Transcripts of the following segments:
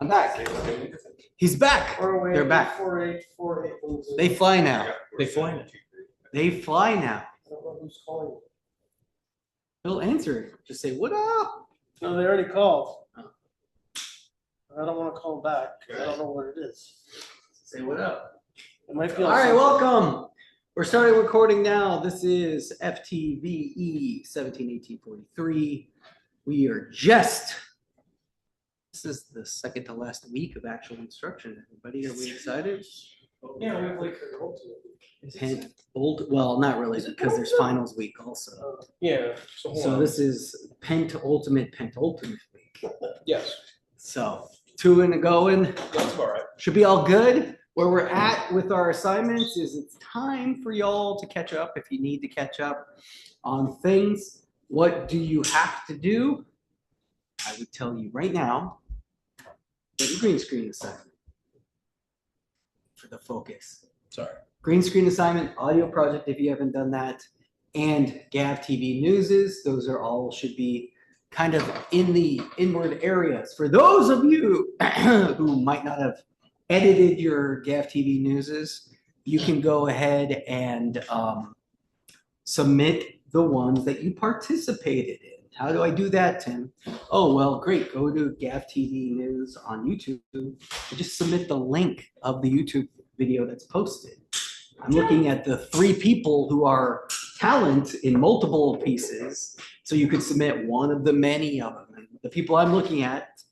I'm back. He's back. They're back. They fly now. They fly now. They fly now. I don't know who's calling. He'll answer it. Just say, what up? No, they already called. Oh. I don't want to call back. I don't know what it is. Say, what up? It might be. All right, welcome. We're starting recording now. This is FTVE 171843. We are just, this is the second to last week of actual instruction. Everybody, are we excited? Yeah, we have like Well, not really, because there's finals week also. yeah. So this is penultimate week. Yes. So 2 and a going. That's all right. Should be all good. Where we're at with our assignments is it's time for y'all to catch up if you need to catch up on things. What do you have to do? I would tell you right now, get a green screen assignment for the focus. Sorry. Green screen assignment, audio project if you haven't done that, and GAVTV newses. Those are all should be kind of in the inward areas. For those of you who might not have edited your GAVTV newses, you can go ahead and submit the ones that you participated in. How do I do that, Tim? Oh, well, great. Go to GAVTV News on YouTube and just submit the link of the YouTube video that's posted. I'm looking at the 3 people who are talent in multiple pieces, so you could submit one of the many of them. And the people I'm looking at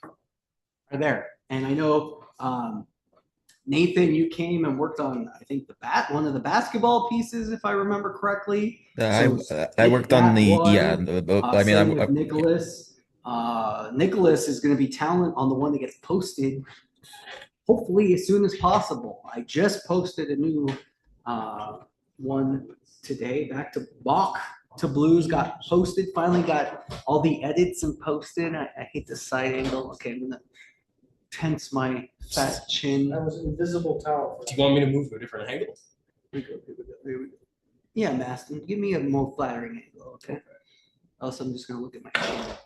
are there. And I know Nathan, you came and worked on, I think, one of the basketball pieces, if I remember correctly. I worked on the same with Nicholas. Nicholas is going to be talent on the one that gets posted, hopefully as soon as possible. I just posted a new one today. Back to Bach to Blues got posted. Finally got all the edits and posted. I hate the side angle. Okay, I'm gonna tense my fat chin. That was an invisible tower. Do you want me to move to a different angle? Here we go. Yeah, Maston, give me a more flattering angle, okay? Else I'm just gonna look at my camera.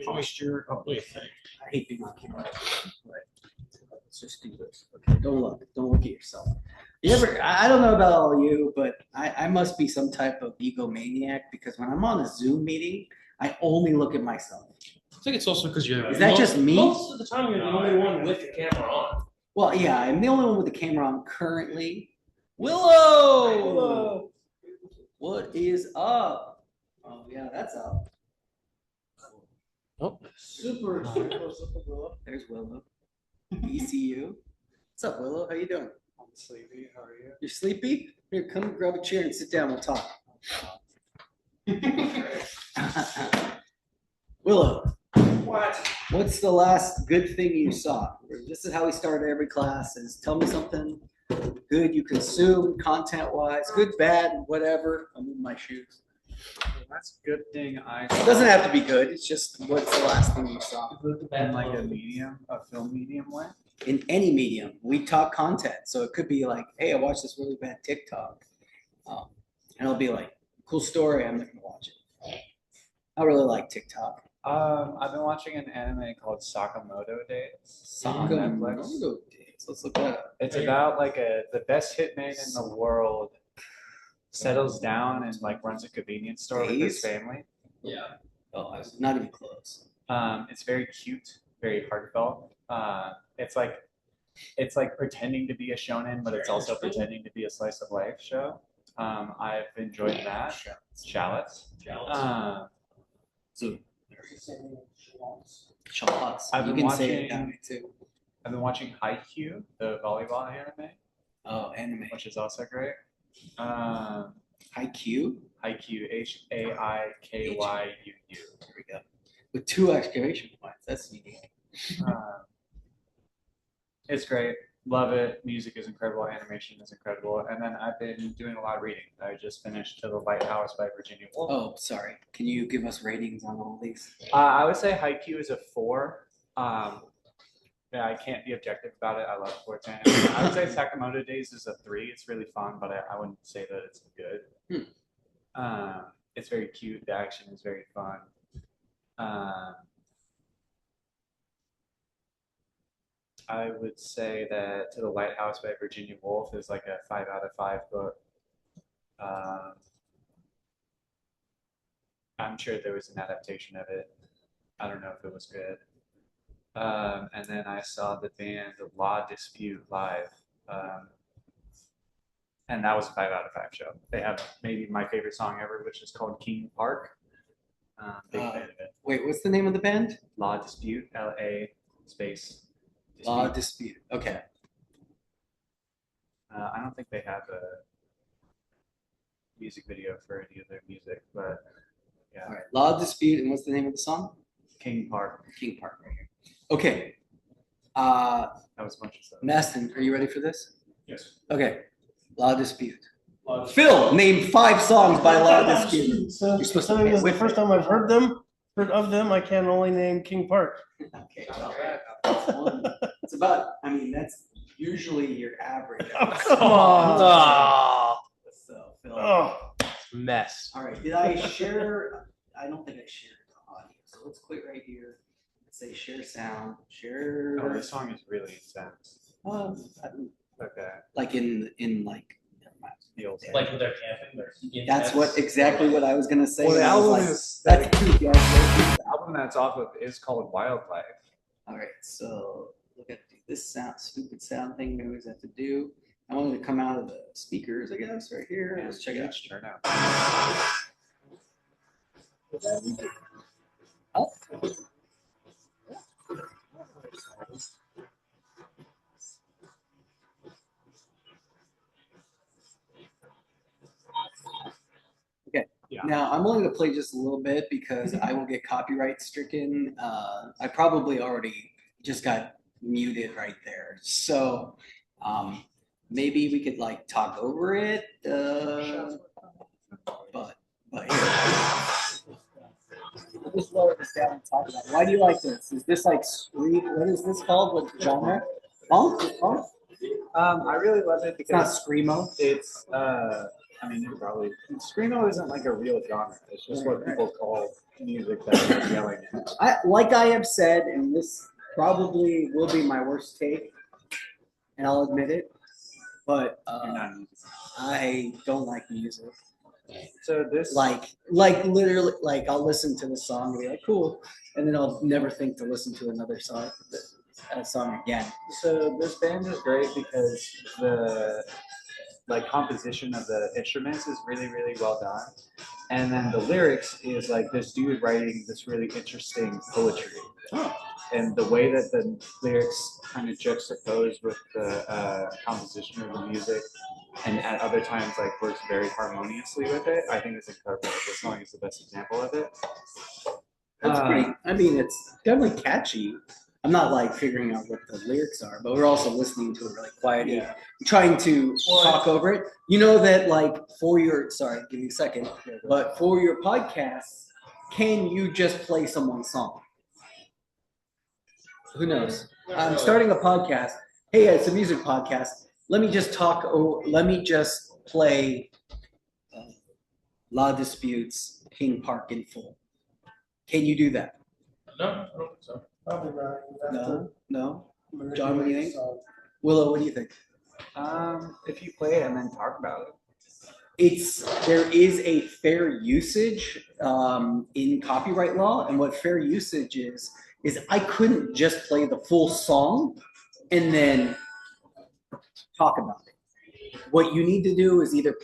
Posture. Oh, I hate being on camera. Right. Let's just do this. Okay, don't look at yourself. I don't know about all you, but I must be some type of egomaniac because when I'm on a Zoom meeting, I only look at myself. I think it's also because you're. Is that just me? Most of the time, you're the only one with the camera on. Well, yeah, I'm the only one with the camera on currently. Willow! What is up? Oh, yeah, that's up. Oh. Super. There's Willow. ECU. What's up, Willow? How you doing? I'm sleepy. How are you? You're sleepy? Here, come grab a chair and sit down. We'll talk. Willow. What's the last good thing you saw? This is how we start every class is tell me something good you consumed content-wise, good, bad, whatever. I'm in my shoes. That's a good thing I It doesn't have to be good. It's just what's the last thing you saw? in like a film medium way. In any medium, we talk content. So it could be like, hey, I watched this really bad TikTok. And it'll be like, cool story, I'm not gonna watch it. I really like TikTok. I've been watching an anime called Sakamoto Days on Netflix. Sakamoto Days. Let's look that up. It's about like the best hitman in the world settles down and like runs a convenience store with his family. Yeah. Oh, I was not even close. It's very cute, very heartfelt. It's like pretending to be a shonen, but it's also pretending to be a slice of life show. I've enjoyed that. Shallots. So Shots. I've You been can say it watching- that way too. I've been watching Haikyuu, the volleyball anime, Oh, anime. which is also great. Haikyuu. Haikyuu, Haikyu. There we go. With 2 exclamation points. That's unique. It's great. Love it. Music is incredible. Animation is incredible. And then I've been doing a lot of reading. I just finished To the Lighthouse by Virginia Woolf. Oh, sorry. Can you give us ratings on all these? I would say Haikyuu is a 4. Yeah, I can't be objective about it. I love sports anime. I would say Sakamoto Days is a 3. It's really fun, but I wouldn't say that it's good. It's very cute. The action is very fun. I would say that To the Lighthouse by Virginia Woolf is like a 5 out of 5 book. I'm sure there was an adaptation of it. I don't know if it was good. And then I saw the band Law Dispute live. And that was a 5 out of 5 show. They have maybe my favorite song ever, which is called King Park. Big fan of it. Wait, what's the name of the band? Law Dispute, LA space. Dispute. Law Dispute. Okay. I don't think they have a music video for any of their music, but yeah. All right. Law Dispute, and what's the name of the song? King Park. King Park, right here. Okay. That was a bunch of stuff. Maston, are you ready for this? Yes. Okay. Law Dispute. Phil, name 5 songs by Law Dispute. So, You're supposed to considering pick this is the with first it. time I've heard of them, I can only name King Park. Okay. That's one. It's about, I mean, that's usually your average. Oh, come on. Oh, So, Phil. Oh, mess. All right. Did I share? I don't think I shared the audio. So let's quit right here. Let's say share sound. Share. Oh, this song is really intense. Okay. Like in like. The old Like with their camping. That's what exactly what I was gonna say. Well, the and I was album like, is that's too good. the album that's off of is called Wildlife. All right, so look at this stupid sound thing we always have to do. I wanted to come out of the speakers, I guess, right here. Let's check it out. Turn out. Oh. Okay. Yeah. Now I'm only gonna play just a little bit because I will get copyright stricken. I probably already just got muted right there. So maybe we could like talk over it. But here. We'll just lower this down and talk about it. Why do you like this? Is this like street? What is this called? What genre? Funk? Funk? I really love it It's not because screamo. it's I mean, it probably screamo isn't like a real genre. It's just what people call music that they're yelling at. Like I have said, and this probably will be my worst take, and I'll admit it, but You're not music. I don't like music. So this Like literally, like I'll listen to the song and be like, cool, and then I'll never think to listen to another song, again. So this band is great because the like composition of the instruments is really, really well done. And then the lyrics is like this dude writing this really interesting poetry. Oh. And the way that the lyrics kind of juxtapose with the composition of the music and at other times like works very harmoniously with it, I think it's incredible. This song is the best example of it. That's pretty. I mean, it's definitely catchy. I'm not like figuring out what the lyrics are, but we're also listening to it really quietly, trying to talk over it. You know that like for your, sorry, give me a second, but for your podcast, can you just play someone's song? Who knows? I'm starting a podcast. Hey, it's a music podcast. Let me just talk. Let me just play La Disputes, King Park in full. Can you do that? No, I don't think so. probably not. No. John, what do you think? Willow, what do you think? If you play it and then talk about it. There is a fair usage in copyright law, and what fair usage is I couldn't just play the full song and then talk about it. What you need to do is either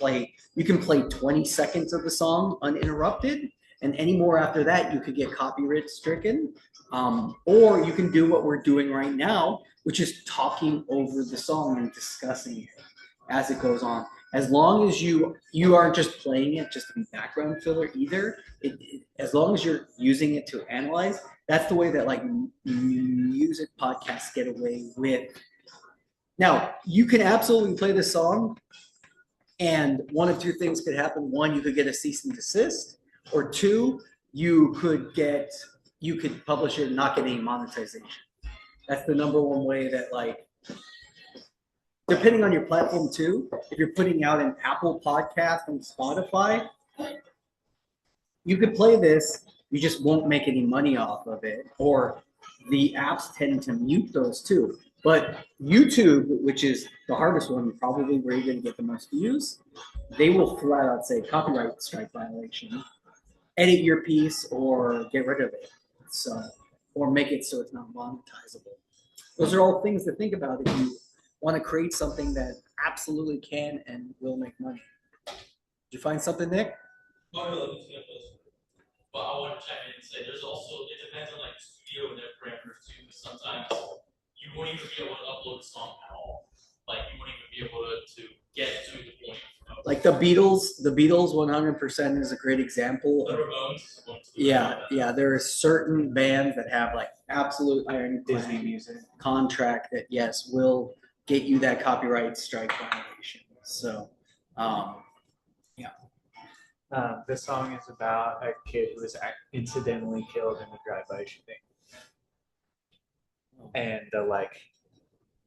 you can play 20 seconds of the song uninterrupted, and any more after that, you could get copyright stricken. Or you can do what we're doing right now, which is talking over the song and discussing it as it goes on. As long as you aren't just playing it just to be background filler either, as long as you're using it to analyze, that's the way that like music podcasts get away with. Now, you can absolutely play the song, and one of two things could happen. One, you could get a cease and desist, or two, you could publish it and not get any monetization. That's the number one way that like, depending on your platform too, if you're putting out an Apple podcast and Spotify, you could play this, you just won't make any money off of it, or the apps tend to mute those too. But YouTube, which is the hardest one, probably where you're gonna get the most views, they will flat out say copyright strike violation, edit your piece or get rid of it. So, or make it so it's not monetizable. Those are all things to think about if you want to create something that absolutely can and will make money. Did you find something, Nick? Oh, no, let me see this. But I want to chime in and say there's also, it depends on like the studio and their parameters too, because sometimes you won't even be able to upload a song at all. Like you won't even be able to get to the point. Like the Beatles 100% is a great example. The Ramones. Yeah. There are certain bands that have like absolute iron Disney music. contract that yes will get you that copyright strike violation. So, This song is about a kid who was incidentally killed in a drive-by shooting, and the like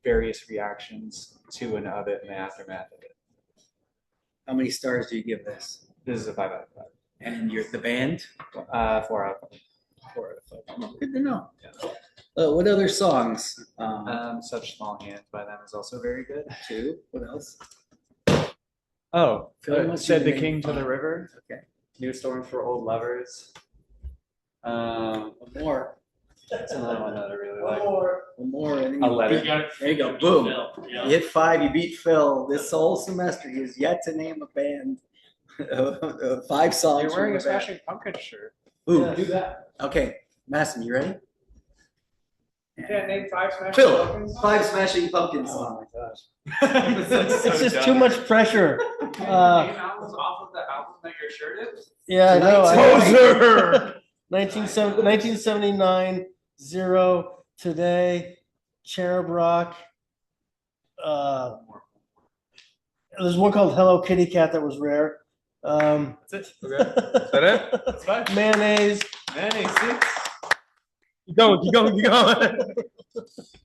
various reactions to and of it and the aftermath of it. how many stars do you give this? This is a 5 out of 5. And you're the band? 4 out of 5. 4 out of 5. Good to know. What other songs? Such Small Hands by them is also very good. 2. What else? Oh, Phil wants you Said to the name King to the 5. River. Okay. New Storm for Old Lovers. One more. That's another one that I really like. One more. And then I'll let it. there you go. Boom. You hit 5. You beat Phil. This whole semester, he has yet to name a band. 5 songs. You're wearing a from the band. Smashing Pumpkins shirt. Ooh. Do that. Okay. Masson, you ready? You can't name 5 Smashing Phil, Pumpkins? 5 Smashing Pumpkins Oh songs. my gosh. It's just too much pressure. Name albums off of the album that your shirt is? Yeah, I know. Poser! 1979, Zero, Today, Cherub Rock. There's one called Hello Kitty Cat that was rare. That's it. Okay. Is that it? That's fine. Mayonnaise. Mayonnaise 6. Keep going.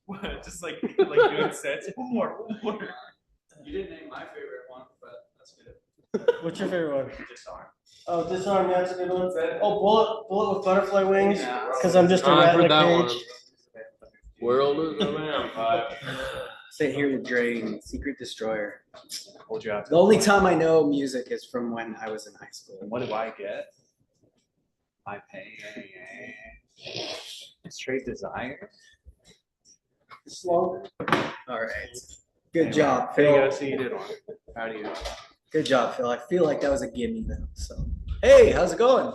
What? Just like doing sets. One more. You didn't name my favorite one, but that's good. What's your favorite one? Disarm. Oh, Disarm, that's a good one. Oh, Bullet with Butterfly Wings, Yeah. because I'm just a I've rat in heard a that one. cage. World is a man. Sit here to drain. Secret Destroyer. Hold you out. The only time I know music is from when I was in high school. And what do I get? I pay straight desire. All right. Good Anyway, job, there you Phil. go. So you did one. How do you? Good job, Phil. I feel like that was a gimme though. So, hey, how's it going?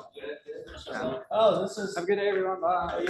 Oh, this is. Have a good day, everyone. Bye.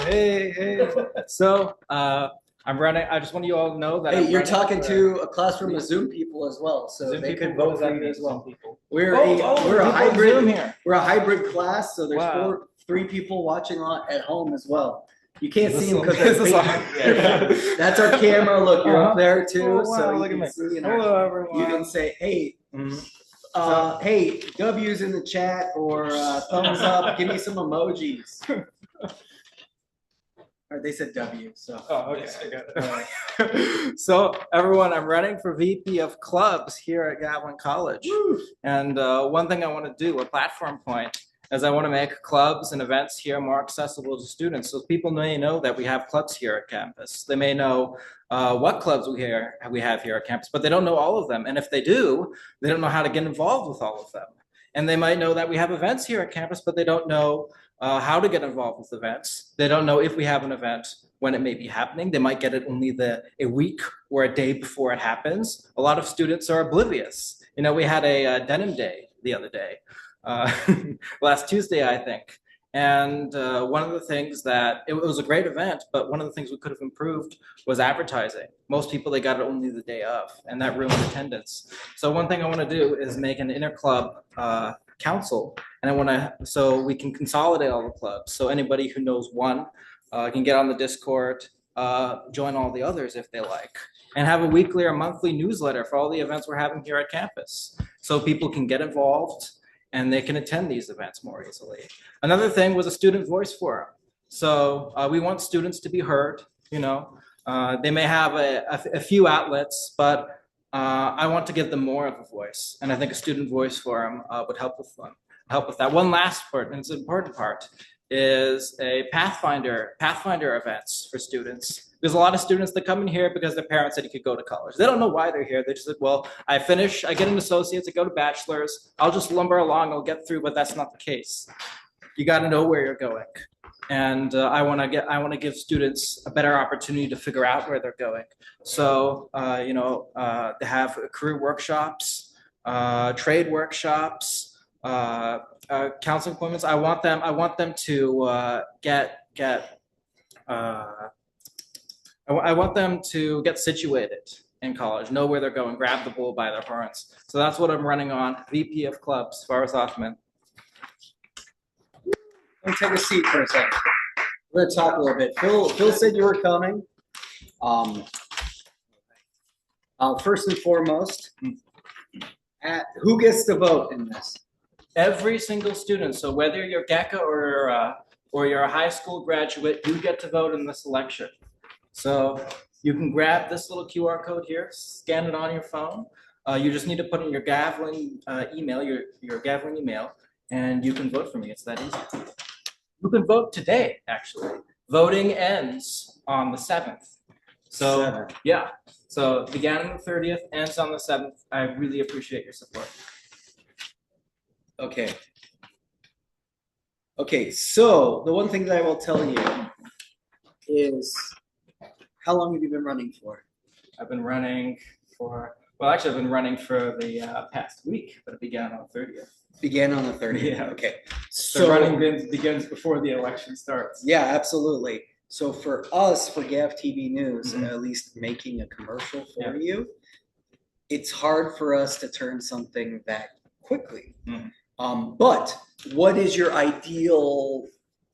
Hey. So, I'm running. I just want you all to know that. Hey, I'm you're running talking for- to a classroom of Zoom people as well, so Zoom they people? could What vote does for that you mean, as well. Zoom people? We're Oh, a people on hybrid. Zoom here. We're a hybrid class, so there's Wow. 3 people watching at home as well. You can't see them This because is they're that's our camera. Look, you're up there too, Oh, wow, so you look at can me. see. Hello, everyone. You can say, hey, Mhm. hey, W's in the chat or thumbs up. Give me some emojis. Or they said W, so. Oh, okay. I got it. So, everyone, I'm running for VP of Clubs here at Gatlin College. And one thing I want to do, a platform point, is I want to make clubs and events here more accessible to students. So people may know that we have clubs here at campus. They may know what clubs we have here at campus, but they don't know all of them. And if they do, they don't know how to get involved with all of them. And they might know that we have events here at campus, but they don't know how to get involved with events. They don't know if we have an event, when it may be happening. They might get it only a week or a day before it happens. A lot of students are oblivious. You know, we had a denim day the other day, last Tuesday, I think. And one of the things that, it was a great event, but one of the things we could have improved was advertising. Most people, they got it only the day of, and that ruined attendance. So one thing I want to do is make an inter-club council, and so we can consolidate all the clubs. So anybody who knows one can get on the Discord, join all the others if they like, and have a weekly or monthly newsletter for all the events we're having here at campus. So people can get involved and they can attend these events more easily. Another thing was a student voice forum. So we want students to be heard, you know. They may have a few outlets, but I want to give them more of a voice. And I think a student voice forum would help with that. One last part, and it's an important part, is a Pathfinder events for students. There's a lot of students that come in here because their parents said you could go to college. They don't know why they're here. They just said, well, I get an associate's, I go to bachelor's, I'll just lumber along, I'll get through, but that's not the case. You got to know where you're going. And I want to give students a better opportunity to figure out where they're going. So, they have career workshops, trade workshops, counseling appointments. I want them to I want them to get situated in college, know where they're going, grab the bull by their horns. So that's what I'm running on. VP of Clubs, Faris Othman. Let me take a seat for a second. We're gonna talk a little bit. Phil said you were coming. First and foremost, who gets to vote in this? Every single student. So whether you're GECA or you're a high school graduate, you get to vote in this election. So you can grab this little QR code here, scan it on your phone. You just need to put in your Gavlin email, your Gavlin email, and you can vote for me. It's that easy. You can vote today, actually. Voting ends on the 7th. So, yeah. So it began on the 30th, ends on the 7th. I really appreciate your support. Okay. Okay, so the one thing that I will tell you is, how long have you been running for? I've been running for, well, actually, I've been running for the past week, but it began on the 30th. Began on the 30th. Yeah. Okay. So running begins before the election starts. Yeah, absolutely. So for us, for GAVTV News, Mhm. at least making a commercial for you, it's hard for us to turn something that quickly. Mhm. But what is your ideal?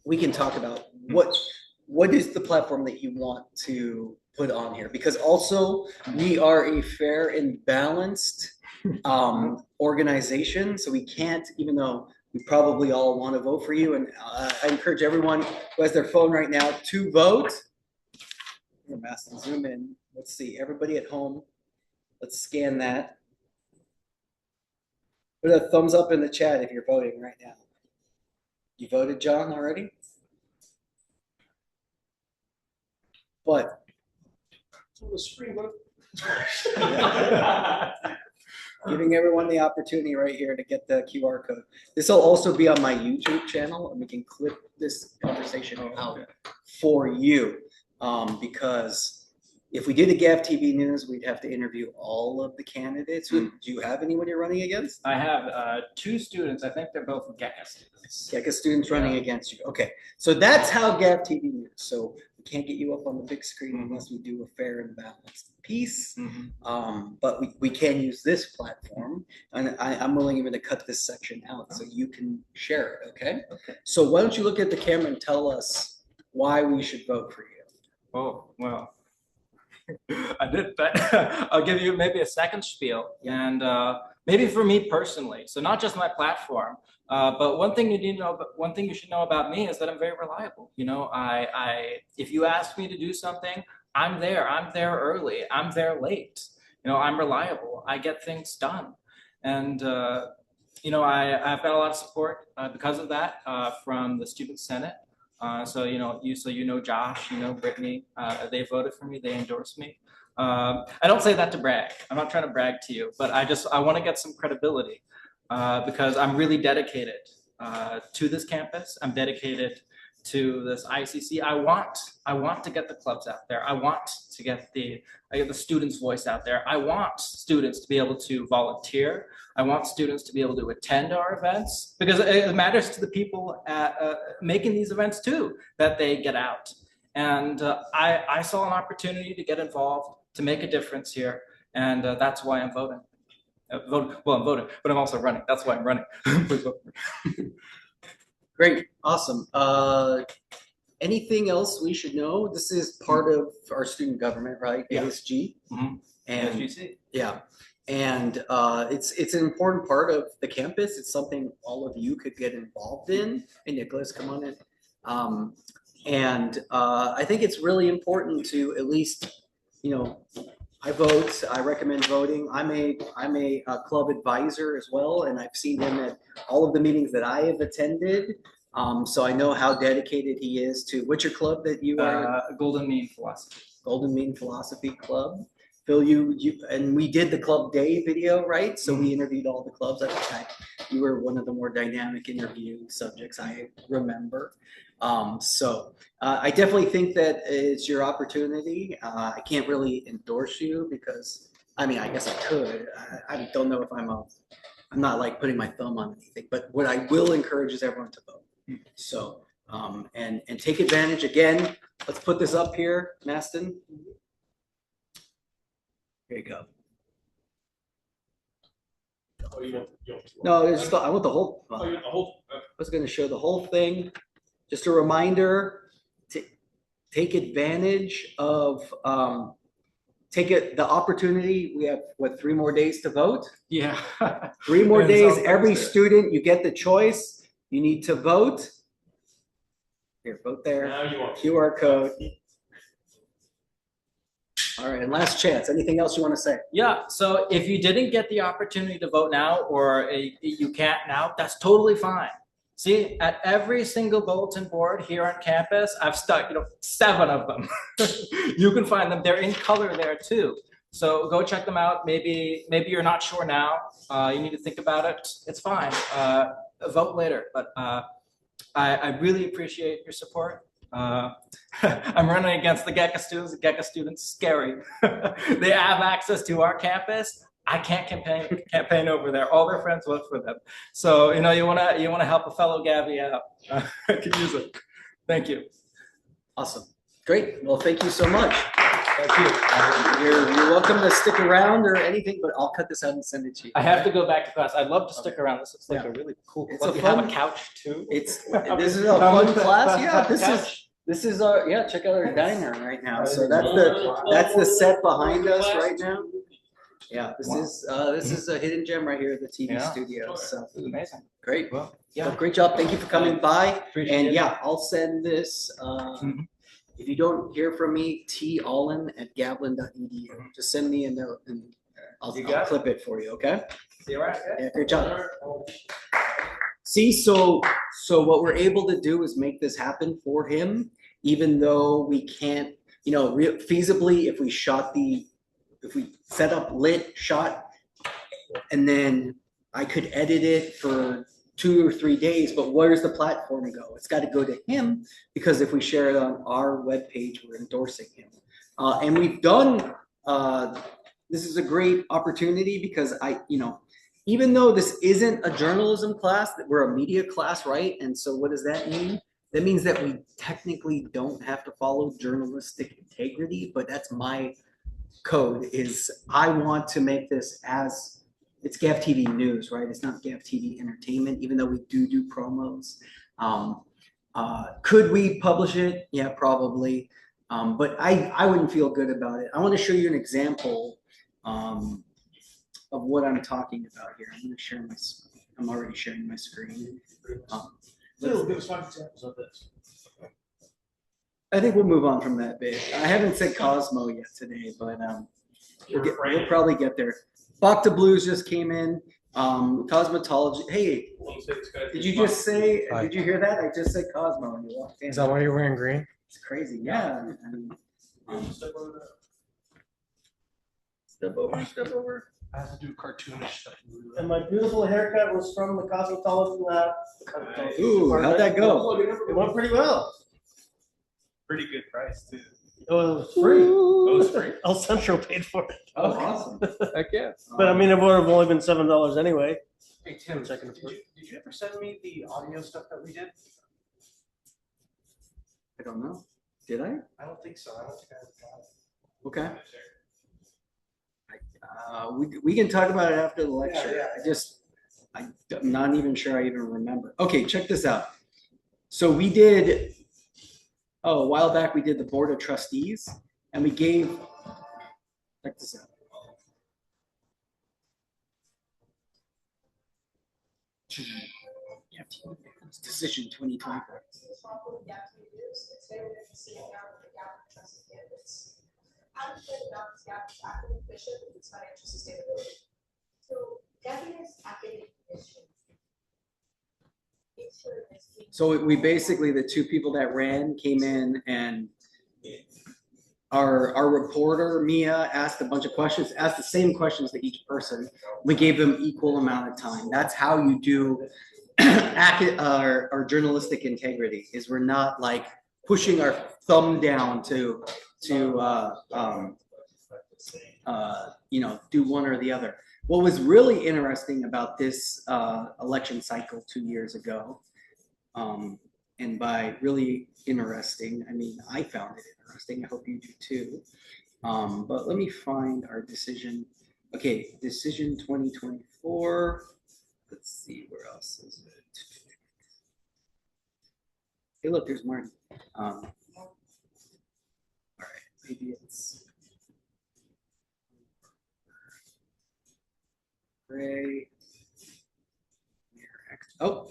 We can talk about what is the platform that you want to put on here, because also we are a fair and balanced organization, so we can't, even though we probably all want to vote for you, and I encourage everyone who has their phone right now to vote. I'm gonna zoom in. Let's see, everybody at home, let's scan that. Put a thumbs up in the chat if you're voting right now. You voted, John, already? But giving everyone the opportunity right here to get the QR code. This will also be on my YouTube channel, and we can clip this conversation out for you. Because if we did a GAVTV News, we'd have to interview all of the candidates. Do you have anyone you're running against? I have 2 students. I think they're both GECA students. GECA students running against you. Okay, so that's how GAVTV News. So we can't get you up on the big screen unless we do a fair and balanced piece. But we can use this platform, and I'm willing even to cut this section out so you can share it. Okay. So why don't you look at the camera and tell us why we should vote for you? Oh, well, I did, but I'll give you maybe a second spiel, and maybe for me personally. So not just my platform, but one thing you should know about me is that I'm very reliable. You know, if you ask me to do something, I'm there. I'm there early. I'm there late. You know, I'm reliable. I get things done, and I've got a lot of support because of that from the Student Senate. So you know Josh, you know Brittany, they voted for me, they endorsed me. I don't say that to brag. I'm not trying to brag to you, but I want to get some credibility because I'm really dedicated to this campus. I'm dedicated to this ICC. I want to get the clubs out there. I want to get the students' voice out there. I want students to be able to volunteer. I want students to be able to attend our events because it matters to the people making these events too, that they get out. And I saw an opportunity to get involved, to make a difference here. And that's why I'm voting. I'm voting, but I'm also running. That's why I'm running. Please vote for me. Great, awesome. Anything else we should know? This is part of our student government, right? Yeah. ASG. And And yeah, and it's an important part of the campus. It's something all of you could get involved in. Hey, Nicholas, come on in. I think it's really important to at least, I vote. I recommend voting. I'm a club advisor as well, and I've seen him at all of the meetings that I have attended. So I know how dedicated he is to, what's your club that you are? Golden Mean Philosophy. Golden Mean Philosophy Club. Phil, and we did the club day video, right? So we interviewed all the clubs. I think you were one of the more dynamic interview subjects I remember. I definitely think that it's your opportunity. I can't really endorse you because, I mean, I guess I could. I don't know if I'm not like putting my thumb on anything, but what I will encourage is everyone to vote. So, and take advantage again. Let's put this up here, Maston. Here you go. Oh, you want No, I want the whole. Oh, you want the whole. I was going to show the whole thing. Just a reminder to take advantage of the opportunity. We have 3 more days to vote. Yeah. 3 more And days. so Every Thursday. student, you get the choice. You need to vote. Here, vote there. Now you want. QR code. All right, and last chance. Anything else you want to say? Yeah, so if you didn't get the opportunity to vote now or you can't now, that's totally fine. See, at every single bulletin board here on campus, I've stuck, 7 of them. You can find them. They're in color there too. So go check them out. Maybe you're not sure now. You need to think about it. It's fine. Vote later. But I really appreciate your support. I'm running against the GECA students. The GECA students, scary. They have access to our campus. I can't campaign over there. All their friends vote for them. So you wanna help a fellow Gavi out. I could use it. Thank you. Awesome. Great. Well, thank you so much. Thank you. You're welcome to stick around or anything, but I'll cut this out and send it to you. I have to go back to class. I'd love to stick around. This looks like Yeah. a really cool It's club. a You have fun- a couch too. This is a fun class. Yeah, this is our check out our diner right now. So that's the set behind us right now. Yeah, this is a hidden gem right here at the TV Yeah. studio. So This is amazing. great. Well, Yeah, great job. Thank you for coming by. Appreciate And it. yeah, I'll send this. Mhm. If you don't hear from me, tallen@gavlin.edu. Just send me a note and I'll You got it. clip it for you. Okay. See you around. Yeah, great job. See, so what we're able to do is make this happen for him, even though we can't, feasibly, if we set up lit shot, and then I could edit it for 2 or 3 days, but where's the platform go? It's got to go to him, because if we share it on our webpage, we're endorsing him. And we've done, this is a great opportunity because even though this isn't a journalism class, that we're a media class, right? And so what does that mean? That means that we technically don't have to follow journalistic integrity, but that's my code. Is I want to make this as, it's GAVTV news, right? It's not GAVTV entertainment, even though we do promos. Could we publish it? Yeah, probably. But I wouldn't feel good about it. I want to show you an example of what I'm talking about here. I'm going to share I'm already sharing my screen. Give us 5 examples of this. I think we'll move on from that bit. I haven't said Cosmo yet today, but we'll probably get there. Bacta Blues just came in. Cosmetology. Hey, did you just say? Hi. Did you hear that? I just said Cosmo and you walked in. Is that why you're wearing green? It's crazy. Yeah. I mean, step over. I have to do cartoonish stuff. And my beautiful haircut was from the cosmetology lab. Ooh, how'd that go? It went pretty well. Pretty good price too. It was free. It was free. El Centro paid for it. Oh, awesome. Heck yeah. But I mean, it would have only been $7 anyway. Hey Tim, Checking did you ever send me the audio stuff that we did? I don't know. Did I? I don't think so. I don't think I ever got it. Okay. We can talk about it after the lecture. Yeah. I'm not even sure I even remember. Okay, check this out. So we did, a while back, we did the Board of Trustees, and we gave, check this out. Decision 2024. Academic mission is financial sustainability. So GAVTV's academic mission is So we basically, the two people that ran came in and our reporter, Mia, asked a bunch of questions, asked the same questions to each person. We gave them equal amount of time. That's how you do our journalistic integrity, is we're not like pushing our thumb down to you know, do one or the other. What was really interesting about this election cycle 2 years ago, and by really interesting, I mean, I found it interesting. I hope you do too. But let me find our decision. Okay, decision 2024. Let's see, where else is it? Hey, look, there's Martin. All right, maybe it's Gray. Oh,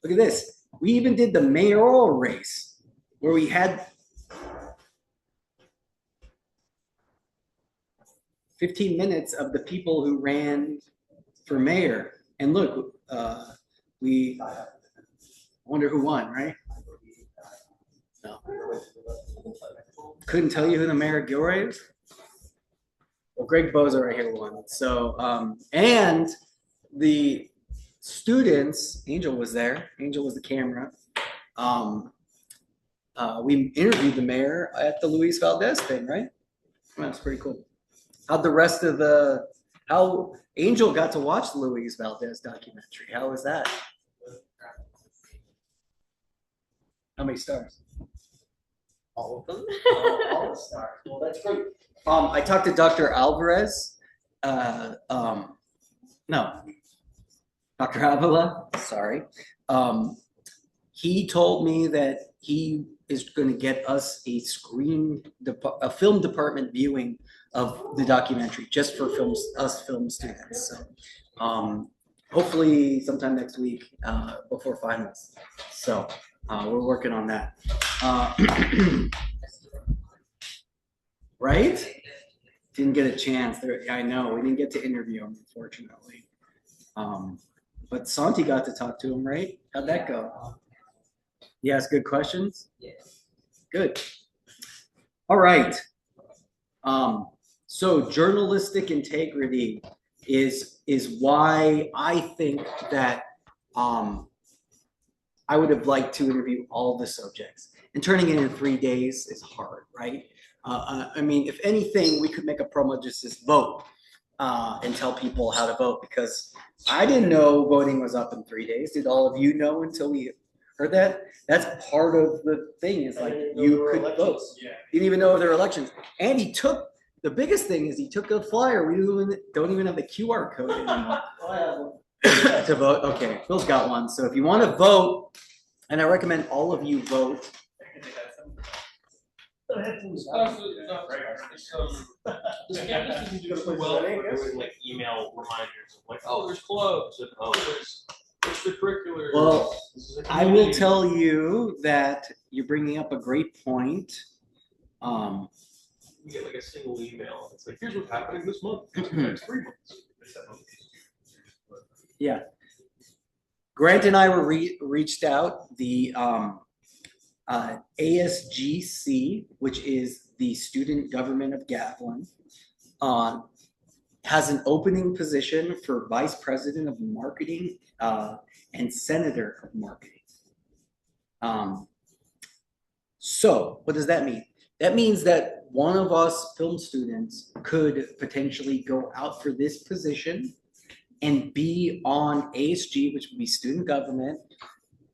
look at this. We even did the mayoral race where we had 15 minutes of the people who ran for mayor. And look, we wonder who won, right? No. Couldn't tell you who the mayor of Gilroy is? Well, Greg Boza right here won. So, and the students, Angel was there. Angel was the camera. We interviewed the mayor at the Luis Valdez thing, right? That's pretty cool. How'd the rest of how Angel got to watch the Luis Valdez documentary? How was that? How many stars? All of them. All the stars. Well, that's great. I talked to Dr. Alvarez. No, Dr. Avila. Sorry. He told me that he is going to get us a a film department viewing of the documentary just for film students. So, hopefully sometime next week before finals. So we're working on that. Right? Didn't get a chance. I know we didn't get to interview him, unfortunately. But Santi got to talk to him, right? How'd that go? He asked good questions? Yeah. Good. All right. So journalistic integrity is why I think that I would have liked to interview all the subjects. And turning it in 3 days is hard, right? I mean, if anything, we could make a promo just as vote and tell people how to vote, because I didn't know voting was up in 3 days. Did all of you know until we heard that? That's part of the thing, is like you could vote. Yeah. You didn't even know there were elections. And the biggest thing is he took a flyer. We don't even have the QR code anymore to vote. Okay, Phil's got one. So if you want to vote, and I recommend all of you vote. This campus isn't doing so well for doing like email reminders of like, oh, there's clubs and oh, there's extracurriculars. Well, I will tell you that you're bringing up a great point. You get like a single email. It's like, here's what's happening this month, for the next 3 months. Yeah. Grant and I were reached out. The ASGC, which is the student government of Gatlin, has an opening position for vice president of marketing and senator of marketing. So what does that mean? That means that one of us film students could potentially go out for this position and be on ASG, which would be student government,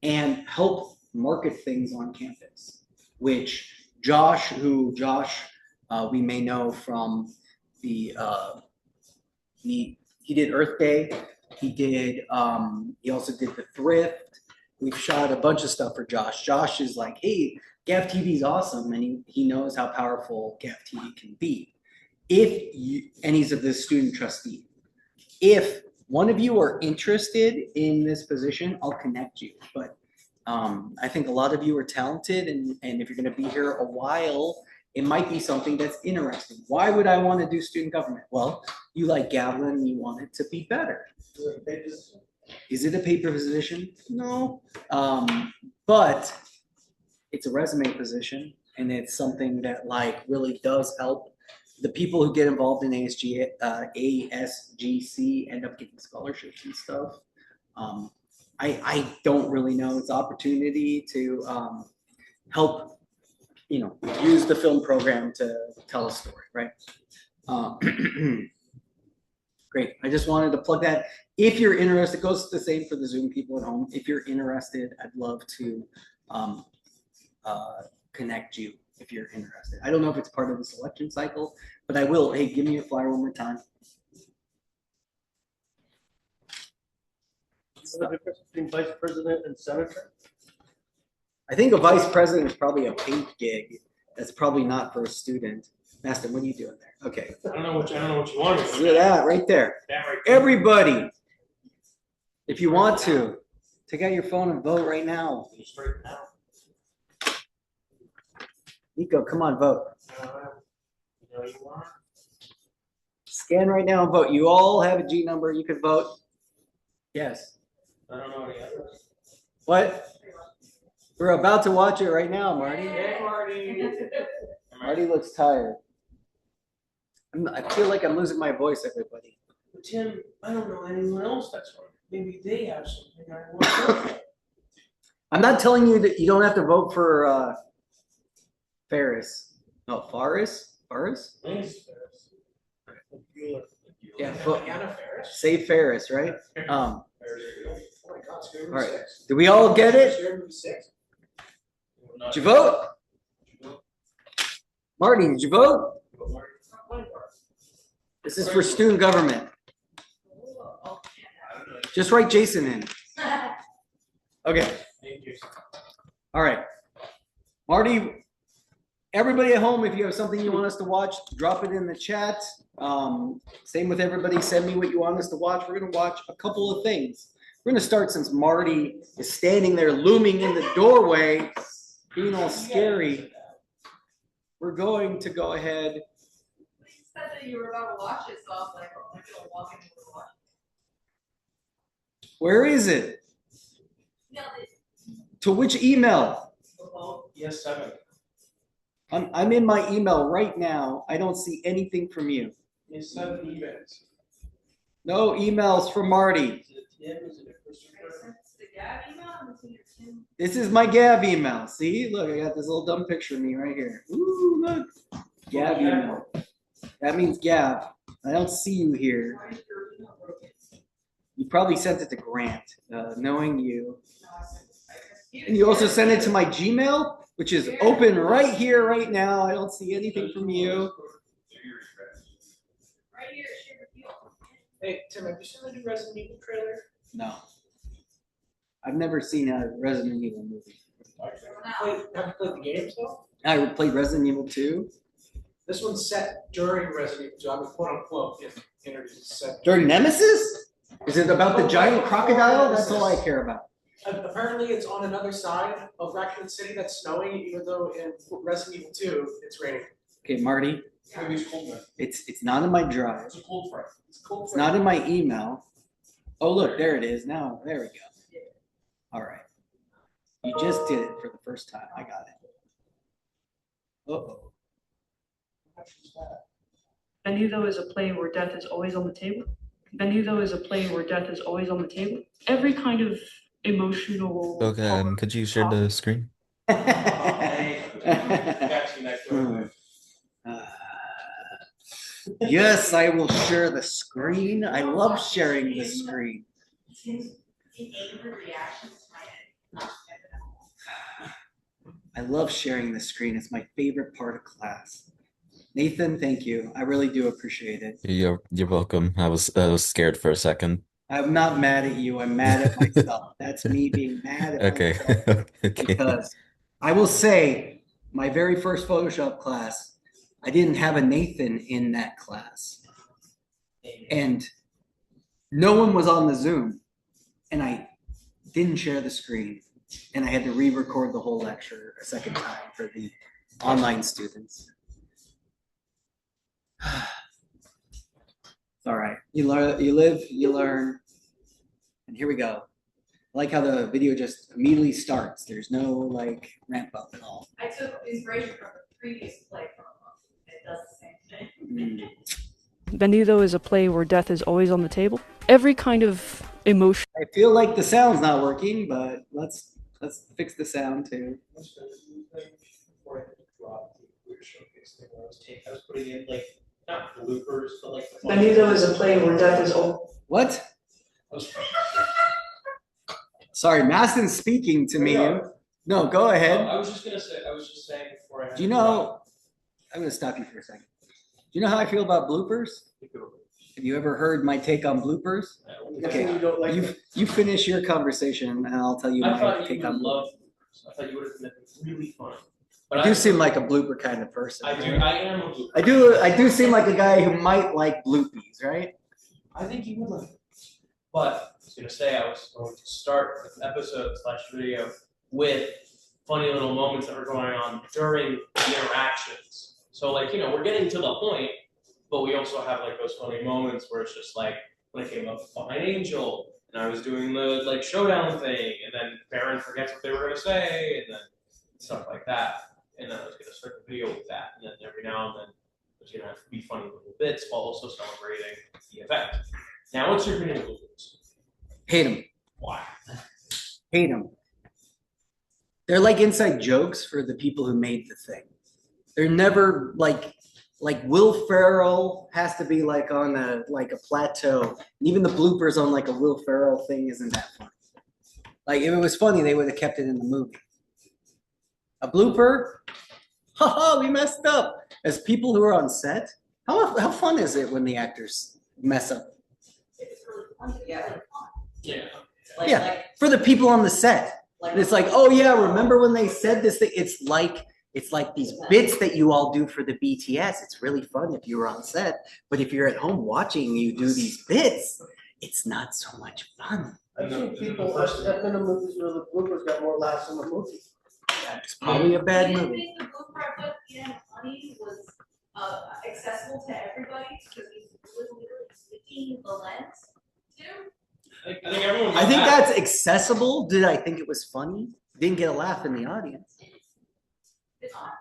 and help market things on campus, which Josh, we may know from the, he did Earth Day. He also did the Thrift. We've shot a bunch of stuff for Josh. Josh is like, hey, GAVTV is awesome, and he knows how powerful GAVTV can be. And he's the student trustee. If one of you are interested in this position, I'll connect you. But I think a lot of you are talented, and if you're going to be here a while, it might be something that's interesting. Why would I want to do student government? Well, you like Gatlin, and you want it to be better. Is it a paper position? No. But it's a resume position, and it's something that like really does help. The people who get involved in ASGC end up getting scholarships and stuff. I don't really know. It's opportunity to help, use the film program to tell a story, right? Great. I just wanted to plug that. If you're interested, it goes the same for the Zoom people at home. If you're interested, I'd love to connect you if you're interested. I don't know if it's part of the selection cycle, but I will. Hey, give me your flyer one more time. What's the difference between vice president and senator? I think a vice president is probably a paid gig. That's probably not for a student. Maston, what are you doing there? Okay. I don't know what you want. See that right there. Everybody, if you want to, take out your phone and vote right now. Nico, come on, vote. Scan right now and vote. You all have a G number. You can vote. Yes. I don't know any others. What? We're about to watch it right now, Marty. Hey, Marty. Marty looks tired. I feel like I'm losing my voice, everybody. Tim, I don't know anyone else that's on. Maybe they have something I want. I'm not telling you that you don't have to vote for Ferris. No, Faris? Faris? Yeah, vote. Save Ferris, right? All right. Do we all get it? Did you vote? Marty, did you vote? This is for student government. Just write Jason in. Okay. All right. Marty, everybody at home, if you have something you want us to watch, drop it in the chat. Same with everybody. Send me what you want us to watch. We're going to watch a couple of things. We're going to start since Marty is standing there looming in the doorway, being all scary. We're going to go ahead. You said that you were about to watch it, so I was like, oh, I'm gonna walk into the watch. Where is it? No, To which email? Yes, 7. I'm in my email right now. I don't see anything from you. Yes, 7 emails. No emails from Marty. This is my Gav email. See, look, I got this little dumb picture of me right here. Ooh, look. Gav email. That means Gav. I don't see you here. You probably sent it to Grant, knowing you. And you also sent it to my Gmail, which is open right here, right now. I don't see anything from you. right here, Hey, Tim, have you seen the new Resident Evil trailer? No. I've never seen a Resident Evil movie. Have you played the games though? I played Resident Evil 2. This one's set during Resident Evil 2. I mean, quote unquote, introduced set. During Nemesis? Is it about the giant crocodile? That's all I care about. Apparently, it's on another side of Raccoon City that's snowing, even though in Resident Evil 2 it's raining. Okay, Marty. Maybe it's cold. It's not in my drive. It's a cold front. It's cold. It's not in my email. Oh, look, there it is. Now, there we go. All right. You just did it for the first time. I got it. Uh-oh. Benito is a play where death is always on the table. Benito is a play where death is always on the table. Every kind of emotional. Okay, could you share the screen? Yes, I will share the screen. I love sharing the screen. I love sharing the screen. It's my favorite part of class. Nathan, thank you. I really do appreciate it. You're welcome. I was scared for a second. I'm not mad at you. I'm mad at myself. That's me being mad at Okay. myself. Okay. Because I will say, my very first Photoshop class, I didn't have a Nathan in that class. And no one was on the Zoom. And I didn't share the screen. And I had to re-record the whole lecture a second time for the online students. It's all right. You live, you learn. And here we go. I like how the video just immediately starts. There's no like ramp up at all. I took inspiration from the previous play from it does the same thing. Benito is a play where death is always on the table. Every kind of emotion. I feel like the sound's not working, but let's fix the sound too. I was putting in like not bloopers, but like. Benito is a play where death is always. What? Sorry, Maston's speaking to me. No, go ahead. I was just saying before I had. Do you know? I'm gonna stop you for a second. Do you know how I feel about bloopers? Have you ever heard my take on bloopers? Okay, You don't like them. you finish your conversation and I'll tell you I my thought you take would on bloopers. love bloopers. I thought you would have been really funny. But I do seem like a blooper kind of person. I do. I am a blooper. I do seem like a guy who might like bloopies, right? I think you would like it. But I was gonna say I was going to start this episode/video with funny little moments that were going on during the interactions. So like, we're getting to the point, but we also have like those funny moments where it's just like when I came up behind Angel and I was doing the like showdown thing, and then Baron forgets what they were gonna say, and then stuff like that. And then I was gonna start the video with that, and then every now and then there's gonna have to be funny little bits while also celebrating the event. Now, what's your opinion of bloopers? Hate them. Why? Hate them. They're like inside jokes for the people who made the thing. They're never like Will Ferrell has to be like on a plateau. And even the bloopers on like a Will Ferrell thing isn't that funny. Like if it was funny, they would have kept it in the movie. A blooper, haha, we messed up. As people who are on set, how fun is it when the actors mess up? It's really fun. Yeah. Yeah. Yeah, for the people on the set. And it's like, oh yeah, remember when they said this thing? It's like these bits that you all do for the BTS. It's really fun if you were on set, but if you're at home watching you do these bits, it's not so much fun. I've seen people, I've been in movies where the bloopers got more laughs than the movie. It's probably a bad Do you movie. think the blooper I put in funny was accessible to everybody because he was literally speaking the lens too? I think everyone. I think that's accessible. Did I think it was funny? Didn't get a laugh in the audience. It's not.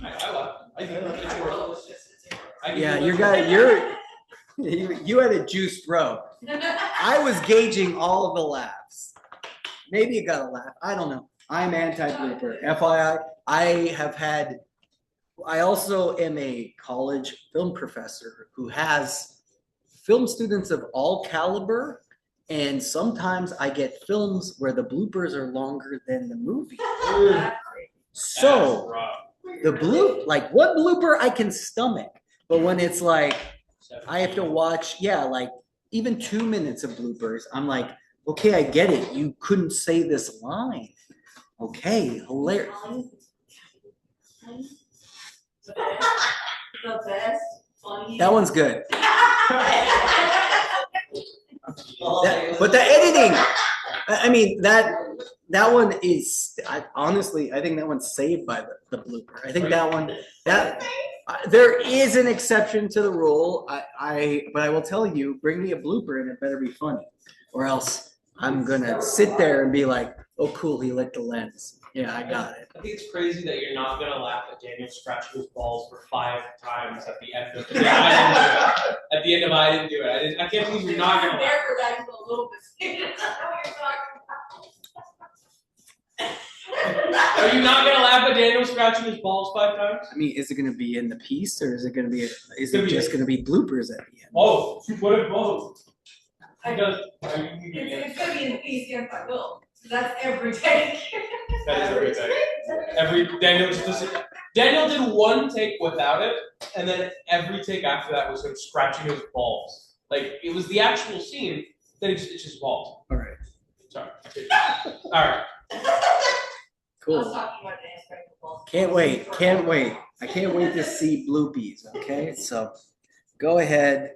I love. I think it's worth. Yeah, you had a juiced row. I was gauging all of the laughs. Maybe you got a laugh. I don't know. I'm anti-blooper. FYI, I also am a college film professor who has film students of all caliber, and sometimes I get films where the bloopers are longer than the movie. So one blooper I can stomach, but when it's like I have to watch, like even 2 minutes of bloopers, I'm like, okay, I get it. You couldn't say this line. Okay, hilarious. The best, funny. That one's good. But the editing, I mean, that one is, honestly, I think that one's saved by the blooper. I think there is an exception to the rule. But I will tell you, bring me a blooper and it better be funny, or else I'm gonna sit there and be like, oh cool, he licked the lens. Yeah, I got it. I think it's crazy that you're not gonna laugh at Daniel scratching his balls for 5 times at the end of the At the end of I didn't do it. I can't believe you're not gonna laugh. There for that, a little bit scared. That's not what you're talking about. Are you not gonna laugh at Daniel scratching his balls 5 times? I mean, is it gonna be in the piece, or is it gonna be? Is Gonna it be- just gonna be bloopers at the end? Oh, what if both? Because It's gonna be in the piece here if I will. That's every take. that is every take. Daniel did 1 take without it, and then every take after that was him scratching his balls. Like it was the actual scene, then it's just balls. All right, Sorry. All right. I was cool. talking about dance practical. Can't wait. I can't wait to see bloopies. Okay, so go ahead.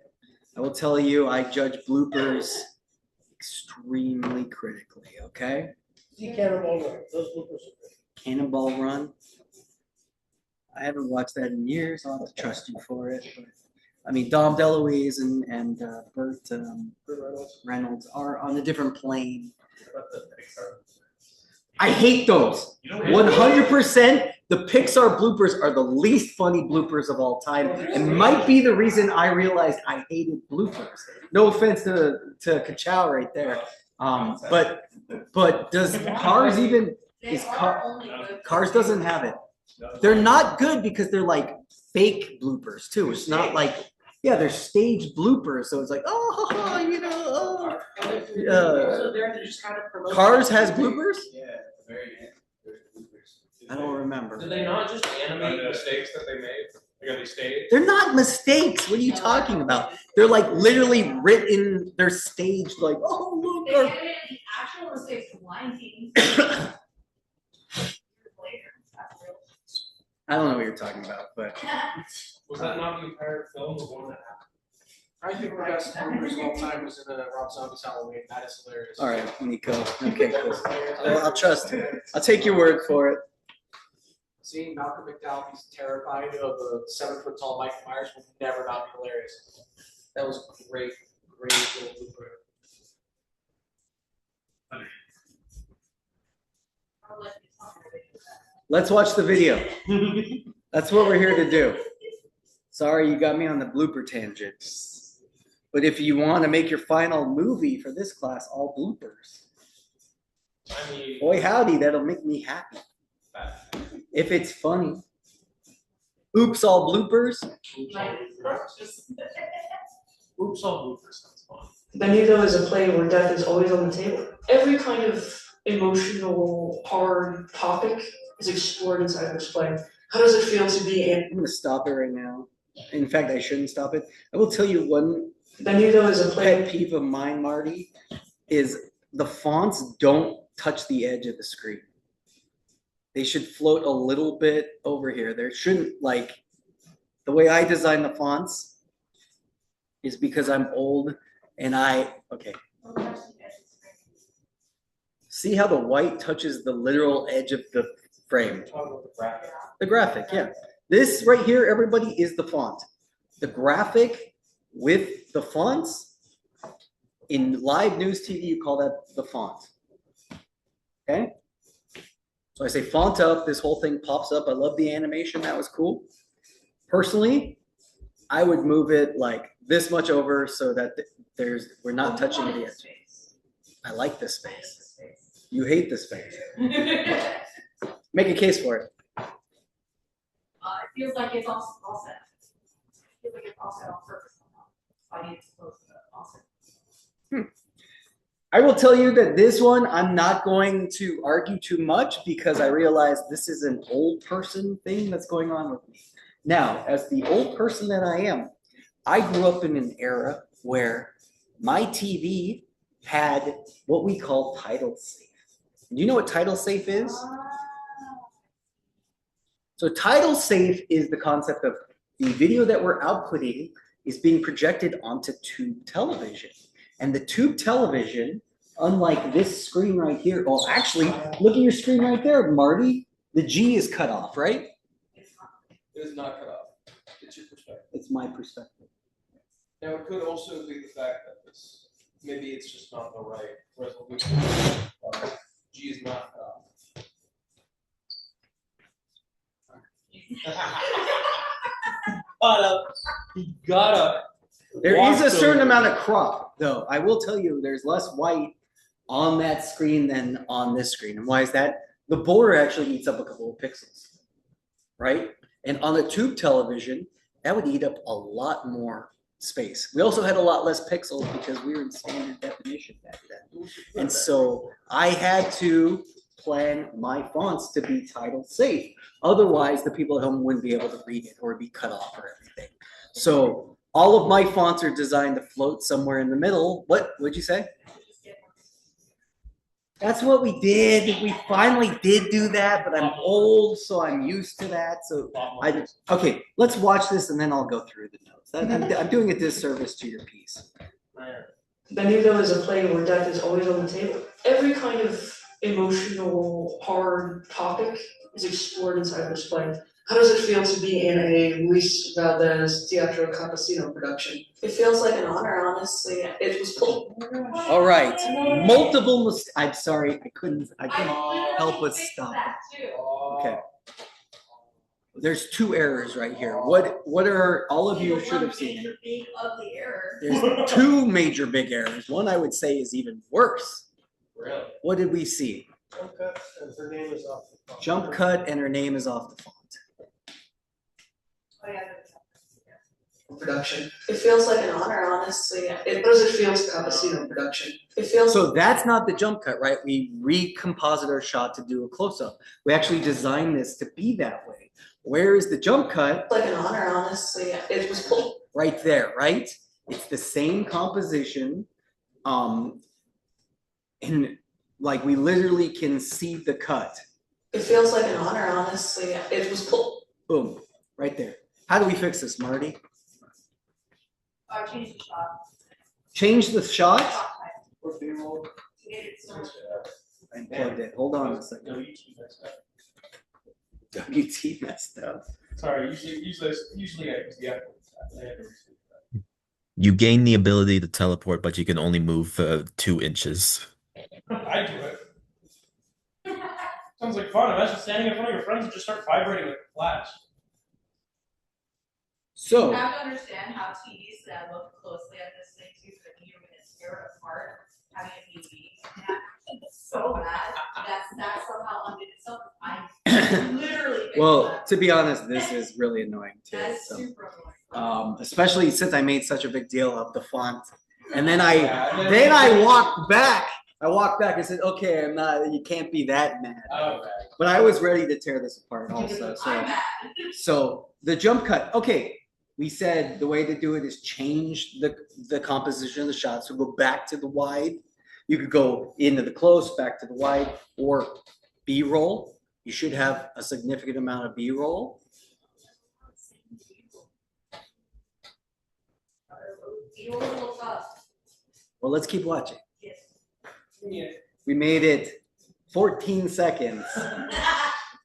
I will tell you, I judge bloopers extremely critically. Okay, See Cannonball Run, those bloopers are great. Cannonball Run. I haven't watched that in years. I'll have to trust you for it. But I mean, Dom DeLuise and Burt Reynolds are on a different plane. I hate those. 100%. The Pixar bloopers are the least funny bloopers of all time, and might be the reason I realized I hated bloopers. No offense to Kachow right there, but does Cars even Cars doesn't have it? They're not good because they're like fake bloopers too. It's not like they're staged bloopers, so it's like So they're just kind of promoting. Cars has bloopers. Yeah, at the very end, there's bloopers. I don't remember. Did they not just animate mistakes that they made? Like, are they staged? They're not mistakes. What are you talking about? They're like literally written. They're staged. Like, oh look. They animated the actual mistakes from Lion King. I don't know what you're talking about, but Was that not the entire film? The one that happened? I think the best bloopers of all time was in Rob Zombie's Halloween. That is hilarious. all right, Nico. Okay, cool. I'll trust you. I'll take your word for it. Seeing Malcolm McDowell be terrified of a 7 foot tall Michael Myers will never not be hilarious. That was great little blooper. Let's watch the video. That's what we're here to do. Sorry, you got me on the blooper tangent. But if you want to make your final movie for this class all bloopers, I mean, boy howdy, that'll make me happy. If it's funny. Oops, all bloopers. Oops, all bloopers sounds fun. Benito is a play where death is always on the table. Every kind of emotional, hard topic is explored inside this play. How does it feel to be I'm going to stop it right now. In fact, I shouldn't stop it. I will tell you one Benito is a play. pet peeve of mine, Marty, is the fonts don't touch the edge of the screen. They should float a little bit over here. There shouldn't, like, the way I design the fonts is because I'm old and okay. See how the white touches the literal edge of the frame? The graphic, yeah. This right here, everybody, is the font. The graphic with the fonts, in live news TV, you call that the font. Okay? So I say font up, this whole thing pops up. I love the animation, that was cool. Personally, I would move it like this much over so that we're not touching the edge. I like this space. You hate this space. Make a case for it. It feels like it's all set. It feels like it's all set on purpose somehow. I need to close the all set. I will tell you that this one, I'm not going to argue too much because I realize this is an old person thing that's going on with me. Now, as the old person that I am, I grew up in an era where my TV had what we call title safe. Do you know what title safe is? So title safe is the concept of the video that we're outputting is being projected onto tube television. And the tube television, unlike this screen right here, well, actually, look at your screen right there, Marty. The G is cut off, right? It is not cut off. It's your perspective. It's my perspective. Now, it could also be the fact that maybe it's just not the right resolution. G is not cut off. Gotta. There is a certain amount of crop, though. I will tell you, there's less white on that screen than on this screen. And why is that? The border actually eats up a couple of pixels, right? And on a tube television, that would eat up a lot more space. We also had a lot less pixels because we were in standard definition back then. And so I had to plan my fonts to be title safe. Otherwise, the people at home wouldn't be able to read it or be cut off or everything. So all of my fonts are designed to float somewhere in the middle. What'd you say? That's what we did. We finally did do that, but I'm old, so I'm used to that. So okay, let's watch this and then I'll go through the notes. I'm doing a disservice to your piece. Benito is a play where death is always on the table. Every kind of emotional, hard topic is explored inside this play. How does it feel to be in a Luis Valdez Teatro Campesino production? It feels like an honor, honestly. It was pulled. All right, multiple I'm sorry, I couldn't help but stop. Okay. There's 2 errors right here. What are, all of you should have seen it. Big ugly error. There's 2 major big errors. One I would say is even worse. Really? What did we see? Jump cut, and her name is off the phone. Jump cut and her name is off the font. Oh, yeah. Production. It feels like an honor, honestly. What does it feel to Campesino production? It feels So that's not the jump cut, right? We recomposite our shot to do a close-up. We actually designed this to be that way. Where is the jump cut? like an honor, honestly. It was pulled. Right there, right? It's the same composition. And like we literally can see the cut. It feels like an honor, honestly. It was pulled. Boom, right there. How do we fix this, Marty? Change the shot. Change the shot? Shot type. Or B-roll. To get it sorted. I unplugged it. Hold on a second. No, you two messed up. WT messed up. Sorry, usually I use the F. You gain the ability to teleport, but you can only move 2 inches. I do it. Sounds like fun. Imagine standing in front of your friends and just start vibrating like a flash. So, You have to understand how TVs that look closely at this thing too, so you're gonna tear it apart, having a TV. It's so bad, that's somehow undid itself. I literally. fixed well, that. to be honest, this is really annoying too. That's So, super annoying. especially since I made such a big deal of the font. And then I walked back. I walked back and said, okay, I'm not, you can't be that mad. Okay. But I was ready to tear this apart also. I'm So, mad. so the jump cut, okay. We said the way to do it is change the composition of the shot. So go back to the wide. You could go into the close, back to the wide, or B-roll. You should have a significant amount of B-roll. You were a little tough. Well, let's keep watching. Yes. Yeah. We made it 14 seconds.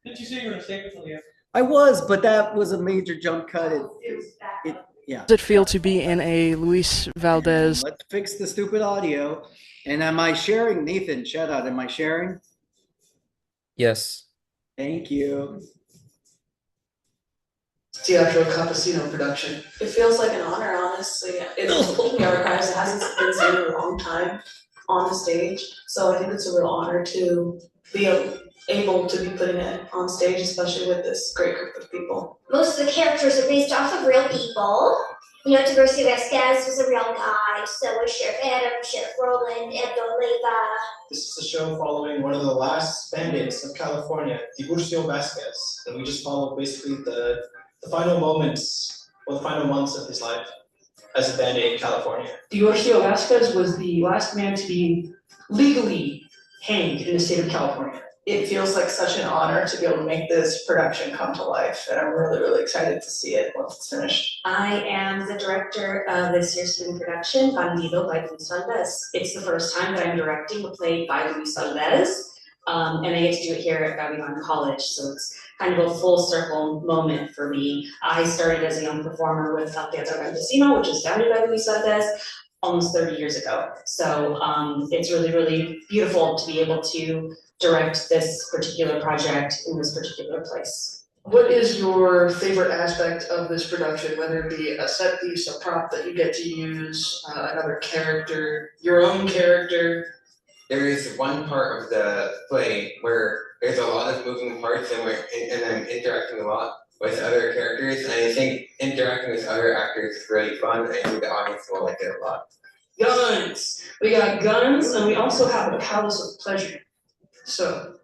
Didn't you say you were gonna save it till the end? I was, but that was a major jump cut. It was bad. Yeah. How does it feel to be in a Luis Valdez? Let's fix the stupid audio. And am I sharing? Nathan, shout out. Am I sharing? Yes. Thank you. Teatro Campesino production. It feels like an honor, honestly. It was pulled in the archives. It hasn't been seen in a long time on the stage. So I think it's a real honor to be able to be putting it on stage, especially with this great group of people. Most of the characters are based off of real people. You know, Tiburcio Vasquez was a real guy, so was Sheriff Adams, Sheriff Roland, Edgar Leyva. This is a show following one of the last bandits of California, Tiburcio Vasquez, and we just follow basically the final moments, or the final months of his life as a bandit in California. Tiburcio Vasquez was the last man to be legally hanged in the state of California. It feels like such an honor to be able to make this production come to life, and I'm really, really excited to see it once it's finished. I am the director of this year's student production, Bandido by Luis Valdez. It's the first time that I'm directing a play by Luis Valdez, and I get to do it here at Gavtv College, so it's kind of a full circle moment for me. I started as a young performer with Teatro Campesino, which is founded by Luis Valdez, almost 30 years ago. So it's really, really beautiful to be able to direct this particular project in this particular place. What is your favorite aspect of this production, whether it be a set piece, a prop that you get to use, another character, your own character? There is one part of the play where there's a lot of moving parts and I'm interacting a lot with other characters, and I think interacting with other actors is really fun. I think the audience will like it a lot. Guns! We got guns, and we also have a palace of pleasure. So,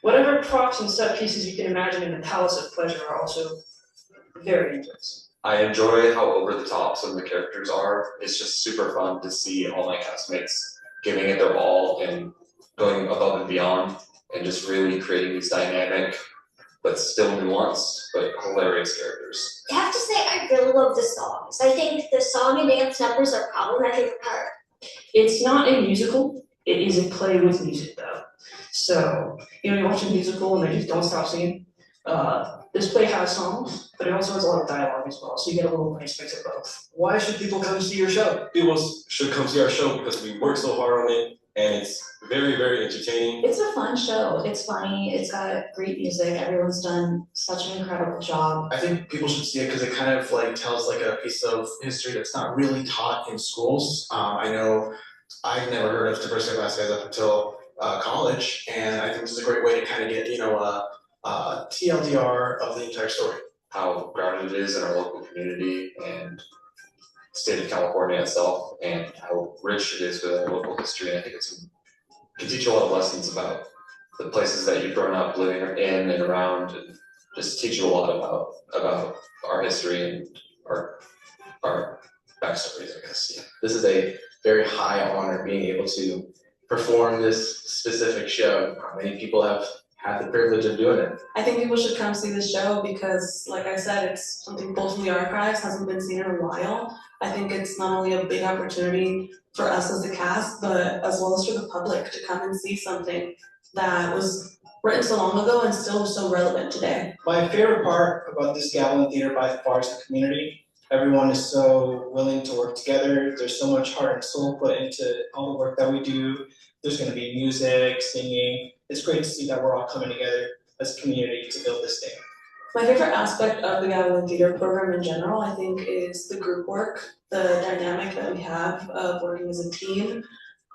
whatever props and set pieces you can imagine in the Palace of Pleasure are also very interesting. I enjoy how over the top some of the characters are. It's just super fun to see all my castmates giving it their all and going above and beyond and just really creating these dynamic but still nuanced but hilarious characters. I have to say, I really love the songs. I think the song and dance numbers are probably my favorite part. It's not a musical, it is a play with music though. So, you know, you watch a musical and they just don't stop singing. This play has songs, but it also has a lot of dialogue as well, so you get a little nice mix of both. Why should people come see your show? People should come see our show because we work so hard on it and it's very, very entertaining. It's a fun show. It's funny. It's got great music. Everyone's done such an incredible job. I think people should see it because it kind of like tells like a piece of history that's not really taught in schools. I know I've never heard of Ftve Vasquez up until college, and I think this is a great way to kind of get TLDR of the entire story. How grounded it is in our local community and state of California itself, and how rich it is with our local history. And I think it can teach you a lot of lessons about the places that you've grown up living in and around, and just teach you a lot about our history and our backstories, I guess. Yeah. This is a very high honor being able to perform this specific show. Many people have had the privilege of doing it. I think people should come see the show because, like I said, it's something pulled from the archives, hasn't been seen in a while. I think it's not only a big opportunity for us as a cast, but as well as for the public to come and see something that was written so long ago and still so relevant today. My favorite part about this Gavilan Theater by far is the community. Everyone is so willing to work together. There's so much heart and soul put into all the work that we do. There's going to be music, singing. It's great to see that we're all coming together as a community to build this thing. My favorite aspect of the Gavilan Theater program in general, I think, is the group work, the dynamic that we have of working as a team.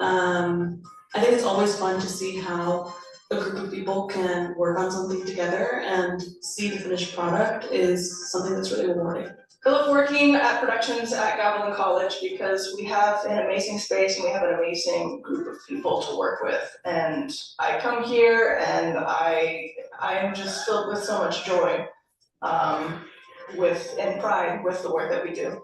I think it's always fun to see how a group of people can work on something together and see the finished product is something that's really rewarding. I love working at productions at Gavilan College because we have an amazing space and we have an amazing group of people to work with. And I come here and I am just filled with so much joy and pride with the work that we do.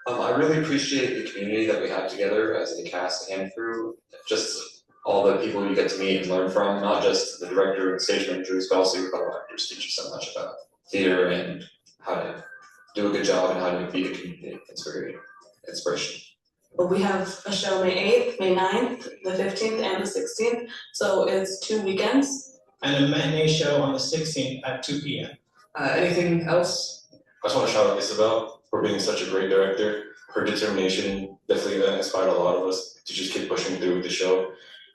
I really appreciate the community that we have together as a cast and crew. Just all the people you get to meet and learn from, not just the director and stage managers, but also your fellow actors teach you so much about theater and how to do a good job and how to be a community. It's very inspirational. But we have a show May 8th, May 9th, the 15th, and the 16th. So it's 2 weekends. And a matinee show on the 16th at 2 p.m. Anything else? I just want to shout out Isabel for being such a great director. Her determination definitely inspired a lot of us to just keep pushing through the show.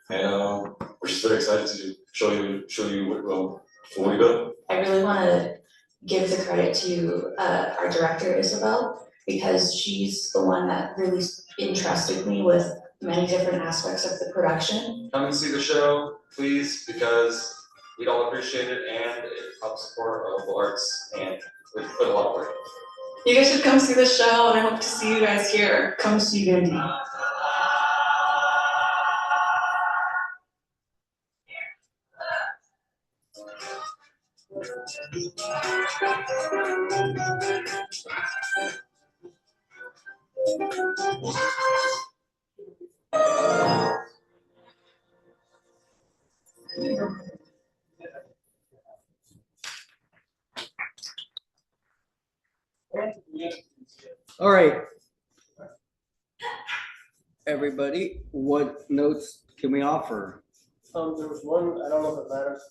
And we're just very excited to show you what we built. I really want to give the credit to our director, Isabel, because she's the one that really entrusted me with many different aspects of the production. Come and see the show, please, because we'd all appreciate it and it helps support our local arts, and we put a lot of work. You guys should come see the show and I hope to see you guys here. Come see Vandy. All right. Everybody, what notes can we offer? There was one, I don't know if it matters.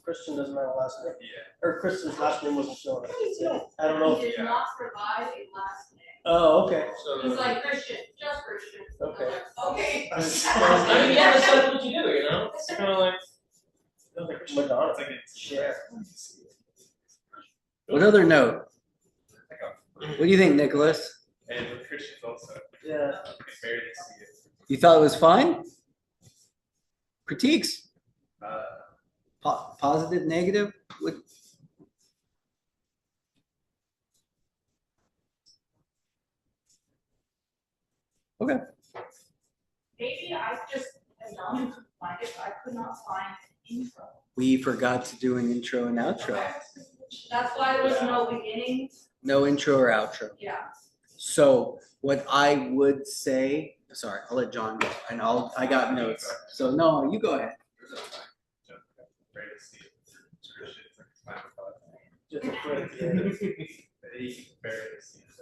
Christian doesn't have a last name. Yeah. Or Christian's last name wasn't showing up. I don't know. He did not provide a last name. Oh, okay. He's like Christian, just Christian. Okay. Okay. I mean, yeah, that's what you do, you know? It's kind of like Madonna. It's like a share. What other note? What do you think, Nicholas? And with Christians also. Yeah. It's very to see it. You thought it was fine? Critiques? Positive, negative? What? Okay. Maybe I just am dumb to find it, but I could not find an intro. We forgot to do an intro and outro. That's why there was no beginning. No intro or outro. Yeah. So what I would say, sorry, I'll let John go, and I got notes. So no, you go ahead.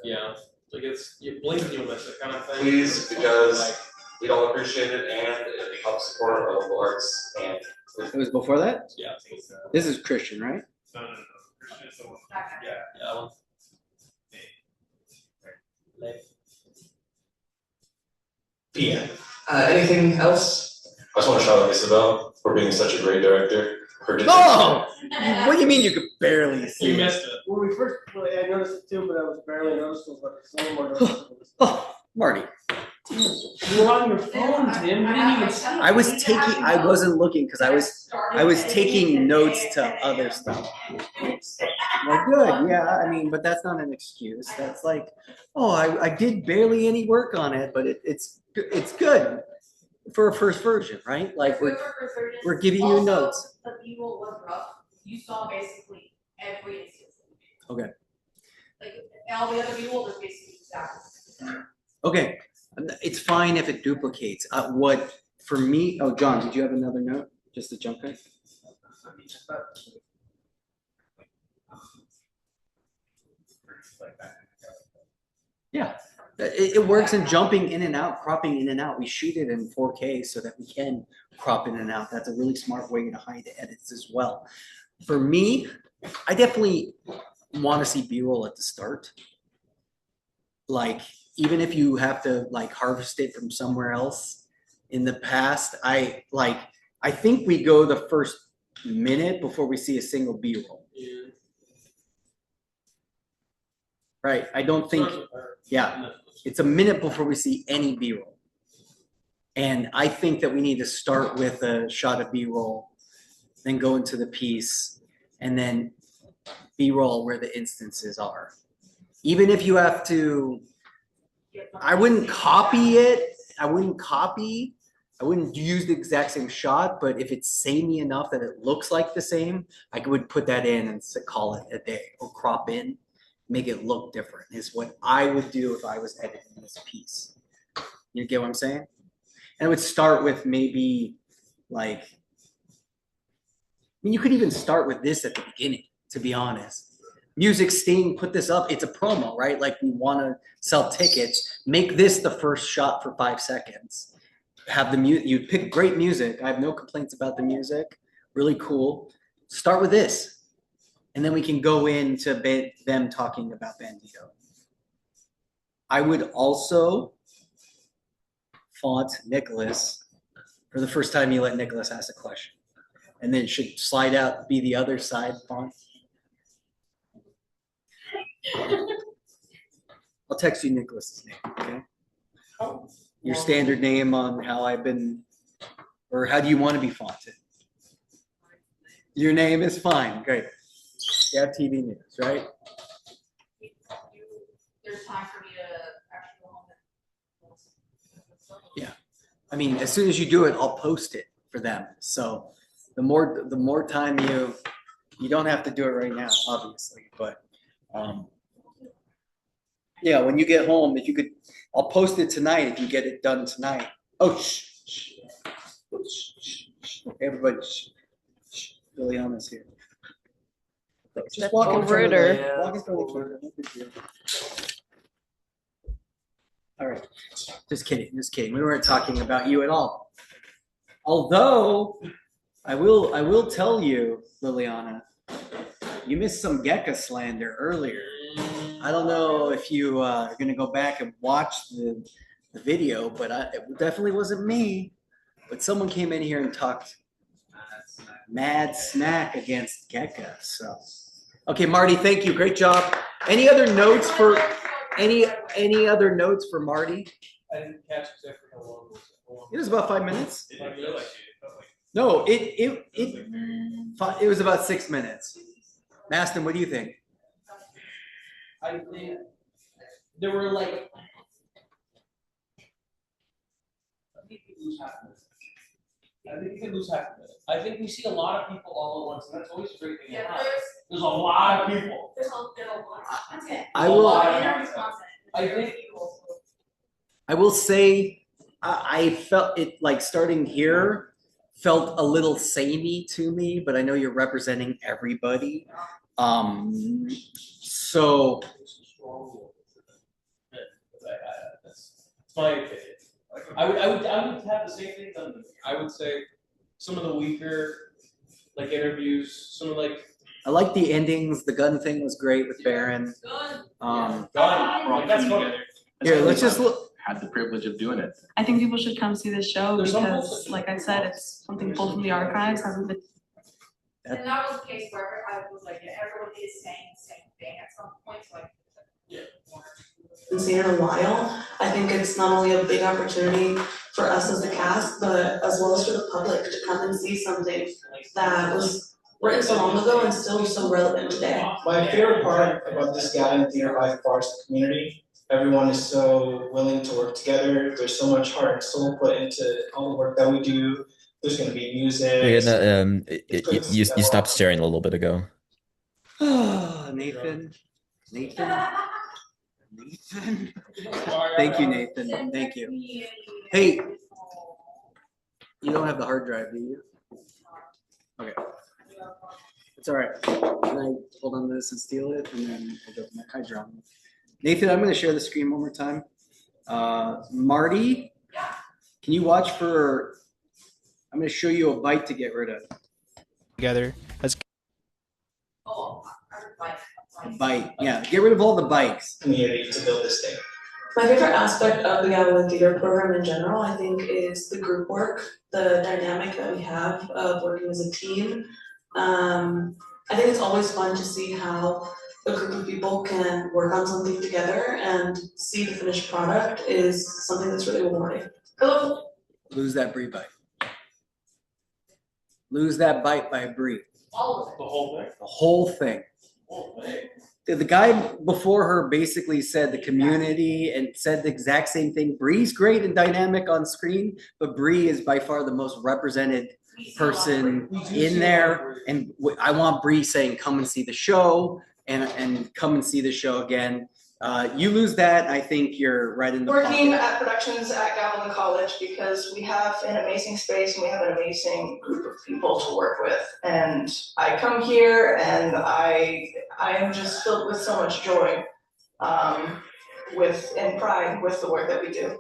Yeah, like it's you blink and you'll miss it kind of thing. Please, because we'd all appreciate it and it helps support our local arts. And it was before that? Yeah. This is Christian, right? So that one. PM. Anything else? I just want to shout out Isabel for being such a great director. Her Oh! What do you mean you could barely see You it? missed it. When we first, well, I noticed it too, but I was barely noticeable, but it's a little more noticeable. Oh, Marty. You were on your phone, Tim. You didn't even see it. I was taking. I wasn't looking because I was taking notes to other stuff. Well, good. Yeah. I mean, but that's not an excuse. That's like, oh, I did barely any work on it, but it's good for a first version, right? Like we're giving you notes. The B-roll was rough. You saw basically every instance. Okay. Like all the other B-roll was basically exactly. Okay. It's fine if it duplicates. What for me? Oh, John, did you have another note? Just to jump in. Yeah, it works in jumping in and out, cropping in and out. We shoot it in 4K so that we can crop in and out. That's a really smart way to hide edits as well. For me, I definitely want to see B-roll at the start. Like, even if you have to like harvest it from somewhere else in the past, I think we go the first minute before we see a single B-roll. Yeah. Right. I don't think, yeah, it's a minute before we see any B-roll. And I think that we need to start with a shot of B-roll, then go into the piece, and then B-roll where the instances are. Even if you have to, I wouldn't copy it. I wouldn't use the exact same shot, but if it's samey enough that it looks like the same, I would put that in and call it a day, or crop in, make it look different, is what I would do if I was editing this piece. You get what I'm saying? And I would start with maybe like, I mean, you could even start with this at the beginning, to be honest. Music Sting put this up. It's a promo, right? Like we want to sell tickets. Make this the first shot for 5 seconds. Have the you pick great music. I have no complaints about the music. Really cool. Start with this, and then we can go into them talking about Bandito. I would also font Nicholas for the first time you let Nicholas ask a question, and then should slide out be the other side font. I'll text you Nicholas's name, okay? Your standard name on how I've been, or how do you want to be fonted? Your name is fine, great. GAVTV News, right? There's time for me to actually go home and. Yeah, I mean, as soon as you do it, I'll post it for them. So the more time you don't have to do it right now, obviously, but yeah, when you get home, if you could, I'll post it tonight if you get it done tonight. Oh, shh. Everybody, shh. Liliana's here. Just walk in front of the, walk in front of the camera. No big deal. All right, just kidding. We weren't talking about you at all. Although, I will tell you, Liliana, you missed some Gekka slander earlier. I don't know if you are going to go back and watch the video, but it definitely wasn't me. But someone came in here and talked mad smack against Gekka. So, okay, Marty, thank you. Great job. Any other notes for any other notes for Marty? I didn't catch exactly how long was it. It was about 5 minutes. It didn't feel like it. It felt like No, it was about 6 minutes. Maston, what do you think? I think there were like. I think you lose half a minute. I think you can lose half a minute. I think we see a lot of people all at once, and that's always a great thing. Yeah, there's a lot of people. There's a lot of content. I will. I think. I will say, I felt it like starting here felt a little samey to me, but I know you're representing everybody. So. That's my opinion. I would have the same thing done to me. I would say some of the weaker like interviews, some of like I like the endings. The gun thing was great with Baron. That's funny. Here, let's just look. Had the privilege of doing it. I think people should come see this show because, like I said, it's something pulled from the archives, hasn't been. And that was the case where I was like, everyone is saying the same thing at some point, so like. Been seen in a while. I think it's not only a big opportunity for us as the cast, but as well as for the public to come and see something that was written so long ago and still so relevant today. My favorite part about this Gavin Theater by far is the community. Everyone is so willing to work together. There's so much heart and soul put into all the work that we do. There's going to be music. You stopped staring a little bit ago. Nathan. Thank you, Nathan. Thank you. Hey, you don't have the hard drive, do you? Okay. It's all right. Can I hold on to this and steal it? And then I'll go to my hard drive. Nathan, I'm going to share the screen one more time. Marty, can you watch for, I'm going to show you a bite to get rid of. Together as a bite, yeah. Get rid of all the bites. Community to build this thing. My favorite aspect of the Gavin Theater program in general, I think, is the group work, the dynamic that we have of working as a team. I think it's always fun to see how a group of people can work on something together and see the finished product is something that's really rewarding. Lose that Brie bite. Lose that bite by Brie. All of it. The whole thing? The whole thing. The guy before her basically said the community and said the exact same thing. Brie's great and dynamic on screen, but Brie is by far the most represented person in there. And I want Brie saying, come and see the show and come and see the show again. You lose that, I think you're right in the Working pocket. at productions at Gavilan College because we have an amazing space and we have an amazing group of people to work with. And I come here and I am just filled with so much joy and pride with the work that we do.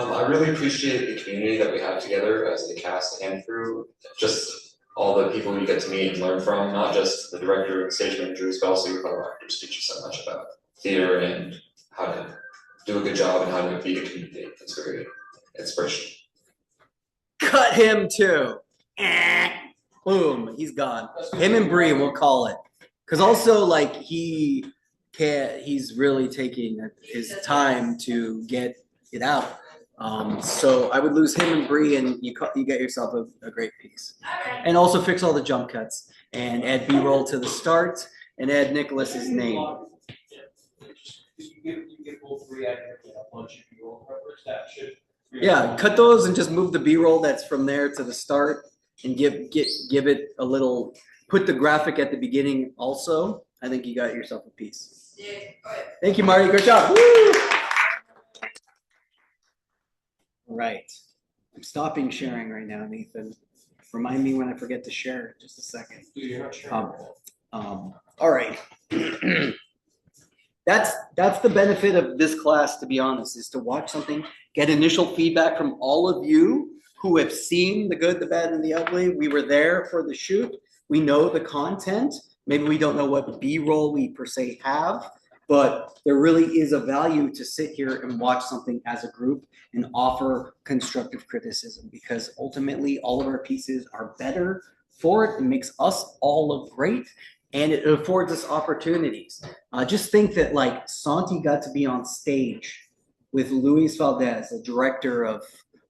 I really appreciate the community that we have together as the cast and crew. Just all the people you get to meet and learn from, not just the director and stage managers, but also your fellow actors teach you so much about theater and how to do a good job and how to be a community. It's very inspirational. Cut him too. Boom, he's gone. Him and Brie, we'll call it. Because also, like, he's really taking his time to get it out. So I would lose him and Brie, and you get yourself a great piece. And also fix all the jump cuts and add B-roll to the start and add Nicholas's name. You get both three out here, a bunch of B-roll covers that should. Yeah, cut those and just move the B-roll that's from there to the start and give it a little, put the graphic at the beginning also. I think you got yourself a piece. Yeah. Thank you, Marty. Great job. Woo! All right. I'm stopping sharing right now, Nathan. Remind me when I forget to share. Just a second. You're not sharing. All right. That's the benefit of this class, to be honest, is to watch something, get initial feedback from all of you who have seen the good, the bad, and the ugly. We were there for the shoot. We know the content. Maybe we don't know what B-roll we per se have, but there really is a value to sit here and watch something as a group and offer constructive criticism, because ultimately all of our pieces are better for it. It makes us all look great. And it affords us opportunities. Just think that, like, Santi got to be on stage with Luis Valdez, the director of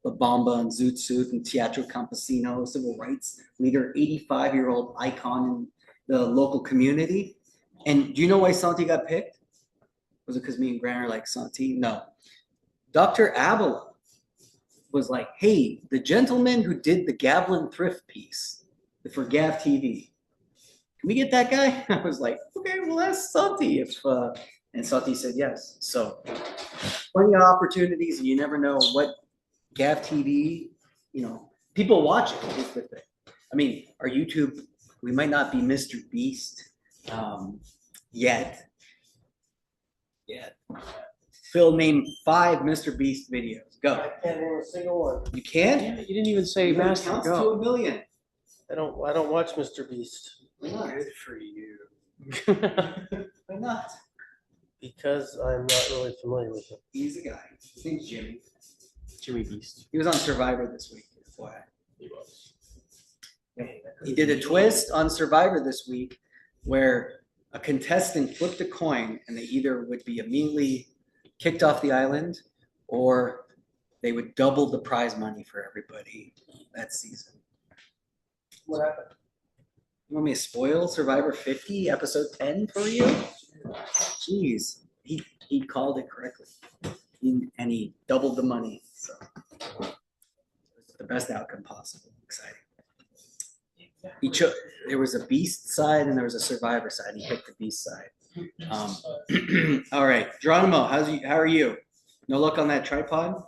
La Bamba and Zoot Suit and Teatro Campesino, civil rights leader, 85-year-old icon in the local community. And do you know why Santi got picked? Was it because me and Grant are like Santi? No. Dr. Avila was like, hey, the gentleman who did the Gavilan Thrift piece for GAVTV, can we get that guy? I was like, okay, well, ask Santi and Santi said yes. So plenty of opportunities, and you never know what GAVTV, people watch it is the thing. I mean, our YouTube, we might not be Mr. Beast yet. Phil, name 5 Mr. Beast videos. Go. I can't name a single one. You can't? You didn't even say It Master. counts to Go. 1 million. I don't watch Mr. Beast. Why not? Good for you. Why not? Because I'm not really familiar with him. He's a guy. His name's Jimmy. Jimmy Beast. He was on Survivor this week. FYI. He was. He did a twist on Survivor this week where a contestant flipped a coin and they either would be immediately kicked off the island or they would double the prize money for everybody that season. What happened? You want me to spoil Survivor 50, episode 10 for you? Jeez, he called it correctly. And he doubled the money. So it's the best outcome possible. Exciting. There was a beast side and there was a survivor side. And he picked the beast side. All right, Geronimo, how are you? No luck on that tripod?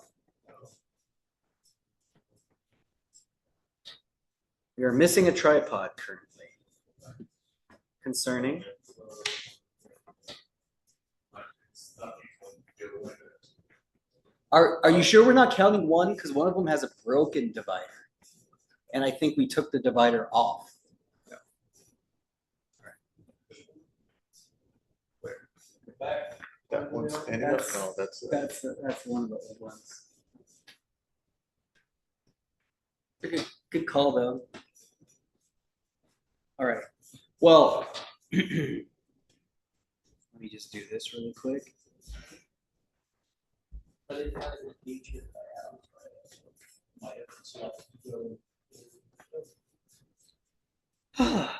We are missing a tripod currently. Concerning. Are you sure we're not counting one? Because one of them has a broken divider. And I think we took the divider off. That one's standing up? No, that's one of the old ones. Good call though. All right. Well, let me just do this really quick.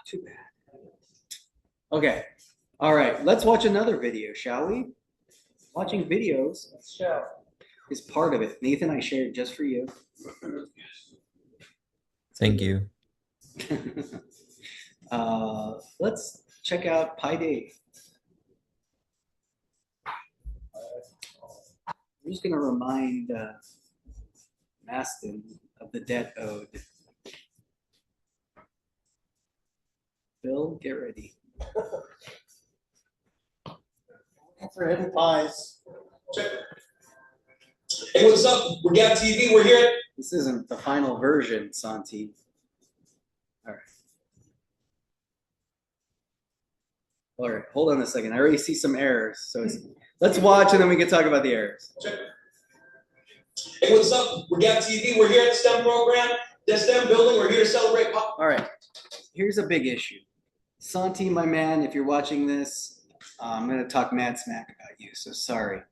Too bad. Okay. All right. Let's watch another video, shall we? Watching videos is part of it. Nathan, I shared just for you. Thank you. Let's check out Pi Day. I'm just going to remind Maston of the debt owed. Bill, get ready. For hidden pies. Hey, what's up? We're GAVTV. We're here. This isn't the final version, Santi. All right. All right, hold on a second. I already see some errors. So let's watch and then we can talk about the errors. Hey, what's up? We're GAVTV. We're here at the STEM program, the STEM building. We're here to celebrate pop. All right, here's a big issue. Santi, my man, if you're watching this, I'm going to talk mad smack about you, so sorry.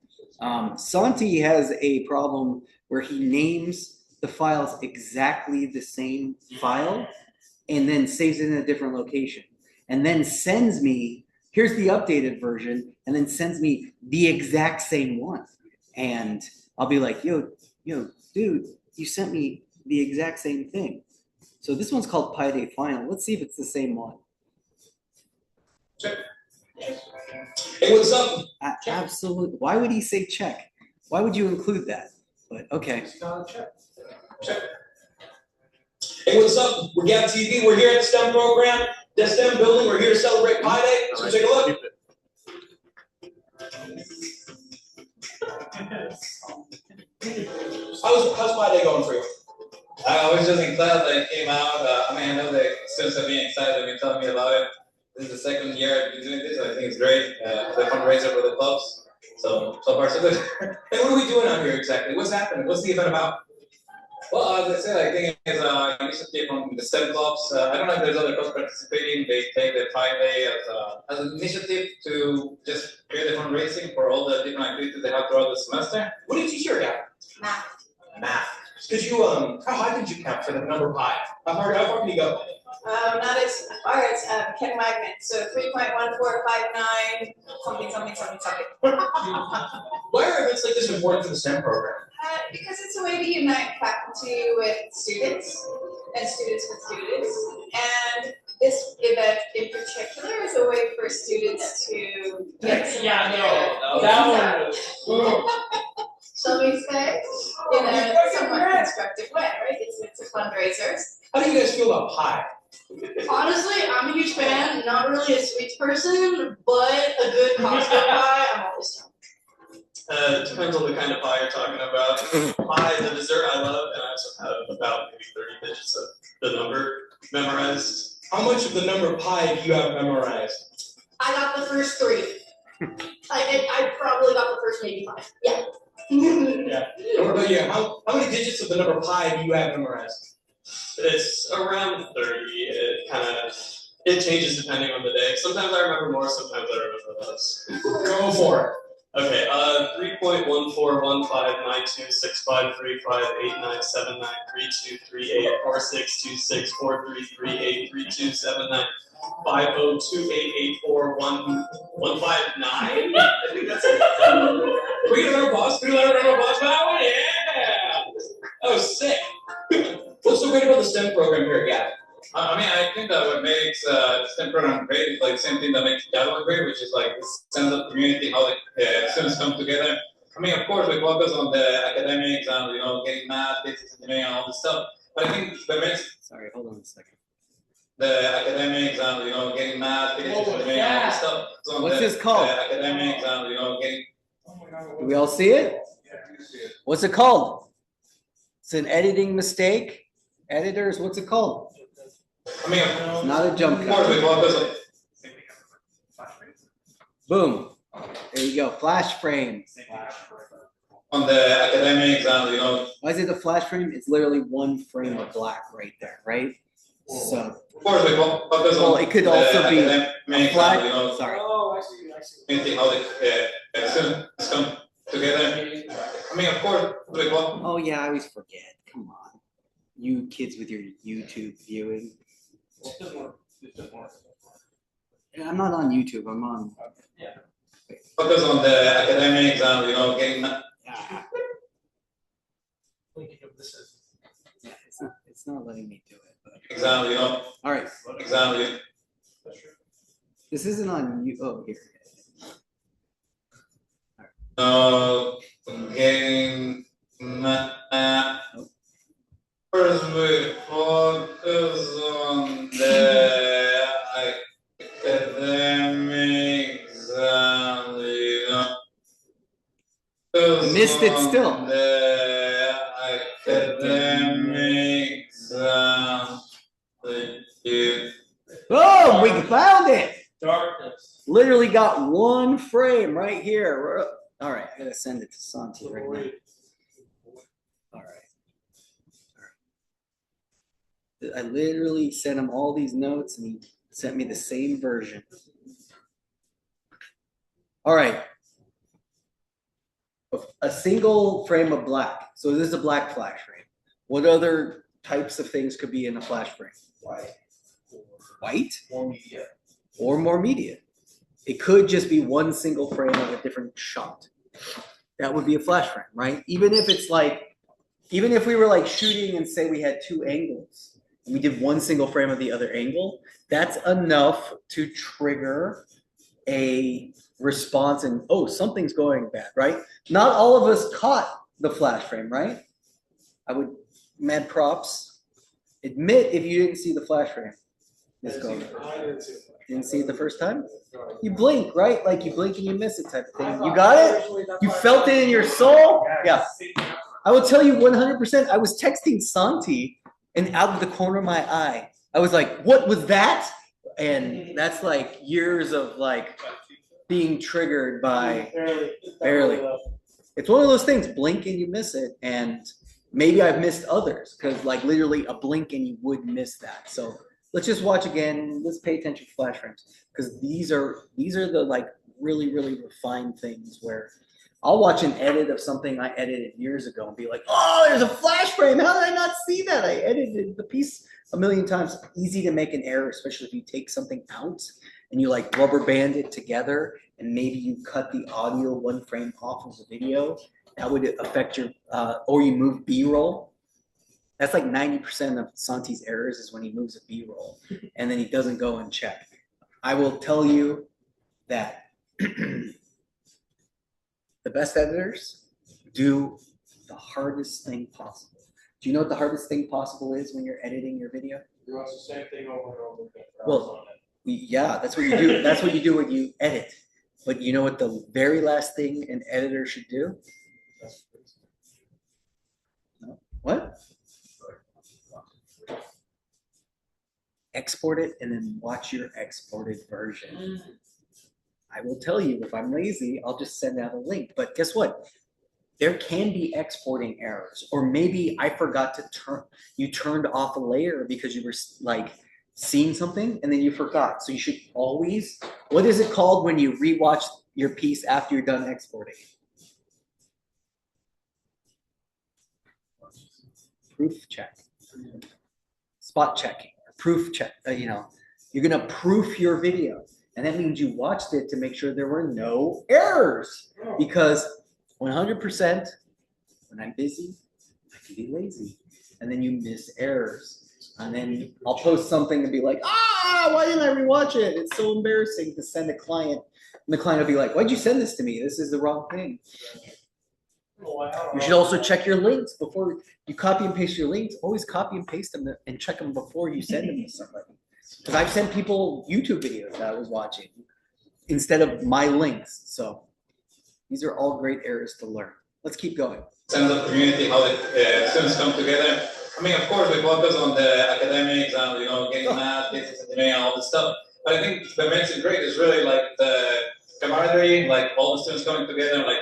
Santi has a problem where he names the files exactly the same file and then saves it in a different location and then sends me, here's the updated version, and then sends me the exact same one. And I'll be like, yo, dude, you sent me the exact same thing. So this one's called Pi Day Final. Let's see if it's the same one. Hey, what's up? Absolutely. Why would he say check? Why would you include that? But okay. Check. Hey, what's up? We're GAVTV. We're here at the STEM program, the STEM building. We're here to celebrate Pi Day. So take a look. How's Pi Day going for you? I was just in class that it came out. I know the students have been excited. They've been telling me about it. This is the second year I've been doing this. I think it's great. The fundraiser for the clubs. So far so good. Hey, what are we doing out here exactly? What's happening? What's the event about? Well, as I said, I think it's an initiative from the STEM clubs. I don't know if there's other clubs participating. They take the 5 day as an initiative to just create the fundraising for all the different activities they have throughout the semester. What do you teach here, Gavin? Math. Could you how high could you count for the number pi? How far can you go? Not as far as Ken Magnet, so 3.1459, something. Why are events like this important for the STEM program? Because it's a way to unite faculty with students and students with students. And this event in particular is a way for students to get some that one. Shall we say, in a somewhat constructive way, right? It's a fundraiser. How do you guys feel about pie? Honestly, I'm a huge fan. Not really a sweets person, but a good Costco pie, I'm always down. It depends on the kind of pie you're talking about. Pie is a dessert I love, and I also have about maybe 30 digits of the number memorized. how much of the number pi do you have memorized? I got the first 3. I probably got the first maybe 5. Yeah. Yeah. What about you? How many digits of the number pi do you have memorized? It's around 30. It changes depending on the day. Sometimes I remember more, sometimes I remember less. Go for it. Okay, 3.14159265358897932384626433832795028841159. I think that's it. We can learn a boss. We can learn a boss for that one. Yeah. That was sick. What's so great about the STEM program here at GAP? I mean, I think that what makes the STEM program great is like the same thing that makes Java great, which is like this sense of community, how the students come together. I mean, of course, we focus on the academics and getting math, physics, engineering, and all this stuff. But I think that makes hold on a second. The academics and getting math, physics, engineering, all this stuff. So What's this called? The academics and getting. Do we all see it? What's it called? It's an editing mistake. Editors, what's it called? I mean, it's not a jump of course, we focus on. Boom. There you go. Flash frame. On the academics and Why is it a flash frame? It's literally one frame of black right there, right? So. Of course, we focus on. Well, it could also be a flash. Sorry. Oh, I see. How the students come together. I mean, of course, we focus. Oh yeah, I always forget. Come on, you kids with your YouTube viewing. I'm not on YouTube. I'm on. Focus on the academics and getting. Yeah, it's not letting me do it. But... Exam, All right. Exam, This isn't on you. Oh, here. Getting. First, we focus on the academics and I missed it still. The academics Boom! We found it. Darkness. Literally got one frame right here. All right, I gotta send it to Santi right now. All right. I literally sent him all these notes and he sent me the same version. All right. A single frame of black. So this is a black flash frame. What other types of things could be in a flash frame? White? More media. Or more media. It could just be one single frame of a different shot. That would be a flash frame, right? Even if it's like, even if we were like shooting and say we had 2 angles, and we did one single frame of the other angle, that's enough to trigger a response and, oh, something's going bad, right? Not all of us caught the flash frame, right? I would, mad props. Admit if you didn't see the flash frame. Let's go. Didn't see it the first time? You blink, right? Like you blink and you miss it type of thing. You got it? You felt it in your soul? Yeah. I will tell you 100%. I was texting Santi and out of the corner of my eye, I was like, what was that? And that's like years of like being triggered by barely. It's one of those things, blink and you miss it. And maybe I've missed others because like literally a blink and you would miss that. So let's just watch again. Let's pay attention to flash frames because these are the like really, really refined things where I'll watch an edit of something I edited years ago and be like, oh, there's a flash frame. How did I not see that? I edited the piece a million times. Easy to make an error, especially if you take something out and you like rubber band it together and maybe you cut the audio 1 frame off of the video. That would affect your, or you move B-roll. That's like 90% of Santi's errors is when he moves a B-roll and then he doesn't go and check. I will tell you that the best editors do the hardest thing possible. Do you know what the hardest thing possible is when you're editing your video? You watch the same thing over and over again. Well, yeah, that's what you do. That's what you do when you edit. But you know what the very last thing an editor should do? No. What? export it and then watch your exported version. I will tell you, if I'm lazy, I'll just send out a link. But guess what? There can be exporting errors, or maybe I forgot to you turned off a layer because you were like seeing something and then you forgot. So you should always, what is it called when you rewatch your piece after you're done exporting? Proof check, spot checking, or proof check. You're gonna proof your video, and that means you watched it to make sure there were no errors. Because 100%, when I'm busy, I can be lazy, and then you miss errors. And then I'll post something and be like, why didn't I rewatch it? It's so embarrassing to send a client, and the client will be like, why'd you send this to me? This is the wrong thing. You should also check your links before you copy and paste your links. Always copy and paste them and check them before you send them to somebody. Because I've sent people YouTube videos that I was watching instead of my links. So these are all great areas to learn. Let's keep going. Sense of community, how the students come together. I mean, of course, we focus on the academics and getting math, business engineering, all this stuff. But I think what makes it great is really like the camaraderie, like all the students coming together, like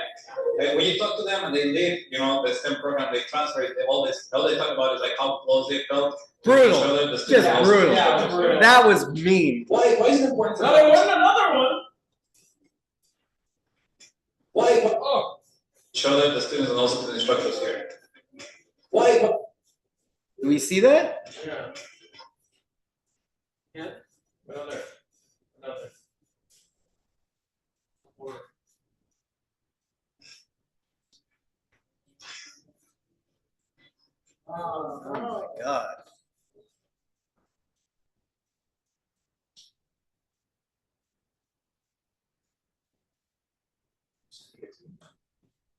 when you talk to them and they leave, the STEM program, they transfer it, all they talk about is like how close they felt to each other. Brutal. Just brutal. Yeah, that was mean. Why is it important? No, there wasn't another one. Why? Oh. Show that the students and also to the instructors here. Why? Do we see that? Yeah. Yeah. Another. Oh my God.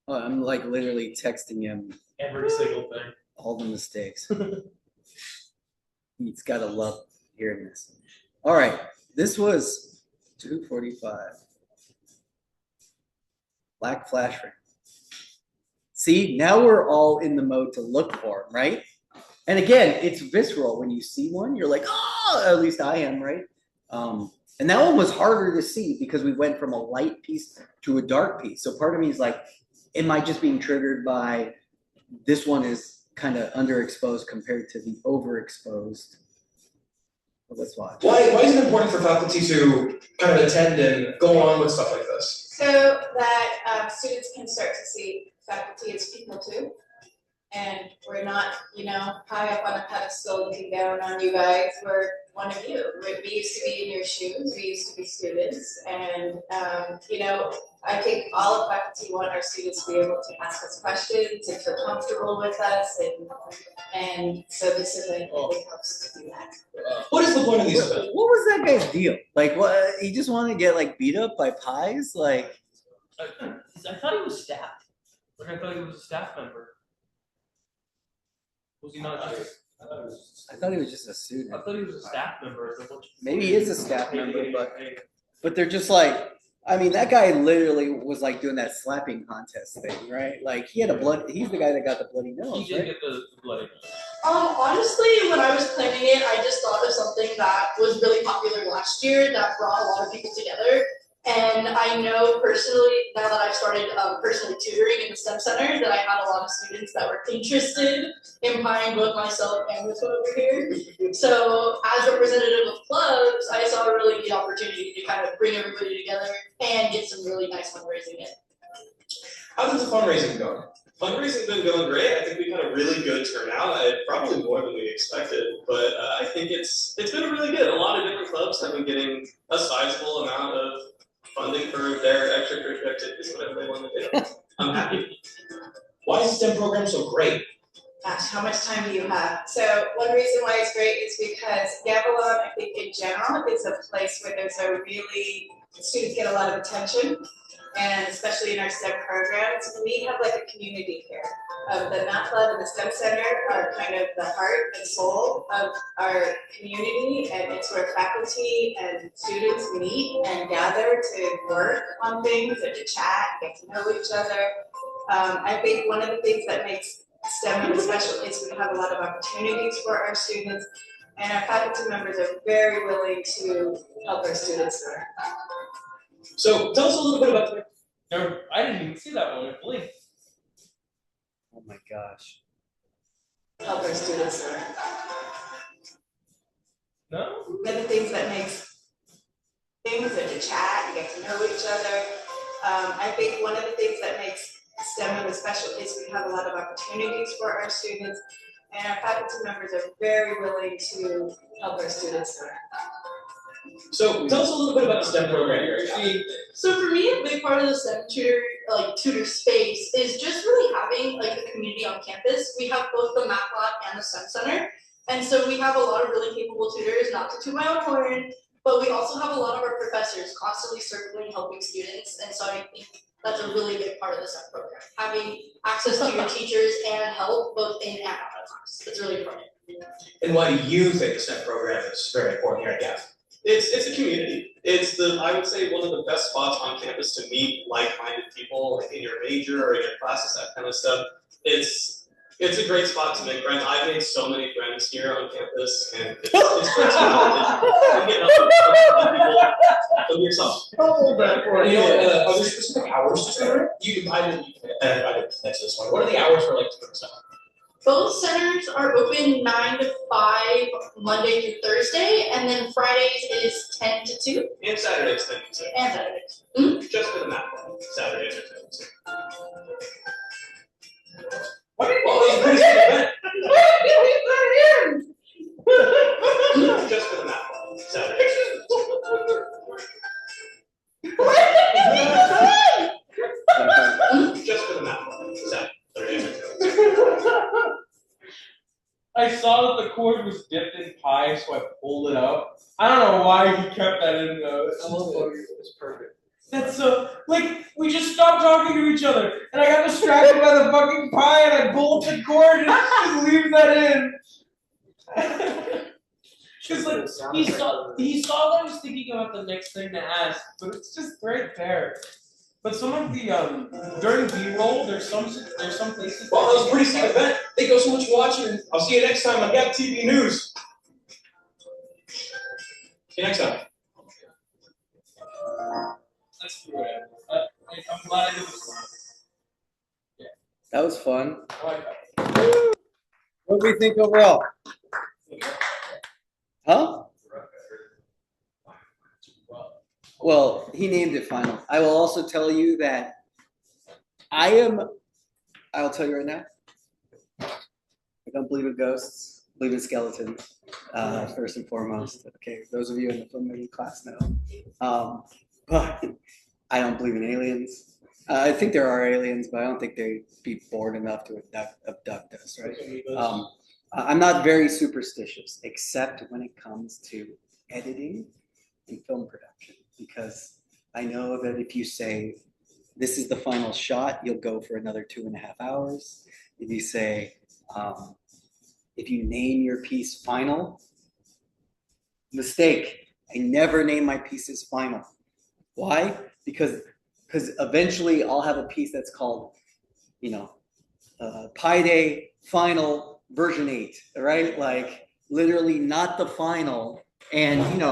Oh, I'm like literally texting him Every single thing. all the mistakes. He's gotta love hearing this. All right, this was 2:45. Black flash ring. See, now we're all in the mode to look for them, right? And again, it's visceral. When you see one, you're like, oh, at least I am, right? And that one was harder to see because we went from a light piece to a dark piece. So part of me is like, am I just being triggered by this one is kind of underexposed compared to the overexposed? But let's watch. Why is it important for faculty to kind of attend and go on with stuff like this? So that students can start to see faculty as people too. And we're not, high up on a pedestal looking down on you guys. We're one of you. We used to be in your shoes. We used to be students. And, I think all of faculty want our students to be able to ask us questions and feel comfortable with us. And so this event really helps to do that. What is the point of these events? What was that guy's deal? Like, what? He just wanted to get like beat up by pies? Like, I thought he was staff. Like I thought he was a staff member. Was he not just? I thought he was just a student. I thought he was a staff member. Maybe he is a staff member, but they're just like, I mean, that guy literally was like doing that slapping contest thing, right? Like he's the guy that got the bloody nose. He did get the bloody nose. Honestly, when I was planning it, I just thought of something that was really popular last year that brought a lot of people together. And I know personally, now that I've started personally tutoring in the STEM Center, that I had a lot of students that were interested in buying both myself and this one over here. So as representative of clubs, I saw a really neat opportunity to kind of bring everybody together and get some really nice fundraising in. How's the fundraising going? Fundraising's been going great. I think we've had a really good turnout. Probably more than we expected, but I think it's been really good. A lot of different clubs have been getting a sizable amount of funding for their extracurricular activities, whatever they want to do. I'm happy. Why is the STEM program so great? Gosh, how much time do you have? So one reason why it's great is because Gavilon, I think in general, is a place where students get a lot of attention. And especially in our STEM programs, we have like a community here. The Math Lab and the STEM Center are kind of the heart and soul of our community, and it's where faculty and students meet and gather to work on things and to chat, get to know each other. I think one of the things that makes STEM really special is we have a lot of opportunities for our students. and our faculty members are very willing to help our students learn. So tell us a little bit about the. No, I didn't even see that one. Blink. Oh my gosh. Help our students learn. No? One of the things that makes things are to chat, get to know each other. I think one of the things that makes STEM really special is we have a lot of opportunities for our students, and our faculty members are very willing to help our students learn. So tell us a little bit about the STEM program here. So for me, a big part of the STEM tutor space is just really having like a community on campus. We have both the Math Lab and the STEM Center. And so we have a lot of really capable tutors, not to toot my own horn, but we also have a lot of our professors constantly circling, helping students. And so I think that's a really big part of the STEM program, having access to your teachers and help both in and out of class. It's really important. And why do you think the STEM program is very important here at GAV? It's a community. It's I would say one of the best spots on campus to meet like-minded people in your major or in your classes, that kind of stuff. It's a great spot to make friends. I've made so many friends here on campus, and it's great to get people of yourself. Are there specific hours to start? I didn't answer this one. What are the hours for like the stuff? Both centers are open 9 to 5 Monday through Thursday, and then Fridays is 10 to 2. And Saturdays 10 to 2. And Saturdays. Just for the math one. Saturdays are 10 to 2. What are Well, it's a pretty event. Just for the math one. Saturdays. Just for the math one. Saturdays are 10 to 2. I saw that the cord was dipped in pie, so I pulled it out. I don't know why he kept that in though. It's so funny. It's perfect. That's so like we just stopped talking to each other, and I got distracted by the fucking pie, and I pulled the cord and just leave that in. Because like he saw that I was thinking about the next thing to ask, but it's just right there. But some of the during B-roll, there's some places. Well, that was a pretty sick event. Thank you so much for watching. I'll see you next time on GAVTV News. See you next time. That's cool. I'm glad I did this one. Yeah. That was fun. I like that. What do we think overall? Huh? Well, he named it final. I will also tell you that I'll tell you right now, I don't believe in ghosts, I believe in skeletons, first and foremost. Okay, those of you in the filmmaking class know. But I don't believe in aliens. I think there are aliens, but I don't think they'd be bored enough to abduct us, right? I'm not very superstitious, except when it comes to editing and film production, because I know that if you say, this is the final shot, you'll go for another 2.5 hours. If you say, if you name your piece final, mistake. I never name my pieces final. Why? Because eventually I'll have a piece that's called, Pi Day Final Version 8, right? Like literally not the final. And,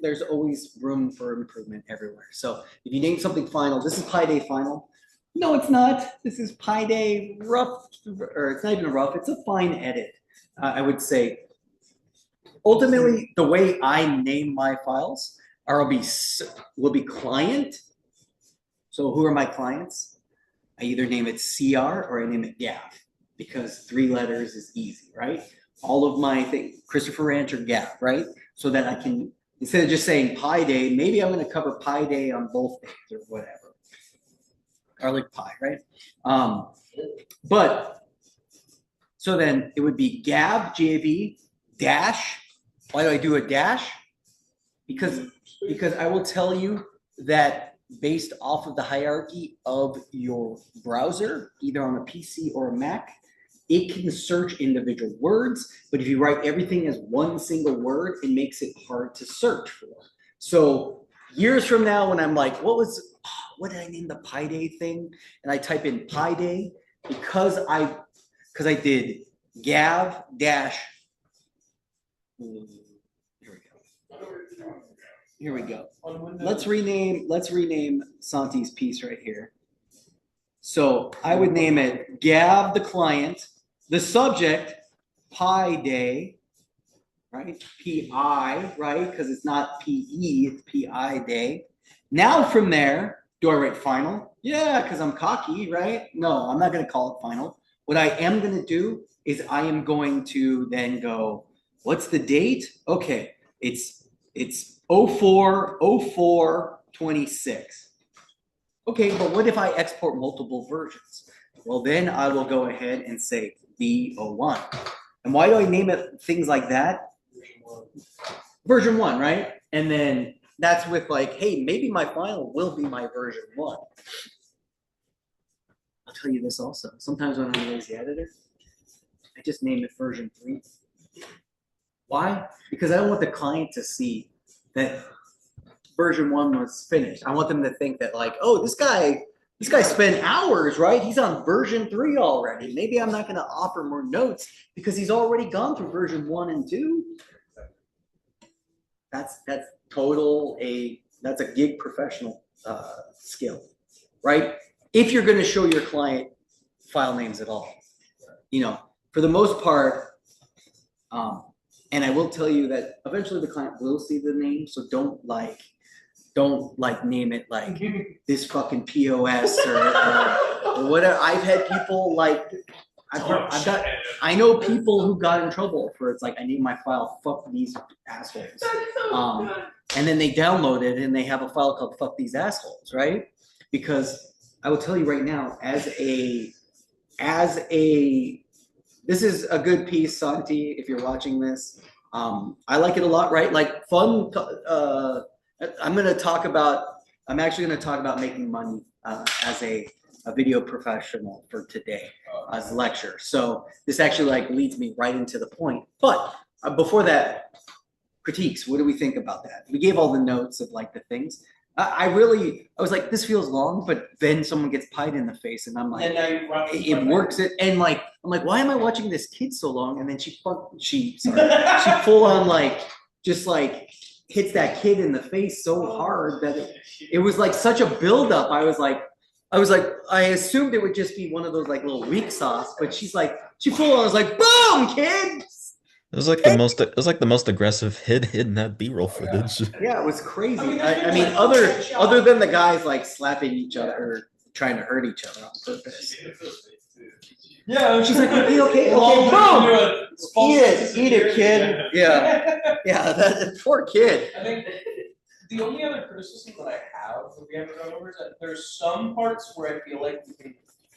there's always room for improvement everywhere. So if you name something final, this is Pi Day Final. No, it's not. This is Pi Day Rough, or it's not even rough. It's a fine edit, I would say. Ultimately, the way I name my files will be client. So who are my clients? I either name it CR or I name it GAV, because 3 letters is easy, right? All of my things, Christopher Ranch or GAV, right? So that I can, instead of just saying Pi Day, maybe I'm going to cover Pi Day on both days or whatever. Garlic pie, right? But so then it would be GAV, GAV, dash. Why do I do a dash? Because I will tell you that based off of the hierarchy of your browser, either on a PC or a Mac, it can search individual words, but if you write everything as one single word, it makes it hard to search for. So years from now, when I'm like, what did I name the Pi Day thing? And I type in Pi Day, because I did GAV dash Here we go. Here we go. Let's rename Santi's piece right here. So I would name it Gav the client, the subject, Pi Day, right? P-I, right? Because it's not P-E, it's P-I Day. Now from there, do I write final? Yeah, because I'm cocky, right? No, I'm not going to call it final. What I am going to do is I am going to then go, what's the date? Okay, it's 04/04/26. Okay, but what if I export multiple versions? Well, then I will go ahead and say V01. And why do I name it things like that? Version 1, right? And then that's with like, hey, maybe my file will be my version 1. I'll tell you this also. Sometimes when I'm a lazy editor, I just name it version 3. Why? Because I don't want the client to see that version 1 was finished. I want them to think that like, oh, this guy spent hours, right? He's on version 3 already. Maybe I'm not going to offer more notes because he's already gone through version 1 and 2. That's a gig professional skill, right? If you're going to show your client file names at all, for the most part. And I will tell you that eventually the client will see the name, so don't name it like this fucking POS or whatever. I've had people like I know people who got in trouble for it's like I need my file fuck these assholes. And then they download it and they have a file called fuck these assholes, right? Because I will tell you right now, as a this is a good piece, Santi, if you're watching this. I like it a lot, right? Like fun. I'm actually going to talk about making money as a video professional for today as a lecture. So this actually like leads me right into the point. But before that, critiques. What do we think about that? We gave all the notes of like the things. I was like, this feels long, but then someone gets pied in the face, and I'm like, it works. And like, I'm like, why am I watching this kid so long? And then she full on like, just like hits that kid in the face so hard that it was like such a buildup. I was like, I assumed it would just be one of those like little weak sauce, but she full on was like, boom, kid. It was like the most aggressive hit in that B-roll footage. Yeah, it was crazy. I mean, other than the guys like slapping each other or trying to hurt each other on purpose. Yeah, she's like, okay, boom, eat it, kid. Yeah, that poor kid. I think the only other criticism that I have that we haven't gone over is that there's some parts where I feel like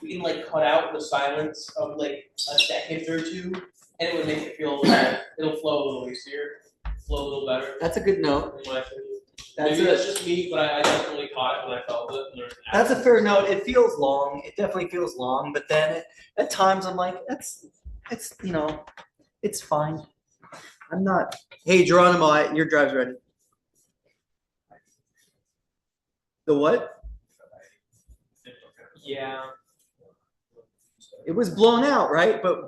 we can like cut out the silence of like a second or two. And it would make it feel like it'll flow a little easier, flow a little better. That's a good note. Maybe that's just me, but I definitely caught it when I felt it. That's a fair note. It feels long. It definitely feels long. But then at times I'm like, it's fine. I'm not. Hey, Geronimo, your drive's ready. The what? Yeah. It was blown out, right? But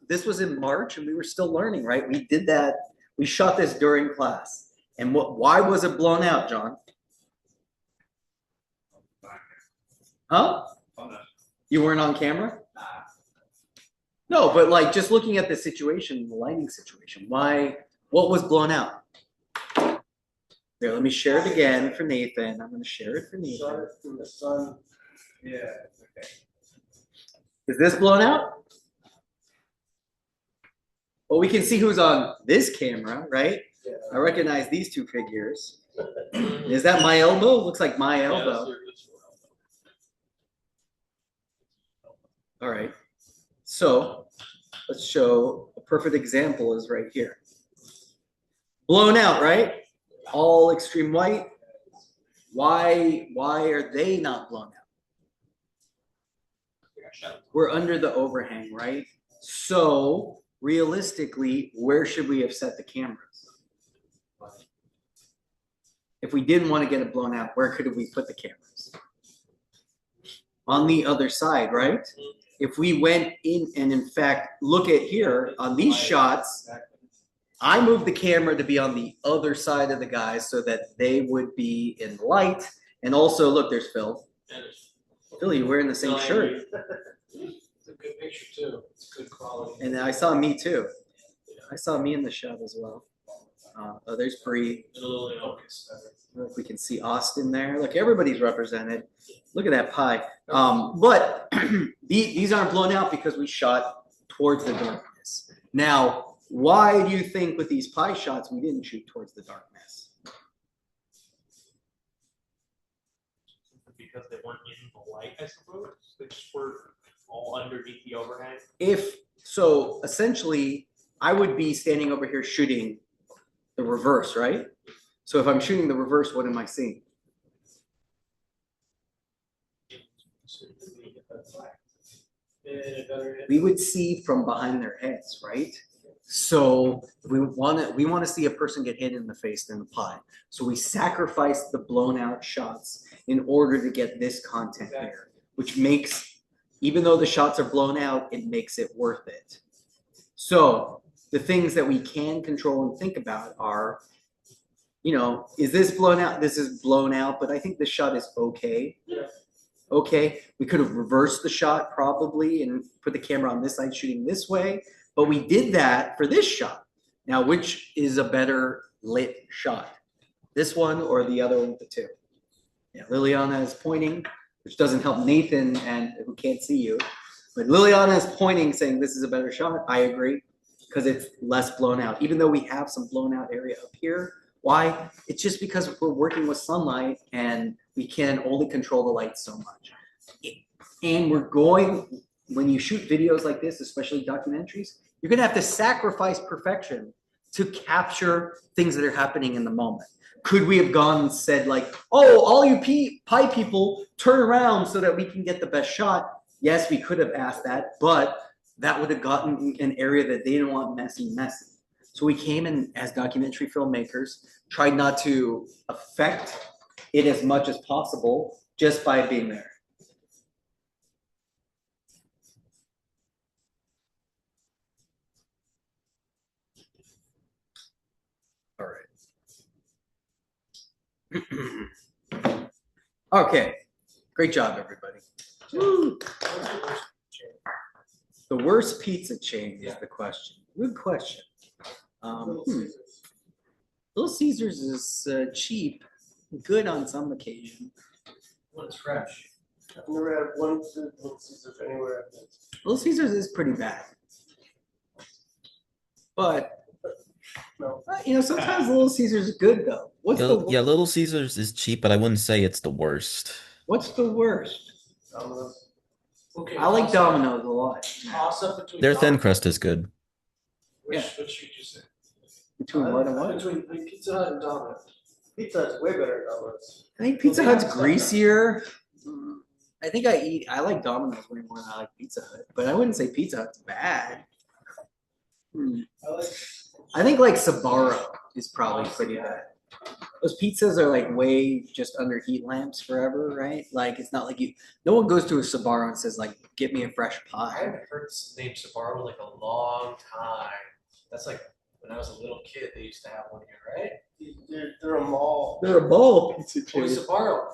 this was in March and we were still learning, right? We did that. We shot this during class. And why was it blown out, John? Huh? You weren't on camera? No, but like just looking at the situation, the lighting situation, what was blown out? There, let me share it again for Nathan. I'm going to share it for Nathan. The sun. Yeah. Okay. Is this blown out? Well, we can see who's on this camera, right? Yeah. I recognize these two figures. Is that my elbow? Looks like my elbow. All right. So let's show a perfect example is right here. Blown out, right? All extreme white. Why are they not blown out? We're under the overhang, right? So realistically, where should we have set the cameras? If we didn't want to get it blown out, where could we put the cameras? On the other side, right? If we went in and in fact, look at here on these shots, I moved the camera to be on the other side of the guys so that they would be in light. And also, look, there's Phil. Phil, you're wearing the same shirt. It's a good picture too. It's good quality. And I saw me too. I saw me in the shot as well. Oh, there's Bree. Look, we can see Austin there. Look, everybody's represented. Look at that pie. But these aren't blown out because we shot towards the darkness. Now, why do you think with these pie shots we didn't shoot towards the darkness? Because they weren't in the light, I suppose. They just were all underneath the overhang. If so, essentially, I would be standing over here shooting the reverse, right? So if I'm shooting the reverse, what am I seeing? We would see from behind their heads, right? So we want to see a person get hit in the face in the pie. So we sacrifice the blown out shots in order to get this content here, which makes, even though the shots are blown out, it makes it worth it. So the things that we can control and think about are, you know, is this blown out? This is blown out, but I think this shot is okay. Yeah. Okay, we could have reversed the shot probably and put the camera on this side shooting this way, but we did that for this shot. Now, which is a better lit shot? This one or the other one with the two? Yeah, Liliana is pointing, which doesn't help Nathan and who can't see you. But Liliana is pointing saying this is a better shot. I agree, because it's less blown out. Even though we have some blown out area up here. Why? It's just because we're working with sunlight and we can only control the light so much. And we're going, when you shoot videos like this, especially documentaries, you're gonna have to sacrifice perfection to capture things that are happening in the moment. Could we have gone and said like, oh, all you pie people, turn around so that we can get the best shot? Yes, we could have asked that, but that would have gotten an area that they didn't want messy. So we came in as documentary filmmakers, tried not to affect it as much as possible just by being there. All right. Okay, great job, everybody. Woo. The worst pizza chain is the question. Good question. Little Caesars is cheap, good on some occasion. When it's fresh. I've never had one Little Caesars anywhere. Little Caesars is pretty bad. But, no. You know, sometimes Little Caesars is good though. What's the Yeah, Little Caesars is cheap, but I wouldn't say it's the worst. What's the worst? Domino's. Okay, I like Domino's a lot. Toss up between Their thin crust is good. Which should you say? Between what and what? Between Pizza Hut and Domino's. Pizza Hut's way better than Domino's. I think Pizza Hut's greasier. I think I like Domino's way more than I like Pizza Hut, but I wouldn't say Pizza Hut's bad. I think like Sbarro is probably pretty bad. Those pizzas are like way just under heat lamps forever, right? Like it's not like no one goes to a Sbarro and says like, get me a fresh I pie. haven't heard the name Sbarro in like a long time. That's like when I was a little kid, they used to have one here, right? They're a mall. They're a mall pizza Oh, chain. Sbarro.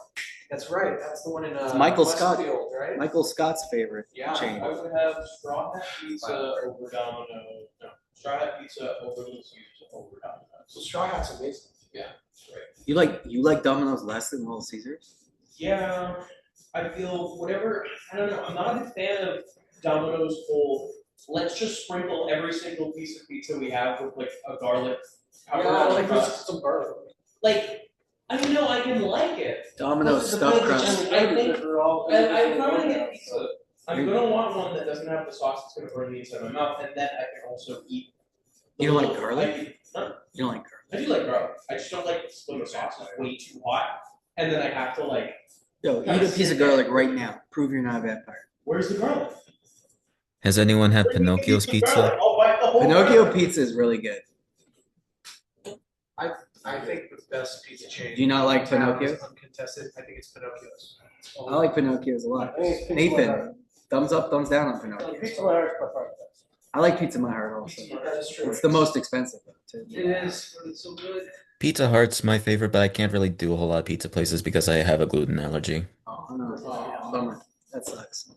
That's right. That's the one in It's Michael Scott. Westfield, right? Michael Scott's favorite Yeah, chain. I would have Straw Hat Pizza over Domino's. No, Straw Hat Pizza over Little Caesars over Domino's. So Straw Hat's amazing. Yeah, it's great. You like Domino's less than Little Caesars? Yeah, I feel whatever. I don't know. I'm not a big fan of Domino's whole. Let's just sprinkle every single piece of pizza we have with like a garlic powder. Yeah, I like crust. some garlic. Like, I don't know. I can like it. Domino's The stuffed veggie- crust. I think I'm probably gonna get pizza. I'm gonna want one that doesn't have the sauce that's gonna burn the inside of my mouth, and then I can also eat. You don't like garlic? Huh? You don't like garlic? I do like garlic. I just don't like when the sauce is way too hot, and then I have to like. Yo, eat a piece of garlic right now. Prove you're not a vampire. Where's the garlic? Has anyone had Pinocchio's pizza? I'll bite the whole Pinocchio garlic. pizza is really good. I think the best pizza chain. Do you not like in town is Pinocchio? Uncontested. I think it's Pinocchio's. I like Pinocchio's a lot. I think it's Pizza Nathan, Hut. thumbs up, thumbs down on Pinocchio. Pizza Hut is by far the best. I like Pizza My Heart also. That is true. It's the most expensive though, too. It is, but it's so good. Pizza Hut's my favorite, but I can't really do a whole lot of pizza places because I have a gluten allergy. Oh, no, yeah, bummer. That sucks.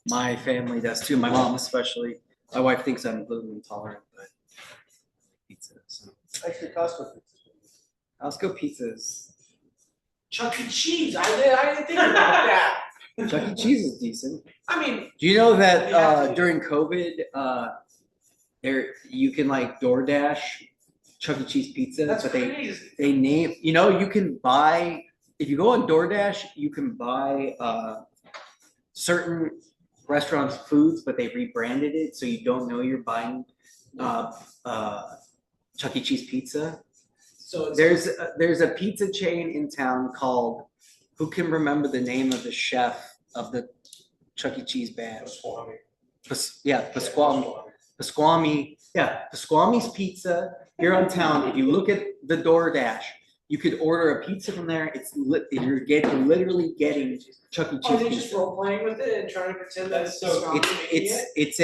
My family does too. My mom especially. My wife thinks I'm gluten intolerant, but pizza. So. Actually, Costco pizza. Costco pizzas. Chuck E. Cheese. I didn't think about that. Chuck E. Cheese is decent. I mean, Do you know that during COVID, there you can like DoorDash Chuck E. Cheese pizza, that's but crazy. they name, you know, you can buy, if you go on DoorDash, you can buy certain restaurants' foods, but they rebranded it so you don't know you're buying Chuck E. Cheese pizza. So There's a pizza chain in town called, who can remember the name of the chef of the Chuck E. Cheese band? Pasquami. Yeah, Pasquami's Pizza here on town. If you look at the DoorDash, you could order a pizza from there. You're literally getting Chuck E. Cheese Are they pizza. just role playing with it and trying to pretend that it's so It's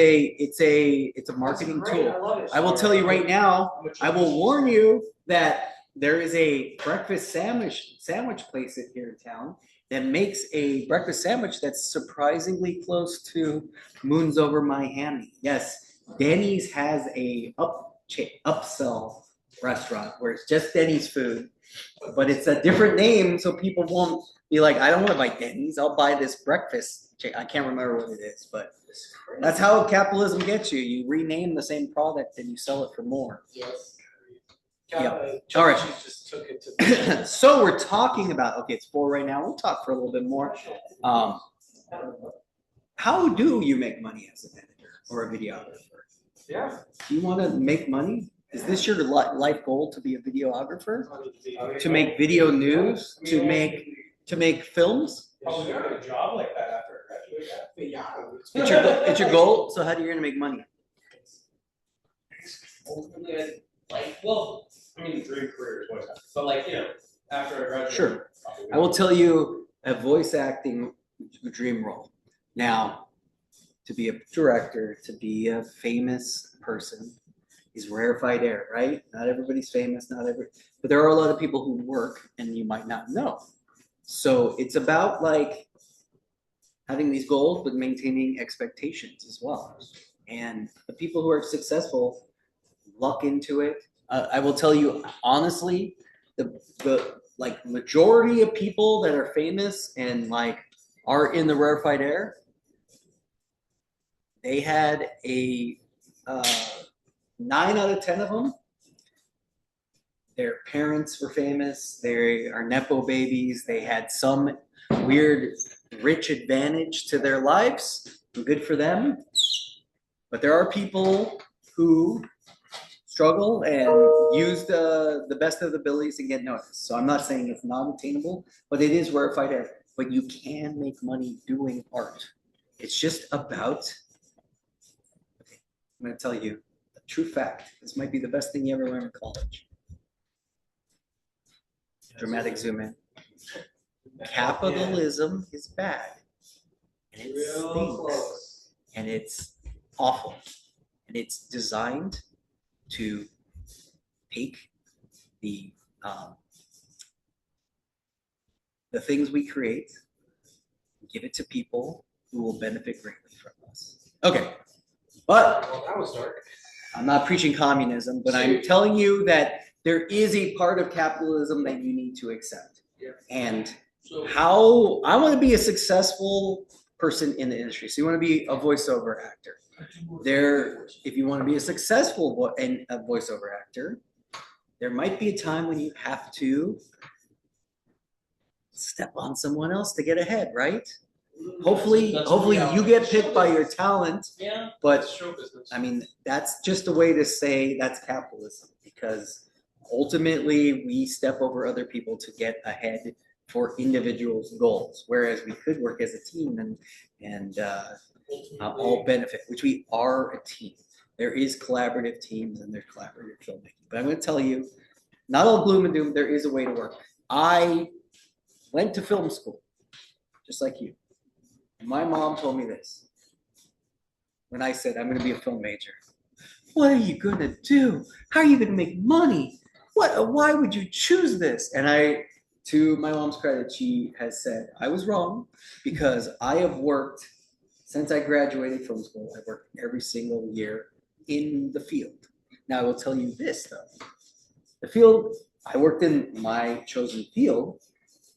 a marketing tool. I love it. I will tell you right now, I will warn you that there is a breakfast sandwich place in here in town that makes a breakfast sandwich that's surprisingly close to Moons Over Miami. Yes, Denny's has a upsell restaurant where it's just Denny's food, but it's a different name, so people won't be like, I don't want to buy Denny's, I'll buy this breakfast. I can't remember what it is, but that's how capitalism gets you. You rename the same product and you sell it for more. Yes. Yep. Chuck All E. right. Cheese just took it to So we're talking about, okay, it's 4 right now. We'll talk for a little bit more. How do you make money as an editor or a videographer? Yeah. Do you want to make money? Is this your life goal, to be a videographer? To make video news? To make films? Probably got a job like that after I graduate. Yeah. It's your goal. So how are you going to make money? Ultimately, I mean, dream career is voice acting, but after I graduate. Sure. I will tell you a voice acting dream role. Now, to be a director, to be a famous person is rarefied air, right? Not everybody's famous, but there are a lot of people who work and you might not know. So it's about like having these goals, but maintaining expectations as well. And the people who are successful luck into it. I will tell you honestly, the like majority of people that are famous and like are in the rarefied air, they had a 9 out of 10 of them. Their parents were famous. They are Nepo babies. They had some weird rich advantage to their lives. Good for them. But there are people who struggle and use the best of the abilities and get noticed. So I'm not saying it's not attainable, but it is rarefied air. But you can make money doing art. It's just about, okay, I'm going to tell you a true fact. This might be the best thing you ever learned in college. Dramatic zoom in. Capitalism is bad. And it stinks. And it's awful. And it's designed to take the things we create, give it to people who will benefit greatly from us. Okay, but that was dark. I'm not preaching communism, but I'm telling you that there is a part of capitalism that you need to accept. Yeah. And how I want to be a successful person in the industry. So you want to be a voiceover actor. If you want to be a successful voiceover actor, there might be a time when you have to step on someone else to get ahead, right? Hopefully you get picked by your talent. Yeah. But I mean, that's just a way to say that's capitalism, because ultimately we step over other people to get ahead for individuals' goals, whereas we could work as a team and all benefit, which we are a team. There is collaborative teams and there's collaborative filmmaking. But I'm going to tell you, not all gloom and doom. There is a way to work. I went to film school, just like you. And my mom told me this when I said I'm going to be a film major. what are you gonna do? How are you gonna make money? Why would you choose this? And to my mom's credit, she has said, I was wrong because I have worked, since I graduated film school, I've worked every single year in the field. Now I will tell you this though, the field, I worked in my chosen field,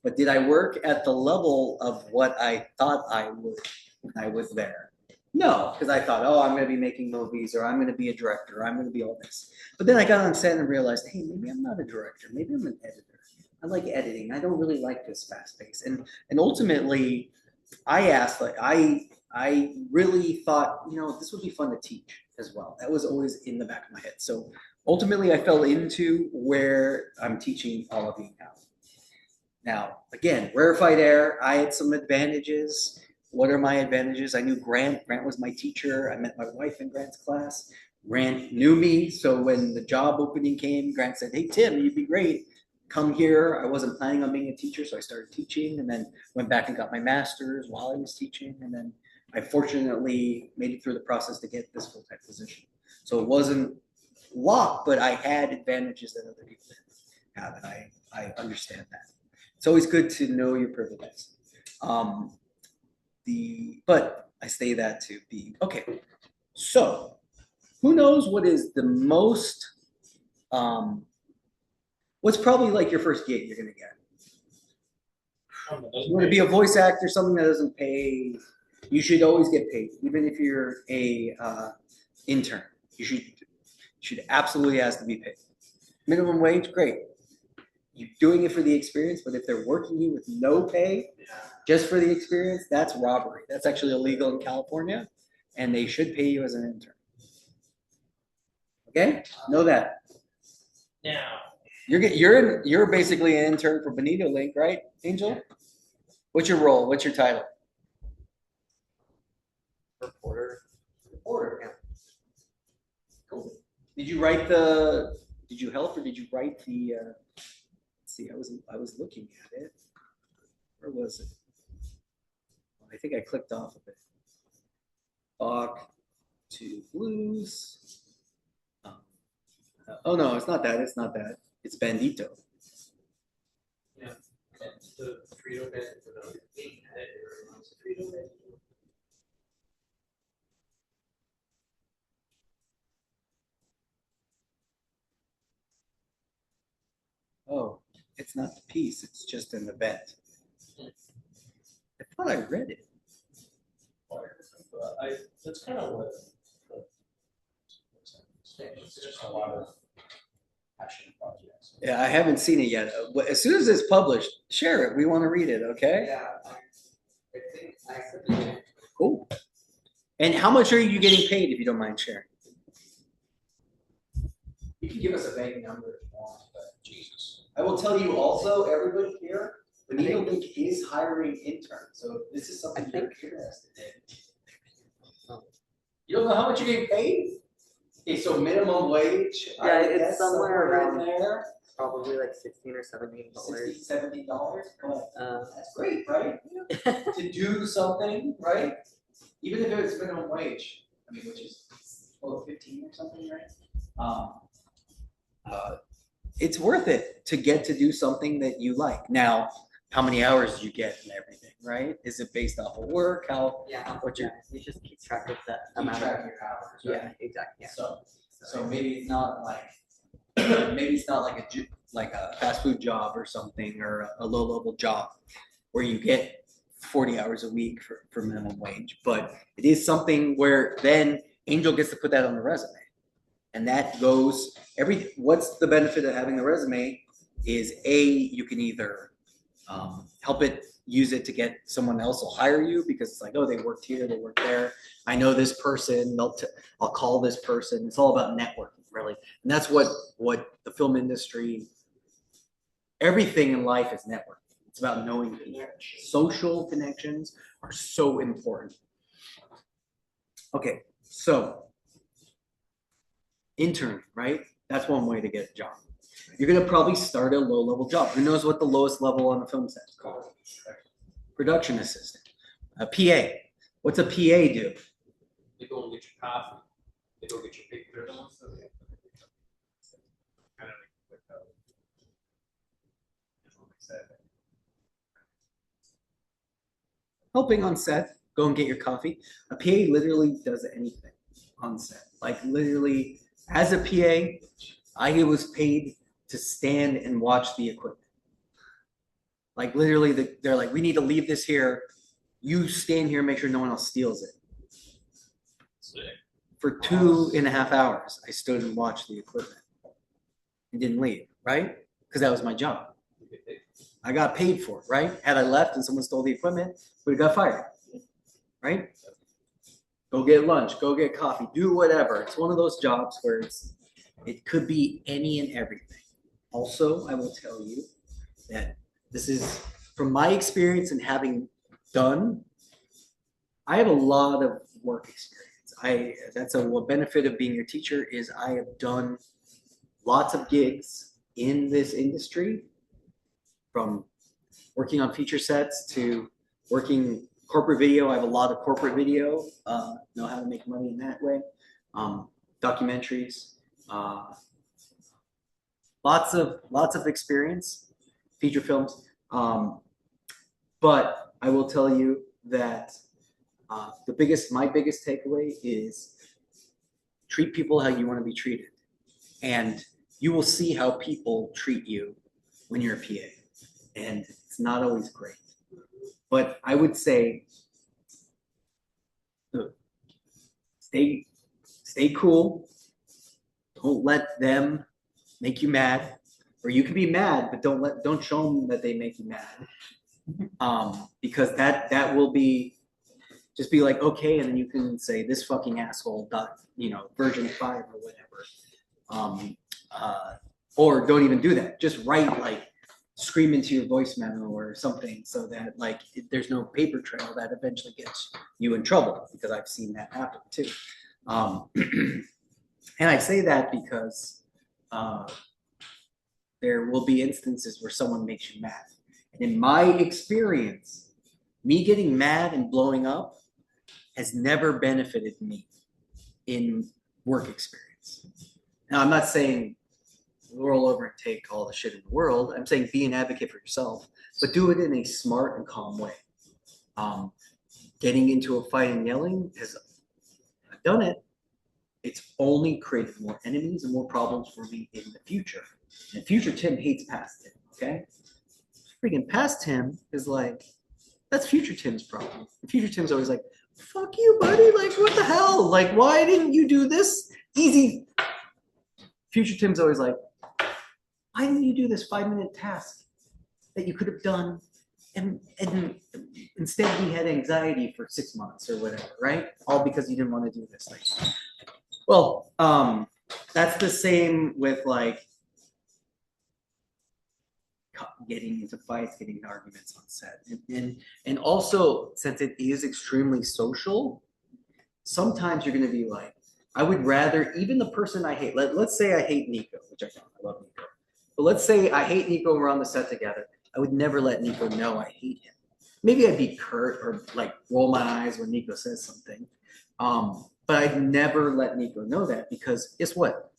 but did I work at the level of what I thought I would when I was there? No, because I thought, oh, I'm going to be making movies, or I'm going to be a director, or I'm going to be all this. But then I got on set and realized, hey, maybe I'm not a director. Maybe I'm an editor. I like editing. I don't really like this fast pace. And ultimately, I asked, like, I really thought, this would be fun to teach as well. That was always in the back of my head. So ultimately, I fell into where I'm teaching all of you now. Now, again, rarefied air, I had some advantages. What are my advantages? I knew Grant. Grant was my teacher. I met my wife in Grant's class. Grant knew me. So when the job opening came, Grant said, hey, Tim, you'd be great. Come here. I wasn't planning on being a teacher, so I started teaching and then went back and got my master's while I was teaching. And then I fortunately made it through the process to get this full-time position. So it wasn't luck, but I had advantages that other people didn't have, and I understand that. It's always good to know your privileges. But I say that to be, okay, so who knows what is the most, what's probably like your first gig you're gonna get? You wanna be a voice actor, something that doesn't pay, you should always get paid, even if you're a intern. You should absolutely ask to be paid. Minimum wage, great. You're doing it for the experience, but if they're working you with no pay, just for the experience, that's robbery. That's actually illegal in California, and they should pay you as an intern. Okay, know that. Now, You're basically an intern for Bonito Link, right, Angel? What's your role? What's your title? Reporter. Reporter. Yeah. Cool. Did you help or did you write the? Let's see, I was looking at it. Where was it? I think I clicked off of it. Bach to blues. Oh no, it's not that. It's not that. It's Bandito. Yeah, it's the Frito band for the eight head Frito band. Oh, it's not the piece. It's just an event. I thought I read it. That's kind of what. It's just a lot of passion projects. Yeah, I haven't seen it yet. As soon as it's published, share it. We want to read it, okay? Yeah, I think I accepted it. Cool. And how much are you getting paid if you don't mind sharing? You can give us a vague number if you want, but Jesus. I will tell you also, everybody here, Bonito Link is hiring interns. So if this is something you're interested in. You don't know how much you're getting paid? Okay, so minimum wage. Yeah, it's somewhere around there. Probably like $16 or $17. $60, $70, but that's great, right? To do something, right? Even if it's minimum wage, I mean, which is 15 or something, right? It's worth it to get to do something that you like. Now, how many hours do you get and everything, right? Is it based off of work? You just keep track of that Keep track of your hours, right? Yeah, exactly. Yeah. So maybe it's not like like a fast food job or something, or a low level job where you get 40 hours a week for minimum wage, but it is something where then Angel gets to put that on the resume, and that goes what's the benefit of having the resume is you can either use it to get someone else will hire you because it's like, oh, they worked here, they worked there. I know this person, I'll call this person. It's all about networking, really. And that's what the film industry, everything in life is networking. It's about knowing people. Social connections are so important. Okay, so intern, right? That's one way to get a job. You're gonna probably start a low-level job. Who knows what the lowest level on a film set is called? Production assistant. A PA. What's a PA do? You go and get your coffee. They go get your pictures. Helping on set, go and get your coffee. A PA literally does anything on set. Like literally, as a PA, I was paid to stand and watch the equipment. Like literally, they're like, we need to leave this here. You stand here, make sure no one else steals it. For 2.5 hours, I stood and watched the equipment and didn't leave, right? Because that was my job. I got paid for it, right? Had I left and someone stole the equipment, we got fired, right? Go get lunch, go get coffee, do whatever. It's one of those jobs where it could be any and everything. Also, I will tell you that this is from my experience and having done, I have a lot of work experience. That's a benefit of being a teacher is I have done lots of gigs in this industry, from working on feature sets to working corporate video. I have a lot of corporate video, know how to make money in that way. Documentaries, lots of experience, feature films. But I will tell you that my biggest takeaway is treat people how you want to be treated. And you will see how people treat you when you're a PA. And it's not always great. But I would say stay cool. Don't let them make you mad. Or you can be mad, but don't show them that they make you mad. Because that will be just be like, okay, and then you can say this fucking asshole version 5 or whatever. Or don't even do that. Just write like scream into your voice memo or something so that like there's no paper trail that eventually gets you in trouble, because I've seen that happen too. And I say that because there will be instances where someone makes you mad. And in my experience, me getting mad and blowing up has never benefited me in work experience. Now, I'm not saying roll over and take all the shit in the world. I'm saying be an advocate for yourself, but do it in a smart and calm way. Getting into a fight and yelling, I've done it. It's only created more enemies and more problems for me in the future. And future Tim hates past Tim, okay? Freaking past Tim is like, that's future Tim's problem. And future Tim's always like, fuck you, buddy. Like, what the hell? Like, why didn't you do this easy? Future Tim's always like, why didn't you do this 5-minute task that you could have done? And instead we had anxiety for 6 months or whatever, right? All because you didn't want to do this thing. Well, that's the same with like getting into fights, getting into arguments on set. And also, since it is extremely social, sometimes you're going to be like, I would rather, even the person I hate, let's say I hate Nico, which I don't, I love Nico. But let's say I hate Nico and we're on the set together. I would never let Nico know I hate him. Maybe I'd be curt or like roll my eyes when Nico says something. But I'd never let Nico know that, because guess what?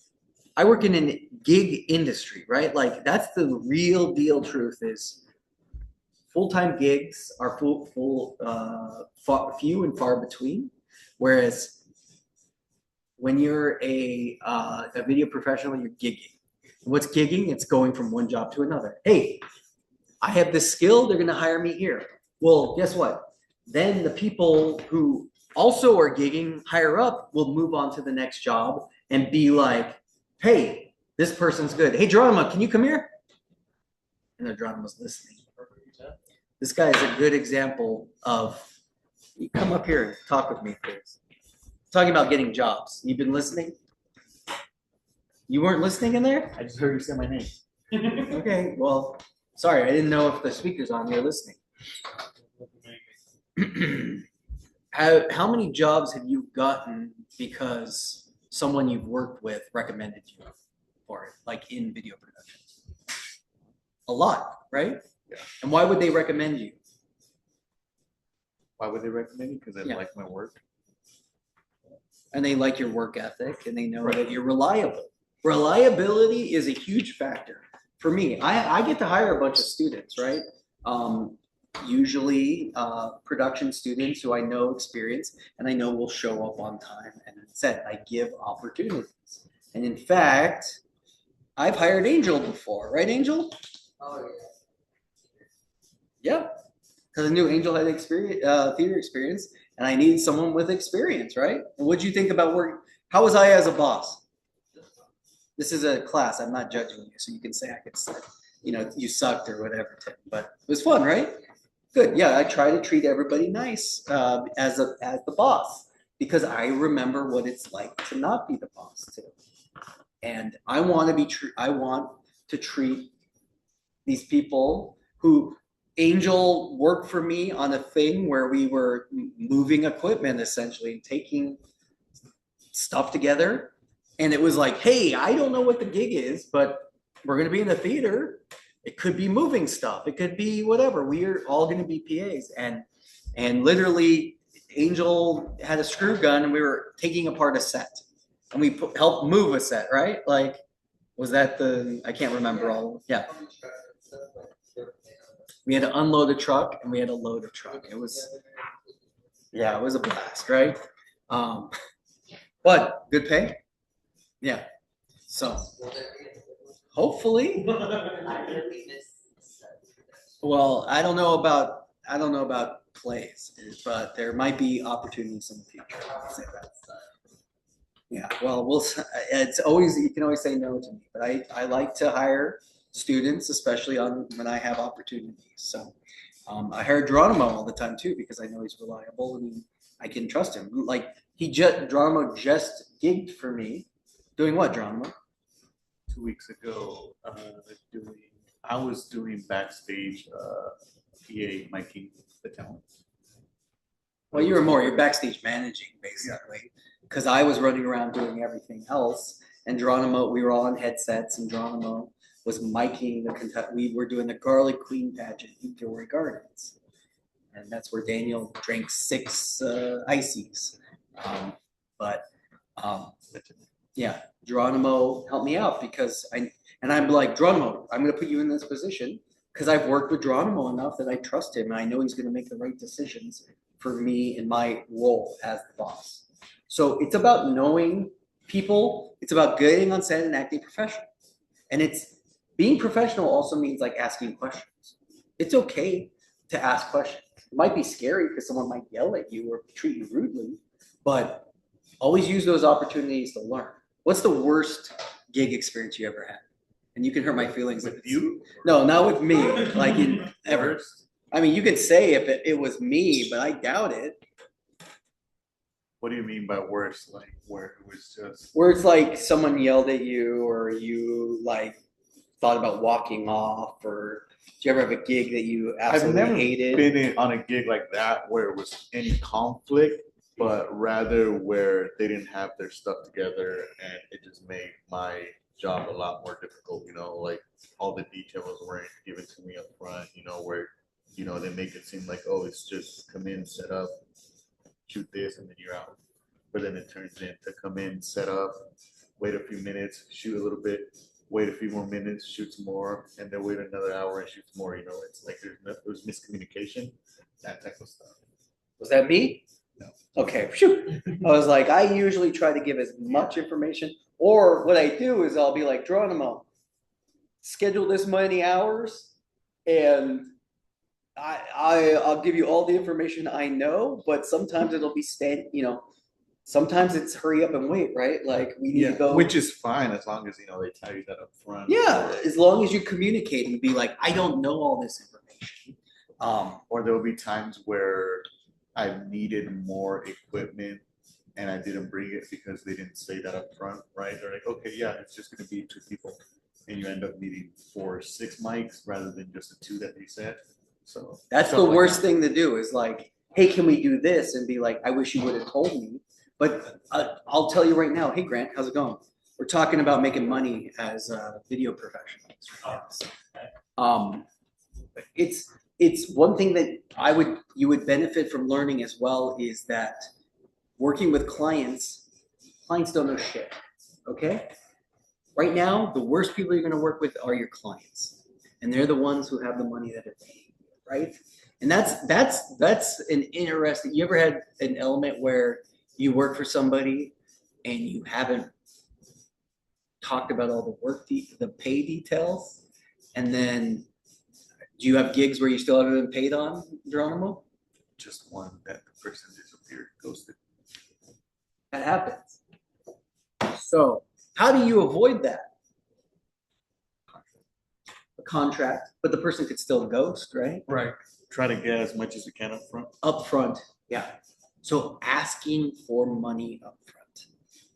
I work in a gig industry, right? Like that's the real deal truth is full-time gigs are few and far between. Whereas when you're a video professional, you're gigging. What's gigging? It's going from one job to another. Hey, I have this skill, they're gonna hire me here. Well, guess what? Then the people who also are gigging higher up will move on to the next job and be like, hey, this person's good. Hey, Geronimo, can you come here? And the Geronimo's listening. This guy is a good example of, you come up here and talk with me, please. Talking about getting jobs. You've been listening? You weren't listening in there? I just heard you say my name. Okay, well, sorry, I didn't know if the speaker's on. You're listening. How many jobs have you gotten because someone you've worked with recommended you for it, like in video production? A lot, right? Yeah. And why would they recommend you? Why would they recommend you? Because they Yeah. like my work. and they like your work ethic, and they know that you're reliable. Reliability is a huge factor for me. I get to hire a bunch of students, right? Usually production students who I know experience and I know will show up on time and set. I give opportunities. And in fact, I've hired Angel before, right, Angel? Oh, Yeah, because I knew Angel had experience, theater experience, and I needed someone with experience, right? And what'd you think about work? How was I as a boss? This is a class. I'm not judging you, so you can say I could say, you sucked or whatever. But it was fun, right? Good. Yeah, I try to treat everybody nice as the boss because I remember what it's like to not be the boss too. And I want to be true. I want to treat these people who Angel worked for me on a thing where we were moving equipment essentially, taking stuff together. And it was like, hey, I don't know what the gig is, but we're going to be in the theater. It could be moving stuff. It could be whatever. We're all going to be PAs. And literally, Angel had a screw gun and we were taking apart a set. And we helped move a set, right? Like, was that I can't remember all. Yeah. We had to unload a truck and we had to load a truck. It was a blast, right? But good pay. Yeah. So hopefully. Well, I don't know about plays, but there might be opportunities in the future. I'll say that. Yeah. Well, you can always say no to me, but I like to hire students, especially when I have opportunities. So I hire Geronimo all the time too because I know he's reliable and I can trust him. Like Geronimo just gigged for me. Doing what, Geronimo? 2 weeks ago, I was doing backstage PA miking the talent. Well, you're backstage managing basically, because I was running around doing everything else, and Geronimo, we were all on headsets, and Geronimo was miking we were doing the Garlic Queen pageant in Gilroy Gardens, and that's where Daniel drank 6 ices. Yeah, Geronimo helped me out because I'm like, Geronimo, I'm going to put you in this position because I've worked with Geronimo enough that I trust him and I know he's going to make the right decisions for me in my role as the boss. So it's about knowing people. It's about getting on set and acting professional. And being professional also means like asking questions. It's okay to ask questions. It might be scary because someone might yell at you or treat you rudely, but always use those opportunities to learn. What's the worst gig experience you ever had? And you can hurt my feelings. With you? No, not with me. Like ever. I mean, you could say if it was me, but I doubt it. What do you mean by worst? Like where it was just where it's like someone yelled at you, or you like thought about walking off, or do you ever have a gig that you absolutely hated? I've never been on a gig like that where it was any conflict, but rather where they didn't have their stuff together and it just made my job a lot more difficult, like all the details weren't given to me up front, where, they make it seem like, oh, it's just come in, set up, shoot this, and then you're out. But then it turns into come in, set up, wait a few minutes, shoot a little bit, wait a few more minutes, shoot some more, and then wait another hour and shoot some more, it's like there's miscommunication, that type of stuff. Was that me? No. Okay, phew. I was like, I usually try to give as much information, or what I do is I'll be like, Geronimo, schedule this many hours, and I'll give you all the information I know, but sometimes it'll be sometimes it's hurry up and wait, right? Like we need to go. Which is fine as long as they tell you that up front. Yeah, as long as you communicate and be like, I don't know all this information. Or there will be times where I've needed more equipment and I didn't bring it because they didn't say that up front, right? They're like, okay, yeah, it's just going to be 2 people. And you end up needing 4 or 6 mics rather than just the 2 that they said. So that's the worst thing to do is like, hey, can we do this? And be like, I wish you would have told me. But I'll tell you right now, hey, Grant, how's it going? We're talking about making money as video professionals right now. So, it's one thing that you would benefit from learning as well is that working with clients, Clients don't know shit. Okay? Right now, the worst people you're going to work with are your clients. And they're the ones who have the money that are paying, right? And that's an interesting, you ever had an element where you work for somebody and you haven't talked about all the work, the pay details? And then do you have gigs where you still haven't been paid on, Geronimo? Just one that the person disappeared, ghosted. That happens. So how do you avoid that? A contract, but the person could still ghost, right? Right. Try to get as much as you can up front. Up front, yeah. So asking for money up front.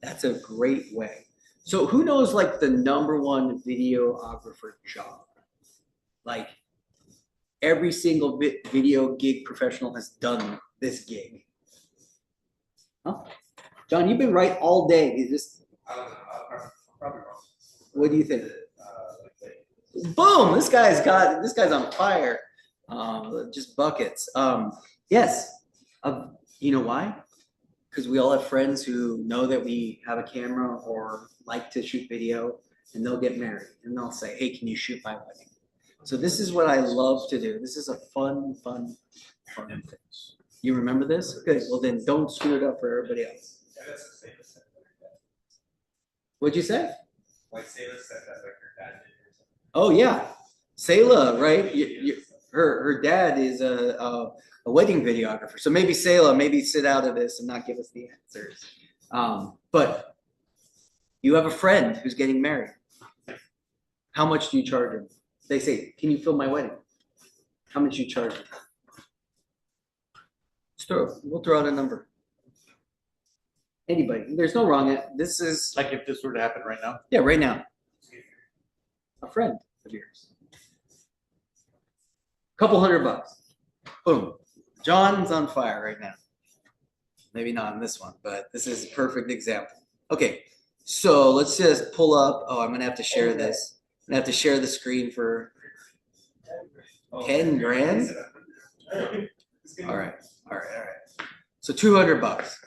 That's a great way. So who knows like the #1 videographer job? Like every single video gig professional has done this gig. Huh? John, you've been right all day. You just. Probably wrong. What do you think? Boom! This guy's on fire. Just buckets. Yes. You know why? Because we all have friends who know that we have a camera or like to shoot video, and they'll get married and they'll say, "Hey, can you shoot my wedding?" So this is what I love to do. This is a fun thing. You remember this? Good. Well, then don't screw it up for everybody else. What'd you say? Like Sailor said that like her dad did. Oh yeah, Sayla, right? Her dad is a wedding videographer. So maybe Sayla, maybe sit out of this and not give us the answers. But you have a friend who's getting married. How much do you charge him? They say, "Can you film my wedding?" How much do you charge him? We'll throw out a number. Anybody. There's no wrong. This is like if this were to happen right now. Yeah, right now. A friend of yours. Couple $100. Boom. John's on fire right now. Maybe not in this one, but this is a perfect example. Okay, so let's just pull up. Oh, I'm gonna have to share this. I'm gonna have to share the screen for 10 grand. All right. So $200.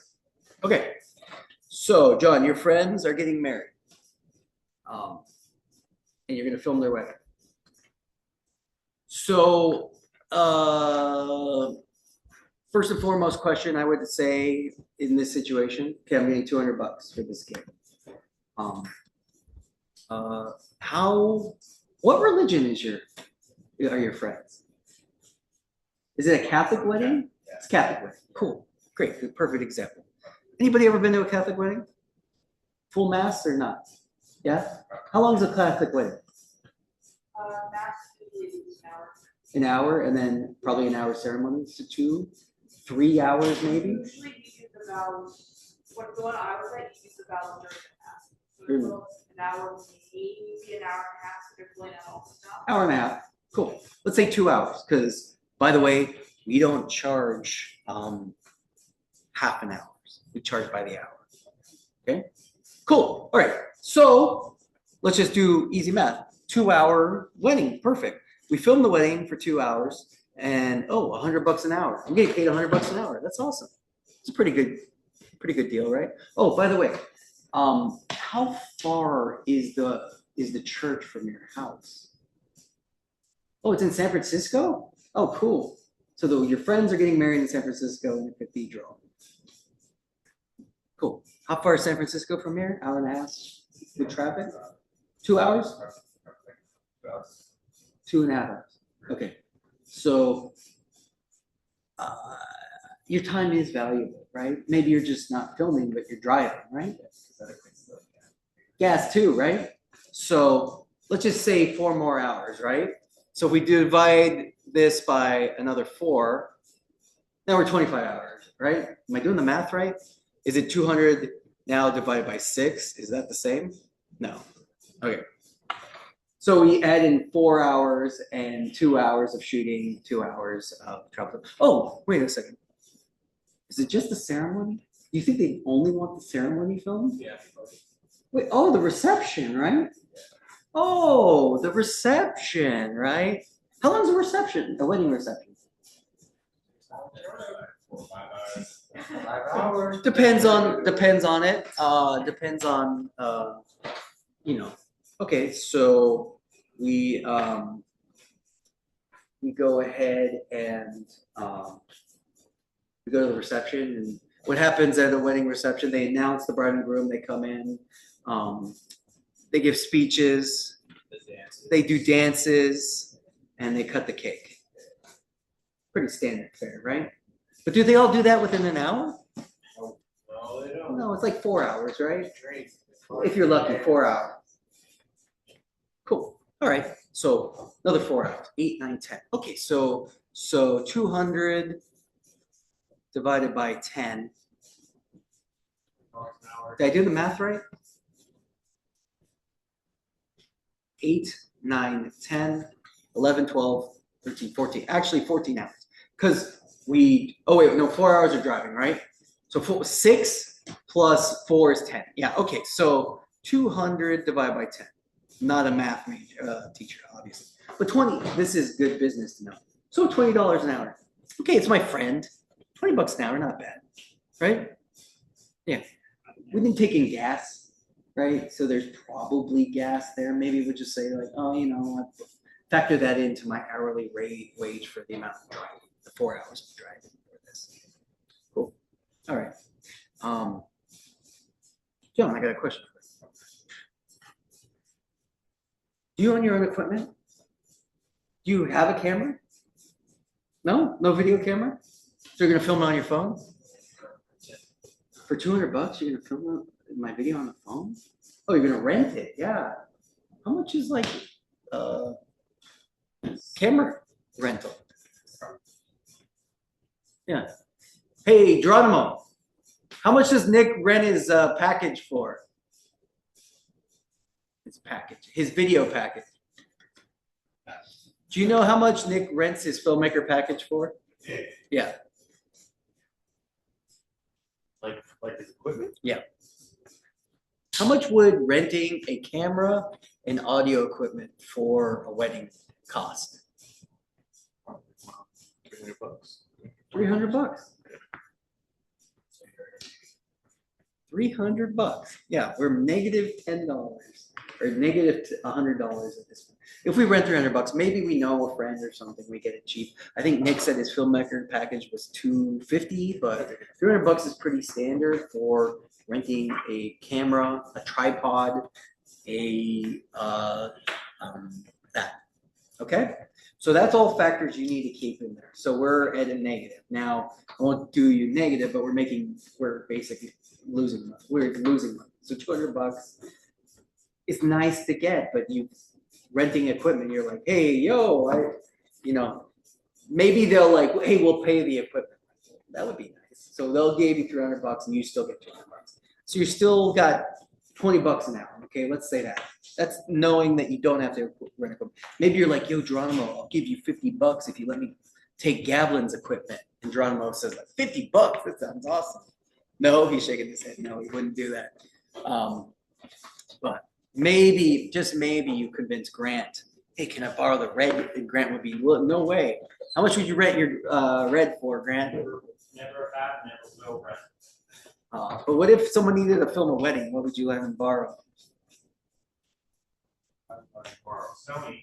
Okay. So John, your friends are getting married. And you're gonna film their wedding. So first and foremost question I would say in this situation, okay, I'm getting $200 for this gig. What religion are your friends? Is it a Catholic wedding? Yeah. It's Catholic wedding. Cool. Great. Good. Perfect example. Anybody ever been to a Catholic wedding? Full mass or not? Yeah? How long is a Catholic wedding? Mass is an hour. An hour, and then probably an hour ceremony, so 2, 3 hours maybe? Usually you use about, the one I was at, you use about during the mass. So an hour, maybe an hour and a half, so they're pulling out all the stuff. Hour and a half. Cool. Let's say 2 hours, because by the way, we don't charge half an hour. We charge by the hour. Okay? Cool. All right. So let's just do easy math. 2 hour wedding. Perfect. We filmed the wedding for 2 hours and $100 an hour. I'm getting paid $100 an hour. That's awesome. It's a pretty good deal, right? Oh, by the way, how far is the church from your house? Oh, it's in San Francisco? Oh, cool. So your friends are getting married in San Francisco in a cathedral. Cool. How far is San Francisco from here? Hour and a half with traffic? 2 hours? 2.5 hours. Okay. So your time is valuable, right? Maybe you're just not filming, but you're driving, right? Gas too, right? So let's just say 4 more hours, right? So if we divide this by another 4, now we're 25 hours, right? Am I doing the math right? Is it 200 now divided by 6? Is that the same? No. Okay. So we add in 4 hours and 2 hours of shooting, 2 hours of travel. Oh, wait a second. Is it just the ceremony? Do you think they only want the ceremony filmed? Yeah. Wait, oh, the reception, right? Oh, the reception, right? How long is the reception? The wedding reception? 5 hours. Depends on it. Depends on Okay, so we go ahead and we go to the reception, and what happens at a wedding reception? They announce the bride and groom. They come in. They give speeches. They do dances, and they cut the cake. Pretty standard fare, right? But do they all do that within an hour? No, they don't. No, it's like 4 hours, right? If you're lucky, 4 hours. Cool. All right. So another 4 hours. 8, 9, 10. Okay. So 200 divided by 10. Did I do the math right? 8, 9, 10, 11, 12, 13, 14. Actually 14 hours. Because 4 hours of driving, right? So 6 plus 4 is 10. Yeah, okay. So 200 divided by 10. Not a math major, teacher, obviously. But 20, this is good business to know. So $20 an hour. Okay, it's my friend. $20 an hour, not bad. Right? Yeah. We didn't take in gas, right? So there's probably gas there. Maybe we'll just say like, I factor that into my hourly wage for the amount of driving, the 4 hours of driving for this. Cool. All right. John, I got a question for you. Do you own your own equipment? Do you have a camera? No? No video camera? So you're gonna film it on your phone? For $200, you're gonna film my video on the phone? Oh, you're gonna rent it? Yeah. How much is like camera rental? Yeah. Hey, Geronimo, how much does Nick rent his package for? His package, his video package. Do you know how much Nick rents his filmmaker package for? Yeah. Like his equipment? Yeah. How much would renting a camera and audio equipment for a wedding cost? $300. $300. $300. Yeah, we're negative $10 or negative $100 at this point. If we rent $300, maybe we know a friend or something, we get it cheap. I think Nick said his filmmaker package was $250, but $300 is pretty standard for renting a camera, a tripod, that. Okay, so that's all factors you need to keep in there. So we're at a negative. Now I won't do you negative, but we're basically losing money. We're losing money. So $200 is nice to get, but you renting equipment, you're like, hey, maybe they'll like, hey, we'll pay the equipment. That would be nice. So they'll give you $300 and you still get $200. So you still got $20 an hour. Okay, let's say that. That's knowing that you don't have to rent equipment. Maybe you're like, yo, Geronimo, I'll give you $50 if you let me take Gavlin's equipment. And Geronimo says, like, $50? That sounds awesome. No, he's shaking his head. No, he wouldn't do that. But maybe, just maybe, you convince Grant, hey, can I borrow the red? And Grant would be, no way. How much would you rent your red for, Grant? Never have, never will rent. But what if someone needed to film a wedding? What would you let them borrow? Sony.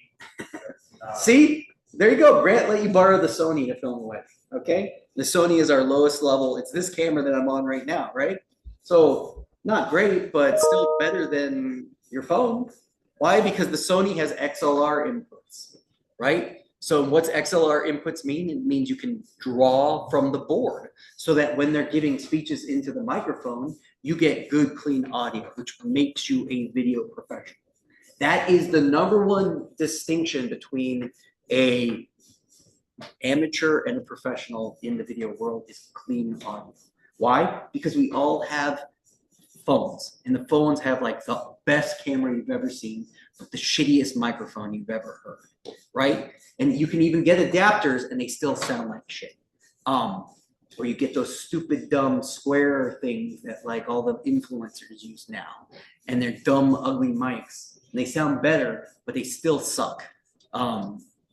See, there you go. Grant let you borrow the Sony to film a wedding. Okay, the Sony is our lowest level. It's this camera that I'm on right now, right? So not great, but still better than your phone. Why? Because the Sony has XLR inputs, right? So what's XLR inputs mean? It means you can draw from the board so that when they're giving speeches into the microphone, you get good, clean audio, which makes you a video professional. That is the #1 distinction between a amateur and a professional in the video world is clean audio. Why? Because we all have phones, and the phones have like the best camera you've ever seen, but the shittiest microphone you've ever heard, right? And you can even get adapters and they still sound like shit. Or you get those stupid, dumb square things that like all the influencers use now, and they're dumb, ugly mics. And they sound better, but they still suck.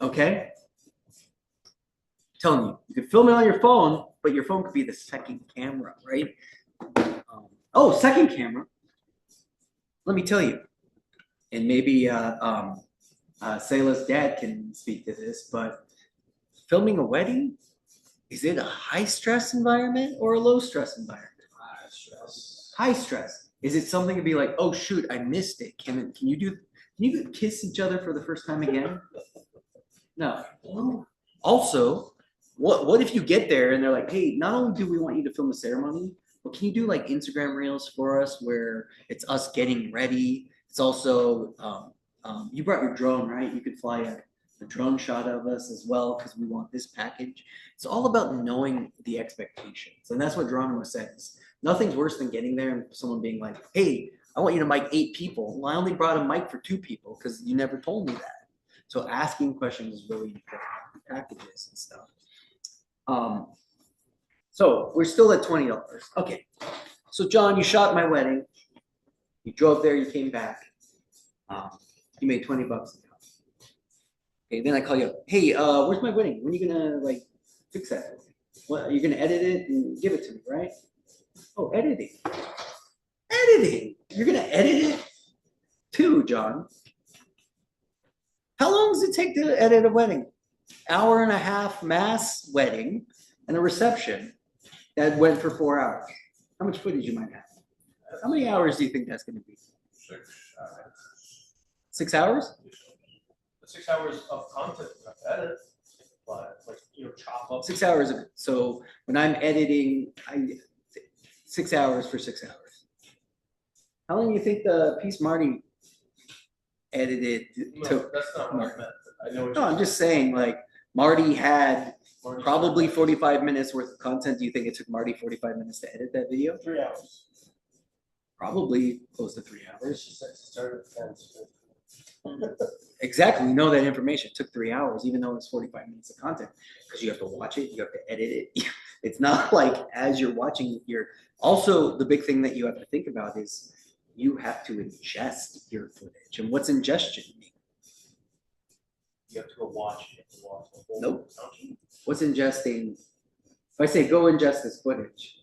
Okay? telling you, you can film it on your phone, but your phone could be the second camera, right? Oh, second camera. Let me tell you, and maybe Sayla's dad can speak to this, but filming a wedding, is it a high stress environment or a low stress environment? High stress. High stress. Is it something to be like, oh shoot, I missed it? Can you kiss each other for the first time again? No. Also, what if you get there and they're like, hey, not only do we want you to film the ceremony, but can you do like Instagram reels for us where it's us getting ready? It's also you brought your drone, right? You could fly a drone shot of us as well because we want this package. It's all about knowing the expectations, and that's what Geronimo says. Nothing's worse than getting there and someone being like, hey, I want you to mic 8 people. Well, I only brought a mic for 2 people because you never told me that. So asking questions is really important. Packages and stuff. So we're still at $20. Okay. So John, you shot my wedding. You drove there, you came back. You made $20 an hour. Okay, then I call you up. Hey, where's my wedding? When are you gonna like fix that? What, are you gonna edit it and give it to me, right? Oh, editing. Editing. You're gonna edit it too, John. How long does it take to edit a wedding? Hour and a half mass wedding and a reception that went for 4 hours. How much footage you might have? How many hours do you think that's gonna be? 6 hours? 6 hours of content to edit, but like chop up. 6 hours of it. So when I'm editing, 6 hours for 6 hours. How long do you think the piece Marty edited took? That's not what I meant. I know what No, I'm just saying, like, Marty had probably 45 minutes worth of content. Do you think it took Marty 45 minutes to edit that video? 3 hours. Probably close to 3 hours. She said it started at 10. Exactly. We know that information. It took 3 hours, even though it's 45 minutes of content, because you have to watch it, you have to edit it. It's not like as you're watching, also the big thing that you have to think about is you have to ingest your footage. And what's ingestion mean? You have to go watch it. The whole Nope. content. What's ingesting? If I say go ingest this footage,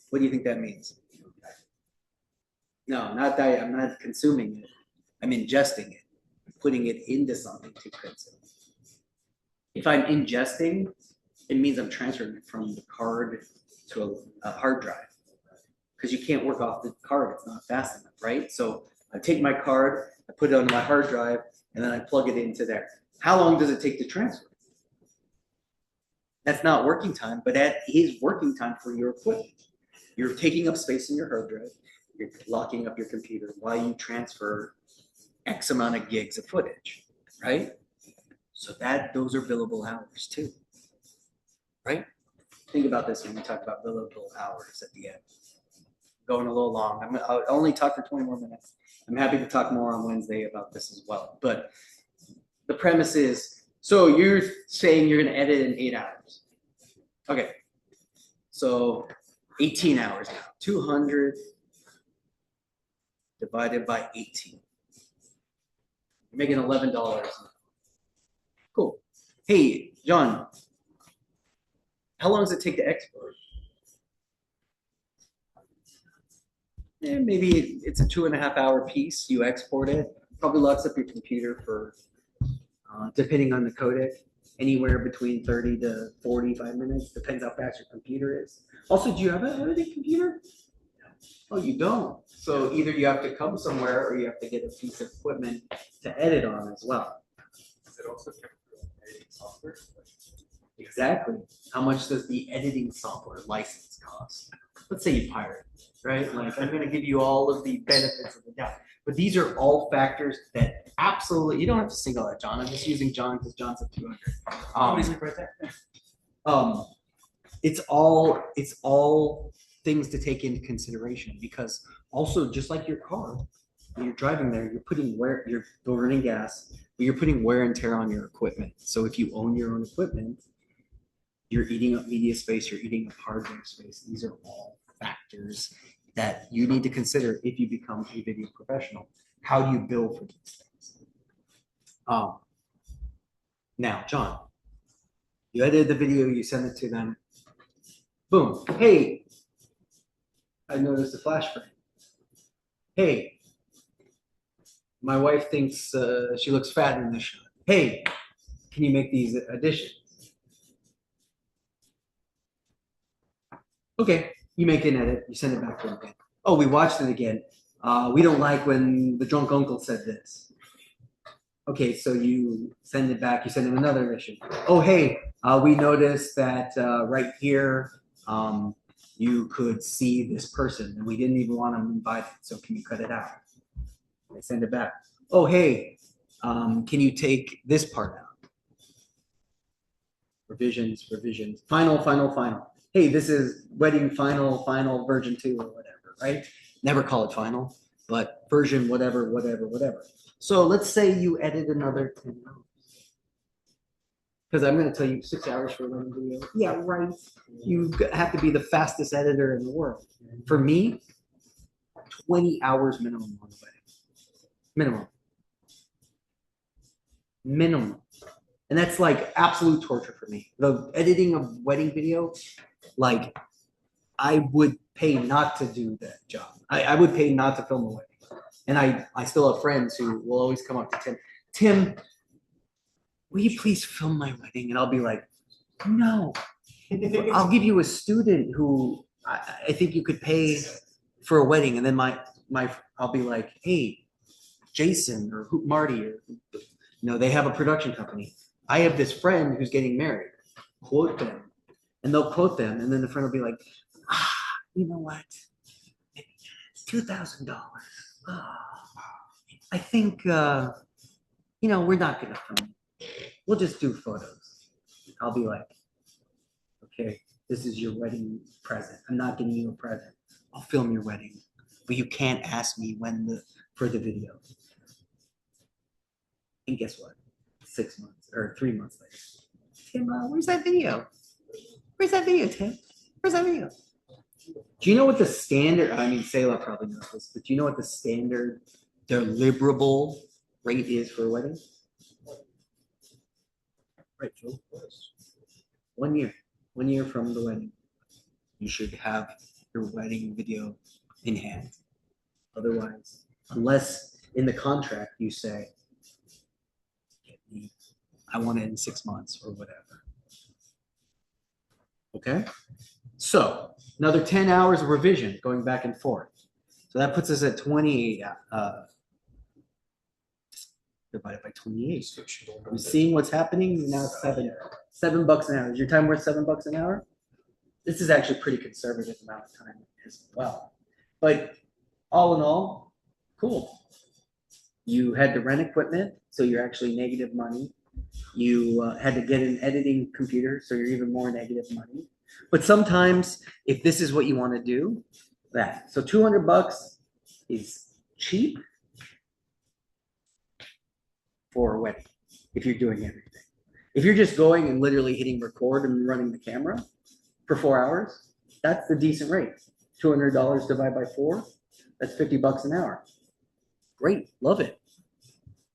what do you think that means? No, not that. I'm not consuming it. I'm ingesting it, putting it into something to consume. If I'm ingesting, it means I'm transferring it from the card to a hard drive, because you can't work off the card. It's not fast enough, right? So I take my card, I put it on my hard drive, and then I plug it into there. How long does it take to transfer? That's not working time, but that is working time for your equipment. You're taking up space in your hard drive. You're locking up your computer while you transfer X amount of gigs of footage, right? So those are billable hours too, right? Think about this when we talk about billable hours at the end. Going a little long. I'll only talk for 20 more minutes. I'm happy to talk more on Wednesday about this as well. But the premise is, so you're saying you're going to edit in 8 hours. Okay. So 18 hours now. 200 divided by 18. You're making $11. Cool. Hey, John, how long does it take to export? Maybe it's a 2.5 hour piece. You export it. Probably locks up your computer for, depending on the codec, anywhere between 30 to 45 minutes. Depends how fast your computer is. Also, do you have an editing computer? Oh, you don't. So either you have to come somewhere or you have to get a piece of equipment to edit on as well. Is it also editing software? Exactly. How much does the editing software license cost? Let's say you pirate, right? Like, I'm going to give you all of the benefits of the doubt. But these are all factors that absolutely, you don't have to single out John. I'm just using John because John's at 200. Right there. It's all things to take into consideration, because also, just like your car, when you're driving there, you're burning gas, but you're putting wear and tear on your equipment. So if you own your own equipment, you're eating up media space, you're eating up hardware space. These are all factors that you need to consider if you become a video professional. How do you bill for these things? Now, John, You edited the video, you send it to them. Boom. Hey, I noticed a flash frame. Hey, my wife thinks she looks fat in this shot. Hey, can you make these additions? Okay, you make an edit, you send it back to them again. Oh, we watched it again. We don't like when the drunk uncle said this. Okay, so you send it back, you send him another edition. Oh, hey, we noticed that right here, you could see this person and we didn't even want them invited, so can you cut it out? They send it back. Oh, hey, can you take this part out? Revisions, final. Hey, this is wedding final version 2 or whatever, right? Never call it final, but version whatever. So let's say you edit another 10 hours. Because I'm going to tell you 6 hours for one video. Yeah, right. You have to be the fastest editor in the world. For me, 20 hours minimum on the wedding. Minimum. And that's like absolute torture for me. The editing of wedding video, like I would pay not to do that job. I would pay not to film a wedding. And I still have friends who will always come up to Tim, will you please film my wedding? And I'll be like, no, I'll give you a student who I think you could pay for a wedding. And then I'll be like, hey, Jason or Marty, or, they have a production company. I have this friend who's getting married. Quote them. And they'll quote them. And then the friend will be like, you know what? It's $2,000. I think, we're not going to film. We'll just do photos. I'll be like, okay, this is your wedding present. I'm not getting you a present. I'll film your wedding, but you can't ask me for the video. And guess what? 6 months or 3 months later, Tim, where's that video? Where's that video, Tim? Where's that video? Do you know what the standard? I mean, Sayla probably knows this, but do you know what the standard deliverable rate is for a wedding? Right, Phil. 1 year. 1 year from the wedding, you should have your wedding video in hand. Otherwise, unless in the contract you say, I want it in 6 months or whatever. Okay? So, another 10 hours of revision going back and forth. So that puts us at 28 divided by 28. Are we seeing what's happening? Now it's $7 an hour. Is your time worth $7 an hour? This is actually pretty conservative amount of time as well. But all in all, cool. You had to rent equipment, so you're actually negative money. You had to get an editing computer, so you're even more negative money. But sometimes, if this is what you want to do, that. So $200 is cheap for a wedding, if you're doing everything. If you're just going and literally hitting record and running the camera for 4 hours, that's the decent rate. $200 divided by 4, that's $50 an hour. Great, love it.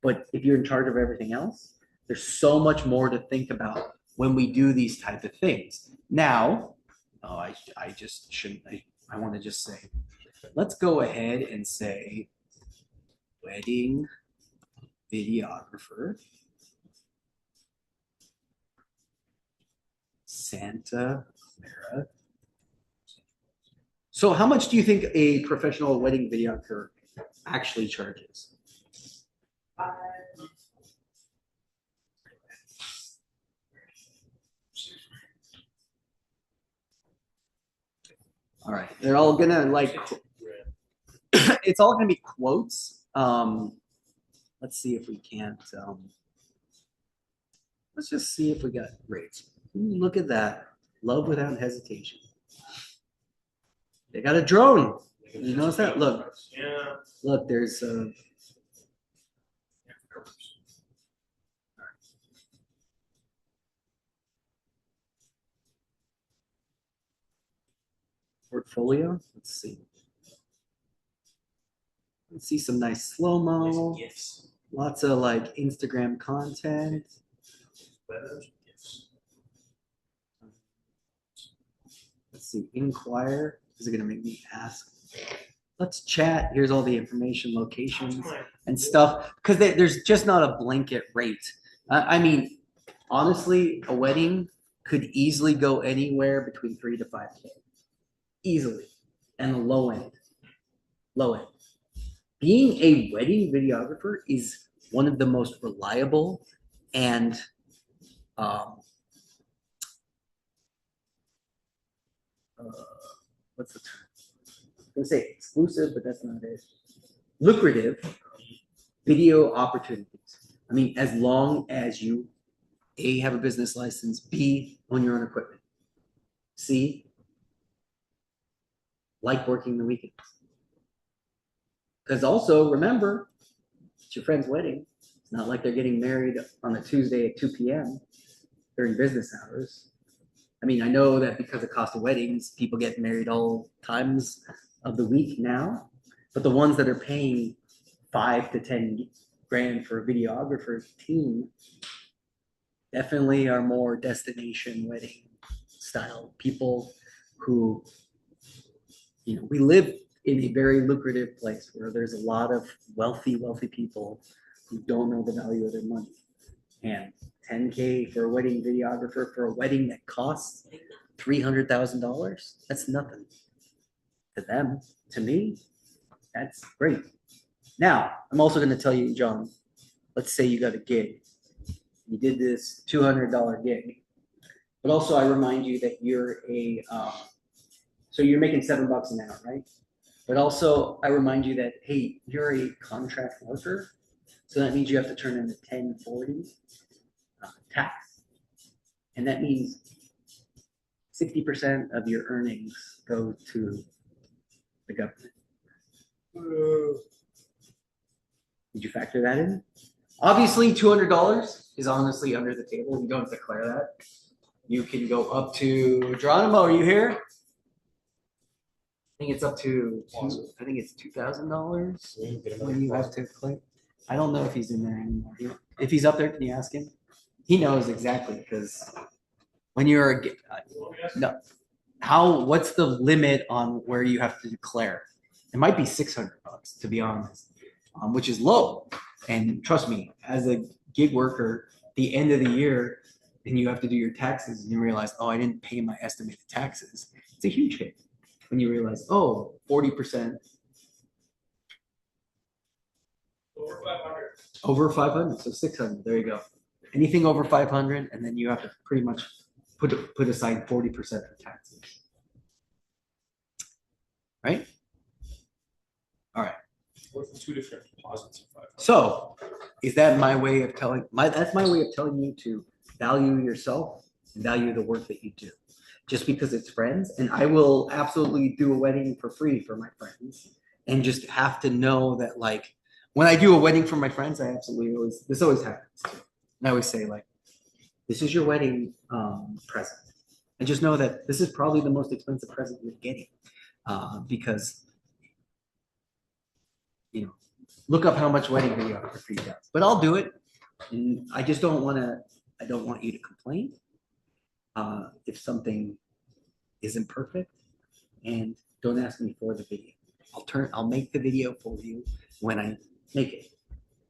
But if you're in charge of everything else, there's so much more to think about when we do these type of things. Now, I just shouldn't, I want to just say, let's go ahead and say wedding videographer, Santa Clara. So how much do you think a professional wedding videographer actually charges? All right, they're all gonna like, it's all gonna be quotes. Let's see if we can't, let's just see if we got rates. Look at that, love without hesitation. They got a drone. You notice that? Look, look, there's portfolio. Let's see. Let's see some nice slow-mo. Lots of like Instagram content. let's see, inquire. Is it gonna make me ask? Let's chat. Here's all the information, locations and stuff. Because there's just not a blanket rate. I mean, honestly, a wedding could easily go anywhere between 3 to 5K. Easily. And the low end. Low end. Being a wedding videographer is one of the most reliable and what's the term? I'm gonna say exclusive, but that's not it. Lucrative video opportunities. I mean, as long as you A, have a business license, B, own your own equipment, C, like working the weekends. Because also remember, it's your friend's wedding. It's not like they're getting married on a Tuesday at 2 p.m. during business hours. I mean, I know that because of cost of weddings, people get married all times of the week now, but the ones that are paying 5 to 10 grand for a videographer team definitely are more destination wedding style people who, you know, we live in a very lucrative place where there's a lot of wealthy people who don't know the value of their money. And 10K for a wedding videographer for a wedding that costs $300,000, that's nothing to them. To me, that's great. Now, I'm also going to tell you, John, let's say you got a gig. You did this $200 gig, but also I remind you that you're so you're making $7 an hour, right? But also I remind you that, hey, you're a contract worker. So that means you have to turn in a 1040 tax. And that means 60% of your earnings go to the government. Did you factor that in? Obviously, $200 is honestly under the table. You don't declare that. You can go up to Geronimo. Are you here? I think it's up to I think it's $2,000 when you have to click. I don't know if he's in there anymore. If he's up there, can you ask him? He knows exactly because when you're no, what's the limit on where you have to declare? It might be $600 to be honest, which is low. And trust me, as a gig worker, the end of the year, and you have to do your taxes, and you realize, oh, I didn't pay my estimated taxes. It's a huge hit when you realize, oh, 40%. Over 500. Over 500, so 600. There you go. Anything over 500, and then you have to pretty much put aside 40% for taxes. Right? All right. What's the two different deposits of 500? So, is that my way of telling that's my way of telling you to value yourself and value the work that you do. Just because it's friends, and I will absolutely do a wedding for free for my friends, and just have to know that, like, when I do a wedding for my friends, I absolutely this always happens. And I always say, like, this is your wedding present, and just know that this is probably the most expensive present you're getting, because, you know, look up how much wedding videography does. But I'll do it, and I just don't want to. I don't want you to complain if something isn't perfect, and don't ask me for the video. I'll make the video for you when I make it,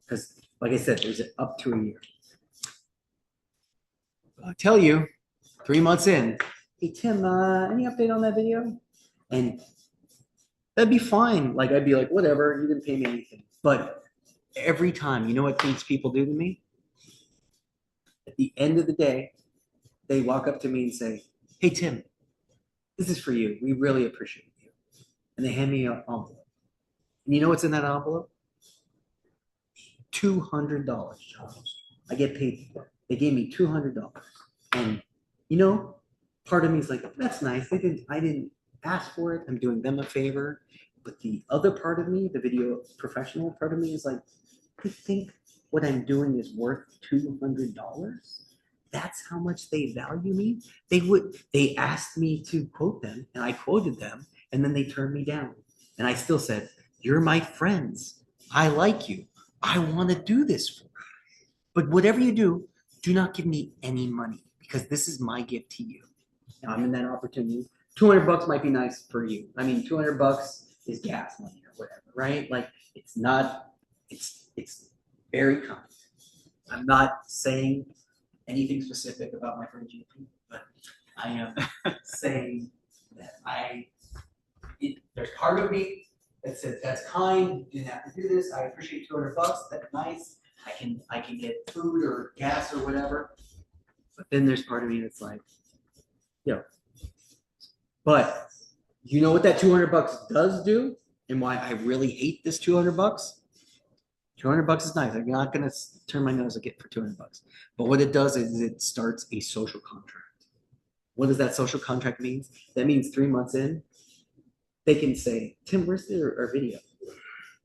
because, like I said, there's up to a year. I'll tell you, 3 months in, hey Tim, any update on that video? And that'd be fine. Like, I'd be like, whatever, you didn't pay me anything. But every time, you know what these people do to me? At the end of the day, they walk up to me and say, hey Tim, this is for you. We really appreciate you. And they hand me an envelope. And you know what's in that envelope? $200. I get paid for it. They gave me $200. And, you know, part of me is like, that's nice. I didn't ask for it. I'm doing them a favor. But the other part of me, the video professional part of me, is like, I think what I'm doing is worth $200. That's how much they value me. They asked me to quote them, and I quoted them, and then they turned me down. And I still said, you're my friends. I like you. I want to do this for you. But whatever you do not give me any money, because this is my gift to you. Now I'm in that opportunity $200 might be nice for you. I mean, $200 is gas money or whatever, right? Like it's not, it's very kind. I'm not saying anything specific about my friend GP, but I am saying that there's part of me that says that's kind. You didn't have to do this. I appreciate $200. That's nice. I can get food or gas or whatever. But then there's part of me that's like, but you know what that $200 does do, and why I really hate this $200. $200 is nice. I'm not gonna turn my nose at it for $200. But what it does is it starts a social contract. What does that social contract mean? That means 3 months in, they can say, Tim, where's our video?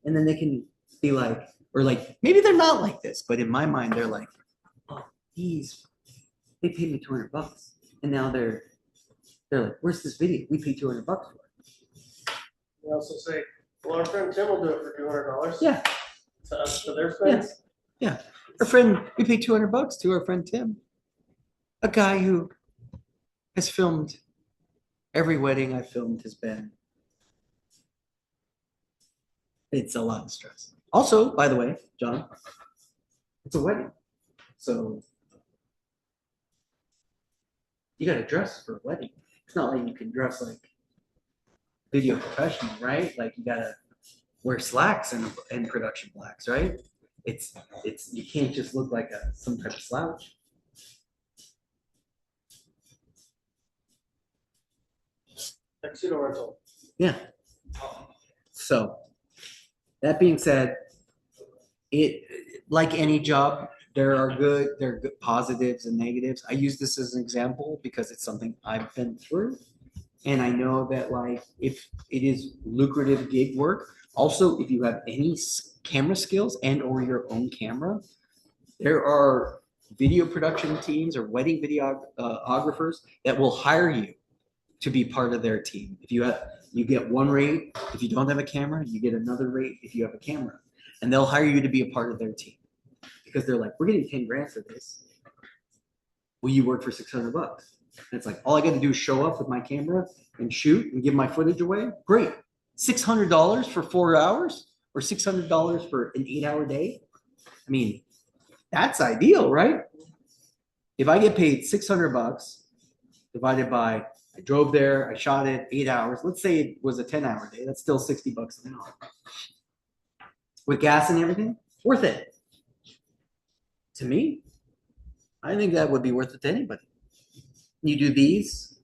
And then they can be like, or like, maybe they're not like this, but in my mind, they're like, oh, they paid me $200. And now they're like, where's this video? We paid $200 for it. They also say, well, our friend Tim will do it for $200. Yeah. To us, to their friends. Yeah. Our friend, we paid $200 to our friend Tim, a guy who has filmed every wedding I've filmed has been. It's a lot of stress. Also, by the way, John, it's a wedding. So you got to dress for a wedding. It's not like you can dress like video professional, right? Like you got to wear slacks and production blacks, right? It's you can't just look like some type of slouch. Tuxedo rental. Yeah. So that being said, like any job, there are good positives and negatives. I use this as an example because it's something I've been through. And I know that like if it is lucrative gig work, also if you have any camera skills and or your own camera, there are video production teams or wedding videographers that will hire you to be part of their team. If you get one rate, if you don't have a camera, you get another rate if you have a camera. And they'll hire you to be a part of their team. Because they're like, we're getting 10 grand for this. Will you work for $600? And it's like, all I got to do is show up with my camera and shoot and give my footage away. Great. $600 for 4 hours or $600 for an 8-hour day. I mean, that's ideal, right? If I get paid $600 divided by, I drove there, I shot it 8 hours. Let's say it was a 10-hour day. That's still $60 an hour. With gas and everything, worth it. To me, I think that would be worth it to anybody. You do these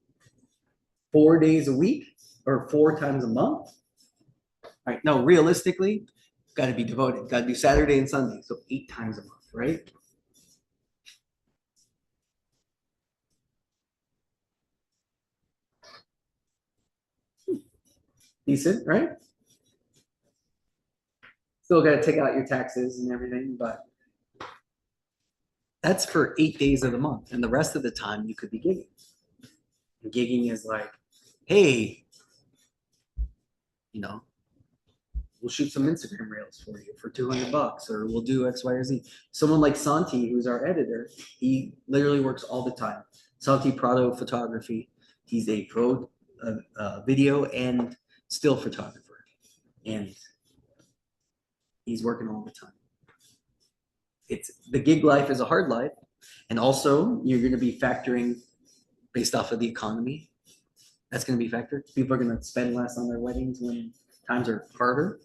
4 days a week or 4 times a month. All right, no, realistically, got to be devoted. Got to do Saturday and Sunday, so 8 times a month, right? Decent, right? Still got to take out your taxes and everything, but that's for 8 days of the month. And the rest of the time you could be gigging. And gigging is like, hey, we'll shoot some Instagram reels for you for $200, or we'll do X, Y, or Z. Someone like Santi, who's our editor, he literally works all the time. Santi Prado Photography. He's a video and still photographer. And he's working all the time. The gig life is a hard life. And also you're going to be factoring based off of the economy. That's going to be factored. People are going to spend less on their weddings when times are harder.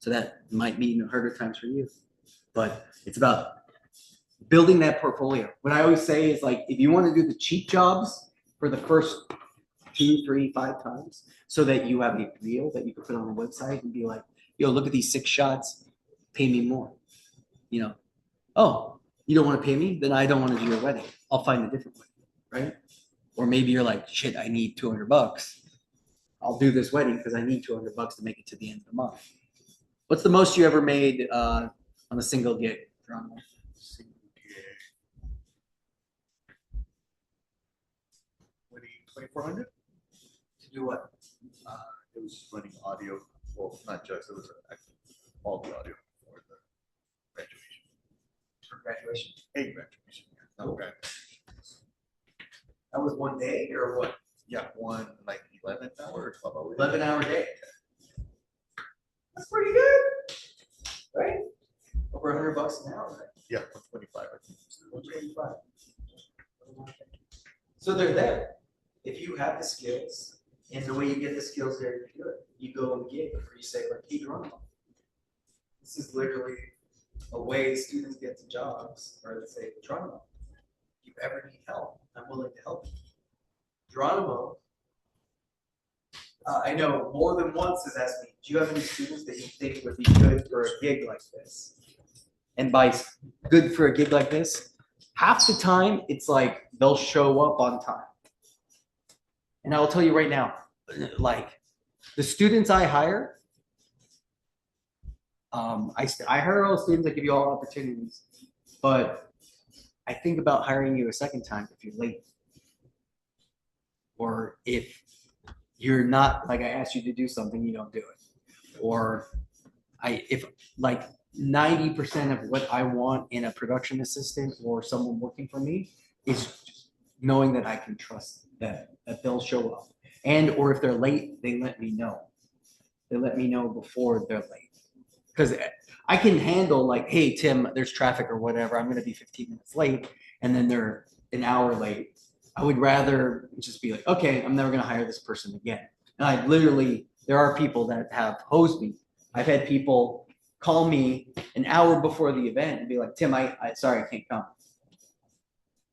So that might mean harder times for you. But it's about building that portfolio. What I always say is like, if you want to do the cheap jobs for the first 2, 3, 5 times, so that you have a reel that you can put on a website and be like, yo, look at these 6 shots, pay me more. Oh, you don't want to pay me? Then I don't want to do your wedding. I'll find a different way, right? Or maybe you're like, shit, I need $200. I'll do this wedding because I need $200 to make it to the end of the month. What's the most you ever made on a single gig, Geronimo? Single gig. 2,400? To do what? It was running audio. Well, not just, it was all the audio for the graduation. For graduation? A graduation, yeah. Not graduation. That was one day or what? Yeah, one like 11 hour or 12 hour. 11-hour day. That's pretty good, right? Over $100 an hour, right? Yeah, 125. I think. 125. So they're there. If you have the skills, and the way you get the skills there, you do it. You go and gig, or you say, like, hey, Geronimo. This is literally a way students get to jobs, or they say, Geronimo, if you ever need help, I'm willing to help you. Geronimo, I know more than once has asked me, do you have any students that you think would be good for a gig like this? And by good for a gig like this, half the time it's like they'll show up on time. And I'll tell you right now, like the students I hire, I hire all students, I give you all opportunities, but I think about hiring you a second time if you're late. Or if you're not, like I asked you to do something, you don't do it. Or if like 90% of what I want in a production assistant or someone working for me is knowing that I can trust that they'll show up. And or if they're late, they let me know. They let me know before they're late. Because I can handle like, hey, Tim, there's traffic or whatever. I'm going to be 15 minutes late. And then they're an hour late. I would rather just be like, okay, I'm never going to hire this person again. And I literally, there are people that have hosed me. I've had people call me an hour before the event and be like, Tim, sorry, I can't come.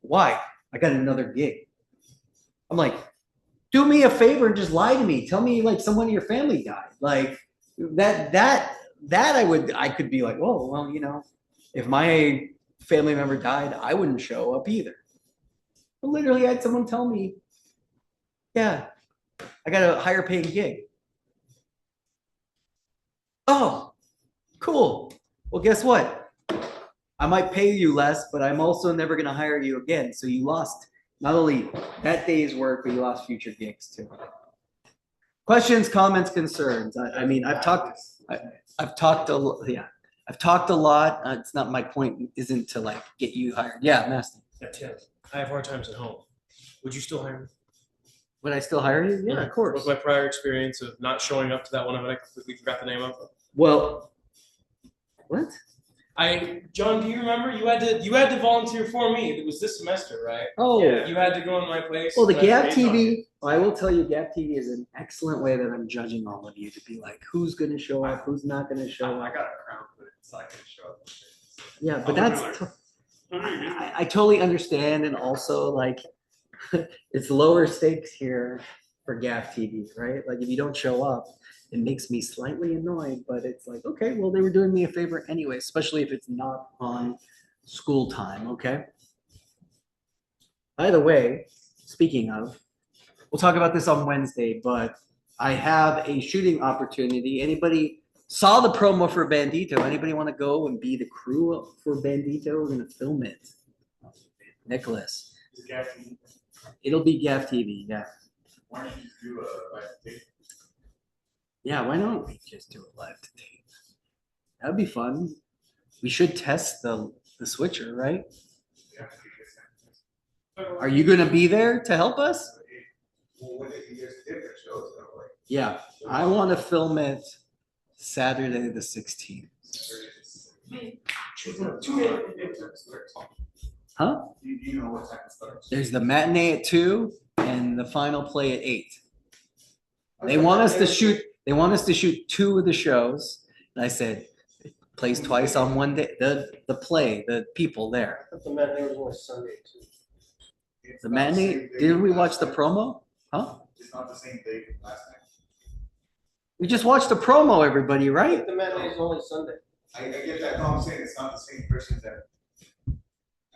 Why? I got another gig. I'm like, do me a favor and just lie to me. Tell me like someone in your family died. Like that I could be like, oh, well, you know, if my family member died, I wouldn't show up either. But literally I had someone tell me, yeah, I got a higher paying gig. Oh, cool. Well, guess what? I might pay you less, but I'm also never going to hire you again. So you lost not only that day's work, but you lost future gigs too. Questions, comments, concerns. I mean, I've talked a lot. It's not my point. Isn't to like get you hired. Yeah, Master. Yeah, Tim, I have hard times at home. Would you still hire me? Would I still hire you? Yeah, of course. With my prior experience of not showing up to that one event, I completely forgot the name of. Well, what? John, do you remember you had to volunteer for me? It was this semester, right? Oh, yeah. You had to go in my place. Well, the GAVTV. I will tell you, GAVTV is an excellent way that I'm judging all of you to be like, who's going to show up, who's not going to show up. I got a crown, but it's not going to show up. Yeah, but that's. I totally understand, and also like, it's lower stakes here for GAVTV, right? Like if you don't show up, it makes me slightly annoyed, but it's like, okay, well, they were doing me a favor anyway, especially if it's not on school time, okay? By the way, speaking of, we'll talk about this on Wednesday, but I have a shooting opportunity. Anybody saw the promo for Bandito? Anybody want to go and be the crew for Bandito? We're going to film it. Nicholas. It'll be GAVTV, yeah. Why don't you do a live tape? Yeah, why don't we just do it live today? That'd be fun. We should test the switcher, right? Are you gonna be there to help us? Yeah, I want to film it Saturday the 16th. Huh? Do you know what time it starts? There's the matinee at 2 and the final play at 8. They want us to shoot. They want us to shoot 2 of the shows, and I said, it plays twice on one day. The play, the people there. I thought the matinee was only Sunday too. The matinee. Didn't we watch the promo? Huh? It's not the same day from last night. We just watched the promo, everybody, right? The matinee is only Sunday. I get that. No, I'm saying it's not the same person that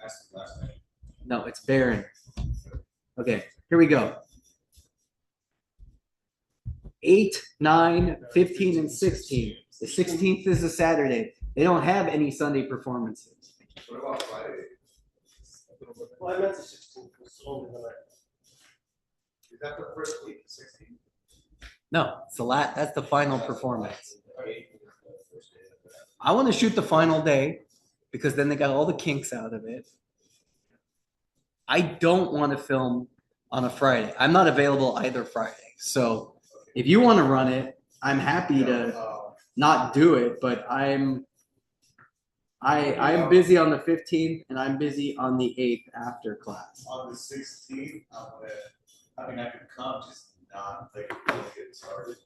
asked last night. No, it's Baron. Okay, here we go. 8, 9, 15, and 16. The 16th is a Saturday. They don't have any Sunday performances. What about Friday? Well, I meant the 16th was only the night. Is that the first week, 16th? No, it's that's the final performance. I want to shoot the final day because then they got all the kinks out of it. I don't want to film on a Friday. I'm not available either Friday. So if you want to run it, I'm happy to not do it, but I'm busy on the 15th and I'm busy on the 8th after class. On the 16th, I mean, I could come, just not like get started.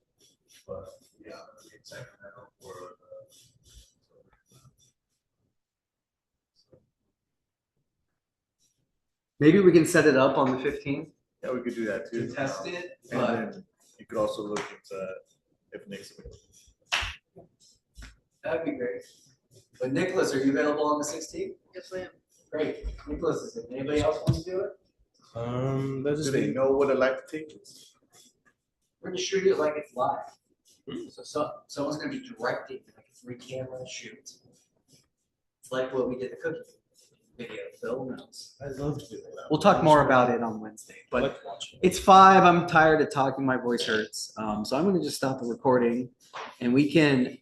But yeah, I'm gonna be in Sacramento for Maybe we can set it up on the 15th. yeah, we could do that too. To test it, And but then you could also look into if Nick's available. that'd be great. But Nicholas, are you available on the 16th? Yes, I am. Great. Nicholas is it. Anybody else want to do it? Do they know what a live take is? We're gonna shoot it like it's live. So someone's gonna be directing like a 3-camera shoot. It's like what we did the cookie video. Phil knows. I love to do that. We'll talk more about it on Wednesday. But it's 5. I'm tired of talking. My voice hurts. So I'm gonna just stop the recording, and we can